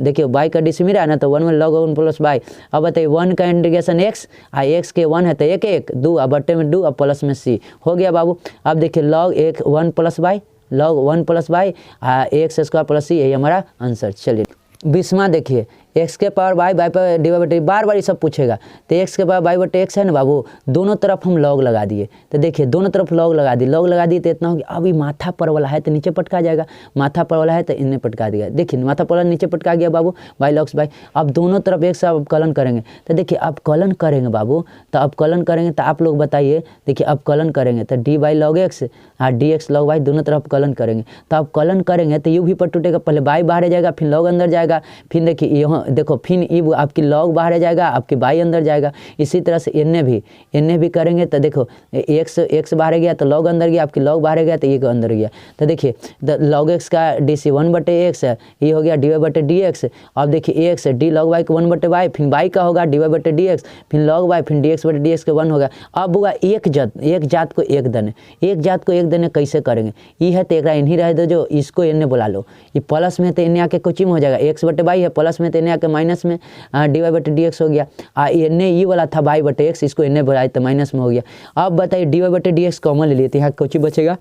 देखिए बाई का डी से मिला ना, तो 1 में लॉग 1 प्लस बाई। अब बताइए 1 का इंटीग्रेशन एक्स, एक्स के 1 है तो 1 1 2, अब बटे में 2, अब प्लस में सी हो गया बाबू। अब देखिए log 1 plus y, log 1 plus y, x square plus c, यही हमारा आंसर। चलिए 20वां देखिए, एक्स के पावर बाई पर डी वाई बटे, बार बार ये सब पूछेगा, तो एक्स के पावर बाई बटे एक्स है ना बाबू, दोनों तरफ हम लॉग लगा दिए, तो देखिए दोनों तरफ लॉग लगा दिए तो इतना हो गया। अब ये माथा पर वाला है तो नीचे पटका जाएगा, माथा पर वाला है तो इन्हें पटका दिया, देखिए माथा पर वाला नीचे पटका गया बाबू, बाई लॉग्स बाई। अब दोनों तरफ एक साथ कलन करेंगे, तो देखिए अब कलन करेंगे बाबू, तो अब कलन करेंगे तो आप लोग बताइए, देखिए अब कलन करेंगे तो D by log x, D x log by, दोनों तरफ कलन करेंगे, तो अब कलन करेंगे तो यू भी पर टूटेगा, पहले बाई बाहर जाएगा, फिर लॉग अंदर जाएगा, फिर देखिए यहाँ देखो फिर आपकी लॉग बाहर जाएगा, आपकी बाई अंदर जाएगा। इसी तरह से इन्हें भी करेंगे, तो देखो एक्स बाहर गया तो लॉग अंदर गया, आपकी लॉग बाहर गया तो ये अंदर गया, तो देखिए लॉग एक्स का डी सी 1 बटे एक्स है, ये हो गया डी वाई बटे डी एक्स। अब देखिए एक्स डी लॉग वाई को 1 बटे वाई, फिर बाई का होगा डी वाई बटे डी एक्स, फिर लॉग वाई, फिर डी एक्स बटे डी एक्स के 1 होगा। अब होगा एक जात को एक दने कैसे करेंगे, ये है तो एक इन्हीं रह दो, जो इसको इन्हें बुला लो, ये प्लस में तो इन्हें आके कुछ हो जाएगा, एक्स बटे बाई है, प्लस में तो इन्हें आके माइनस में डी वाई बटे डी एक्स हो गया। इन्हें ये वाला था बाई बटे एक्स, इसको इन्हें बढ़ाए तो माइनस में हो गया। अब बताइए डी वाई बटे डी एक्स कॉमन ले लिए तो यहाँ कुछ बचेगा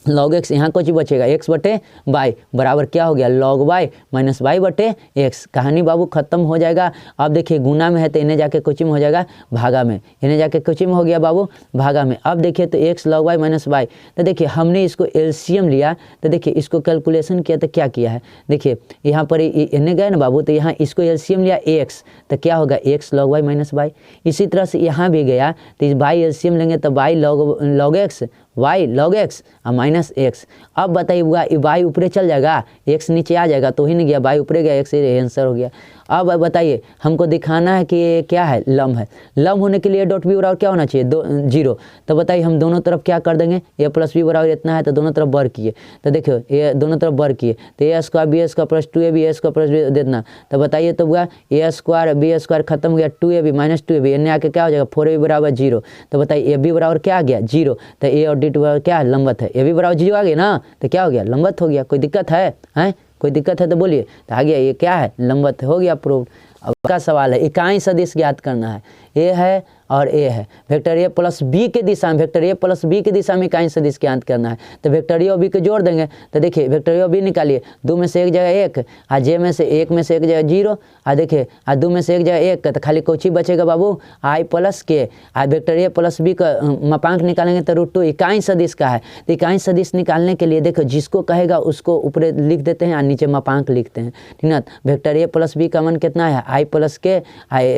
लॉग एक्स, यहाँ कुछ बचेगा एक्स बटे बाई बराबर क्या हो गया लॉग बाई माइनस बाई बटे एक्स। कहानी बाबू खत्म हो जाएगा। अब देखिए गुना में है तो इन्हें जाके कुछ में हो जाएगा भागा में, इन्हें जाके कुछ में हो गया बाबू भागा में। अब देखिए तो x log by minus by, तो देखिए हमने इसको एलसीएम लिया, तो देखिए इसको कैलकुलेशन किया तो क्या किया है, देखिए यहाँ पर इन्हें गए ना बाबू, तो यहाँ इसको एलसीएम लिया एक्स, तो क्या होगा x log by minus by. इसी तरह से यहाँ भी गया तो इस बाई एलसीएम लेंगे तो by log X, Y log X और माइनस एक्स। अब बताइए वाई ऊपरे चल जाएगा, एक्स नीचे आ जाएगा, तो ही नहीं गया, वाई ऊपरे गया, एक्स आंसर हो गया। अब बताइए हमको दिखाना है कि ये क्या है लम्ब है, लम्ब होने के लिए डॉट बी बराबर क्या होना चाहिए 0। तो बताइए हम दोनों तरफ क्या कर देंगे, ए प्लस बी बराबर इतना है तो दोनों तरफ बर किए, तो देखो ये दोनों तरफ बर किए तो ए square b square plus 2ab a square plus b देना। तो बताइए तो हुआ ए स्क्वायर बी स्क्वायर खत्म हो गया 2ab माइनस 2ab, इन्हें आके क्या हो जाएगा 4ab बराबर 0। तो बताइए ए बी बराबर क्या आ गया 0, तो ए और डी बराबर क्या है लंबत है, ए बी बराबर 0 आ गया ना, तो क्या हो गया लंबत हो गया। कोई दिक्कत है कोई दिक्कत है तो बोलिए, तो आ गया ये क्या है लंबत हो गया प्रूव्ड। का सवाल है, इकाई सदिश ज्ञात करना है। ए है और ए है, वेक्टर ए प्लस बी के दिशा में, वेक्टर ए प्लस बी की दिशा में इकाई सदिश ज्ञात करना है। तो वेक्टर ए और बी को जोड़ देंगे तो देखिए वेक्टर ए और बी निकालिए, 2 में से एक जगह 1 और जे में से 1 में से एक जगह 0 और देखिए 2 में से एक जगह 1 तो खाली कोची बचेगा बाबू आई प्लस के। वेक्टर ए प्लस बी का मापांक निकालेंगे तो √2 इकाई सदिश का है। तो इकाई सदिश निकालने के लिए देखो जिसको कहेगा उसको ऊपर लिख देते हैं और नीचे मापांक लिखते हैं, ठीक ना। वेक्टर ए प्लस बी का मान कितना है आई प्लस के,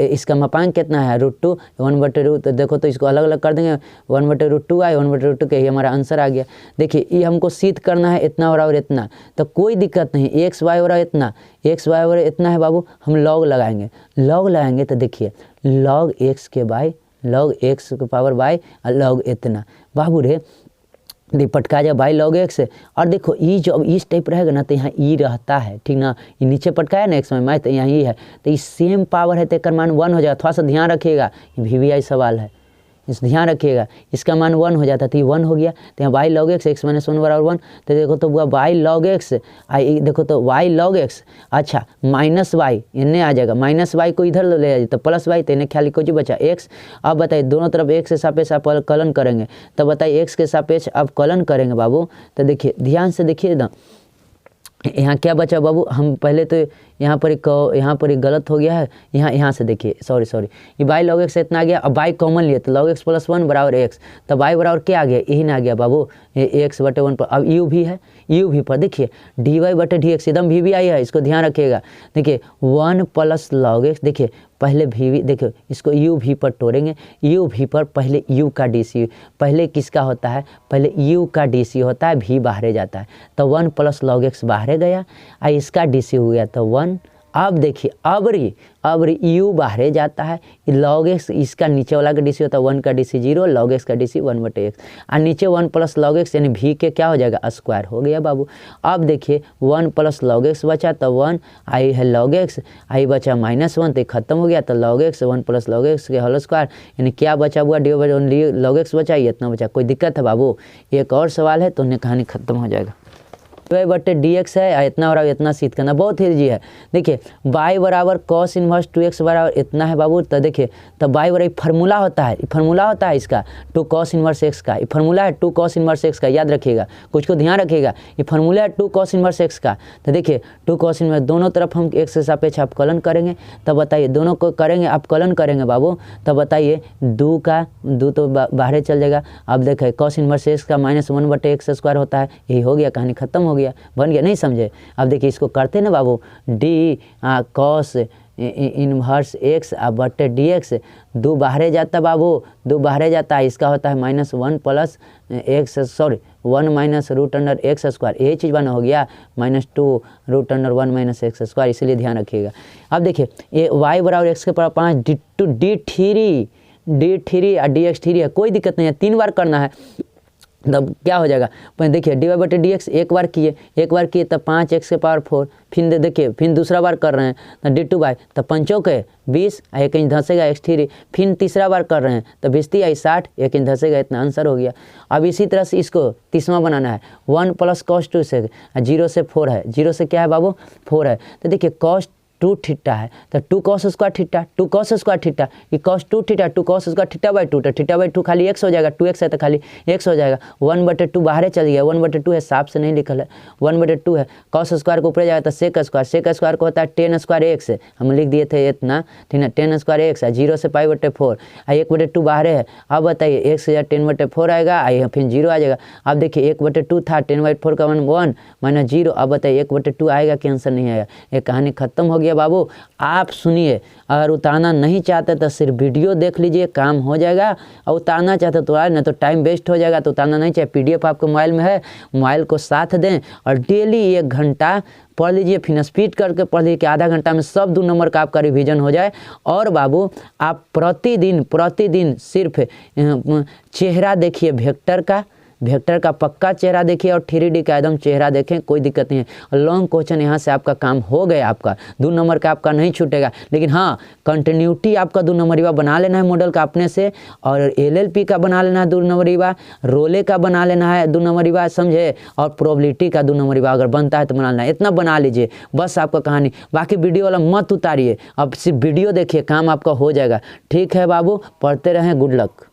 इसका मापांक कितना है √2, 1/√। तो देखो तो इसको अलग अलग कर देंगे, 1/√2 आई 1/√2 के, ये हमारा आंसर आ गया। देखिए ये हमको सिद्ध करना है इतना और इतना, तो कोई दिक्कत नहीं, एक्स वाई और इतना, एक्स वाई और इतना है बाबू, हम लॉग लगाएंगे, लॉग लगाएंगे तो देखिए लॉग एक्स के बाई, लॉग एक्स के पावर बाई और लॉग इतना बाबू रे पटका जाए बाई लॉग एक्स। और देखो ई जब इस टाइप रहेगा ना तो यहाँ ई रहता है, ठीक ना, ये नीचे पटकाया ना एक्स में तो यहाँ ई है, तो ये सेम पावर है तो एक मान 1 हो जाएगा। थोड़ा सा ध्यान रखिएगा, ये VVI सवाल है, इस ध्यान रखिएगा, इसका मान 1 हो जाता तो ये 1 हो गया। तो यहाँ by log x, x minus 1 बराबर 1, तो देखो तो हुआ बाई लॉग एक्स, देखो तो वाई लॉग एक्स, अच्छा माइनस वाई इन्हें आ जाएगा, माइनस वाई को इधर ले जाए तो प्लस वाई, तो इन्हें ख्याल कुछ बचा एक्स। अब बताइए दोनों तरफ एक्स के सापेक्ष आप कलन करेंगे, तो बताइए एक्स के सापेक्ष आप कलन करेंगे बाबू, तो देखिए ध्यान से देखिए ना यहाँ क्या बचा बाबू, हम पहले तो यहाँ पर एक गलत हो गया है, यहाँ से देखिए सॉरी ये बाई लॉग एक्स इतना आ गया। अब बाई कॉमन लिए तो लॉग एक्स प्लस 1 बराबर एक्स, तो बाई बराबर क्या आ गया, यही ना आ गया बाबू, ये x/1 पर। अब यू भी है, यू भी पर देखिए dy/dx एकदम VVI है, इसको ध्यान रखिएगा। देखिए 1 + log x, देखिए पहले VV देखो इसको यू भी पर तोड़ेंगे, यू भी पर पहले यू का DC, पहले किसका होता है, पहले यू का DC होता है, भी बाहर जाता है, तो 1 + log x बाहर गया और इसका DC हो गया तो 1। अब देखिए अब यू बाहर जाता है, log x इसका नीचे वाला का DC होता है 1 का DC 0, log x का DC 1/x और नीचे 1 + log x यानी भी के क्या हो जाएगा स्क्वायर हो गया बाबू। अब देखिए 1 + log x बचा तो 1 आई है log x, आई बचा -1 तो खत्म हो गया, तो log x 1 + log x के होल स्क्वायर यानी क्या बचा हुआ log x बचा, ये इतना बचा। कोई दिक्कत है बाबू, एक और सवाल है तो उन्हें कहानी खत्म हो जाएगा। dy/dx है, इतना और इतना सिद्ध करना बहुत ईजी है। देखिए y बराबर cos इनवर्स 2x बराबर इतना है बाबू, तो देखिए तो y बराबर फार्मूला होता है, फार्मूला होता है इसका 2 cos इनवर्स x का, ये फार्मूला है 2 cos इनवर्स x का, याद रखिएगा, कुछ को ध्यान रखिएगा, ये फार्मूला है 2 cos इनवर्स x का। तो देखिए 2 cos इनवर्स दोनों तरफ हम x के सापेक्ष आप कलन करेंगे, तब बताइए दोनों को करेंगे आप कलन करेंगे बाबू, तब बताइए 2 तो बाहर चल जाएगा। अब देखिए cos इनवर्स x का -1/x² होता है, यही हो गया, कहानी खत्म हो गया, बन गया, नहीं समझे। अब देखिए इसको करते ना बाबू, डी cos इनवर्स x बटे dx, 2 बाहर जाता बाबू, 2 बाहर जाता है, इसका होता है -1 + x, सॉरी 1 - √x², यही चीज़ बना हो गया -2 √1 - x², इसलिए ध्यान रखिएगा। अब देखिए ये y बराबर x के पावर 5 d3 और dx3 है, कोई दिक्कत नहीं है, 3 बार करना है तब क्या हो जाएगा। देखिए dy/dx एक बार किए तब 5x के पावर 4, फिर देखिए फिर दूसरा बार कर रहे हैं तो d2 तब 5 के 20, 1 इंच धंसेगा x3, फिर तीसरा बार कर रहे हैं तो 20 × 60, 1 इंच धंसेगा, इतना आंसर हो गया। अब इसी तरह से इसको तीसरा बनाना है, 1 + cos 2 से 0 से 4 है, 0 से क्या है बाबू 4 है, तो देखिए cos 2 थीटा है तो 2 cos square theta, 2 cos square theta, ये cos 2 थीटा, 2 cos स्क्वायर थीटा/2, तो थीटा/2 खाली x हो जाएगा, 2x है तो खाली x हो जाएगा, 1/2 बाहर चल गया, 1/2 है, साफ से नहीं लिखल है, 1/2 है, cos स्क्वायर को ऊपर जाएगा तो sec स्क्वायर को होता है tan स्क्वायर x, हम लिख दिए थे इतना, ठीक है, tan स्क्वायर x है, 0 से π/4, 1/2 बाहर है। अब बताइए x से 10/4 आएगा, फिर 0 आ जाएगा। अब देखिए 1/2 था, 10/4 का 1 - 0, अब बताइए 1/2 आएगा कि आंसर नहीं आएगा, ये कहानी खत्म हो गया बाबू। आप सुनिए, अगर उतारना नहीं चाहते तो सिर्फ वीडियो देख लीजिए, काम हो जाएगा, और उतारना चाहते तो ना तो टाइम वेस्ट हो जाएगा, तो उतारना नहीं चाहिए। PDF आपके मोबाइल में है, मोबाइल को साथ दें और डेली 1 घंटा पढ़ लीजिए, फिर स्पीड करके पढ़ लीजिए कि आधा घंटा में सब 2 नंबर का आपका रिवीजन हो जाए। और बाबू आप प्रतिदिन सिर्फ चेहरा देखिए वेक्टर का, वेक्टर का पक्का चेहरा देखिए और 3D का एकदम चेहरा देखें, कोई दिक्कत नहीं है। लॉन्ग क्वेश्चन यहाँ से आपका काम हो गया, आपका 2 नंबर का आपका नहीं छूटेगा। लेकिन हाँ, कंटिन्यूटी आपका 2 नंबरीवा बना लेना है मॉडल का अपने से, और LLP का बना लेना है 2 नंबरीवा, रोले का बना लेना है 2 नंबरीवा, समझे, और प्रोबेबिलिटी का 2 नंबरीवा अगर बनता है तो बना लेना है। इतना बना लीजिए बस आपका कहानी, बाकी वीडियो वाला मत उतारिए, अब सिर्फ वीडियो देखिए, काम आपका हो जाएगा। ठीक है बाबू, पढ़ते रहें, गुड लक।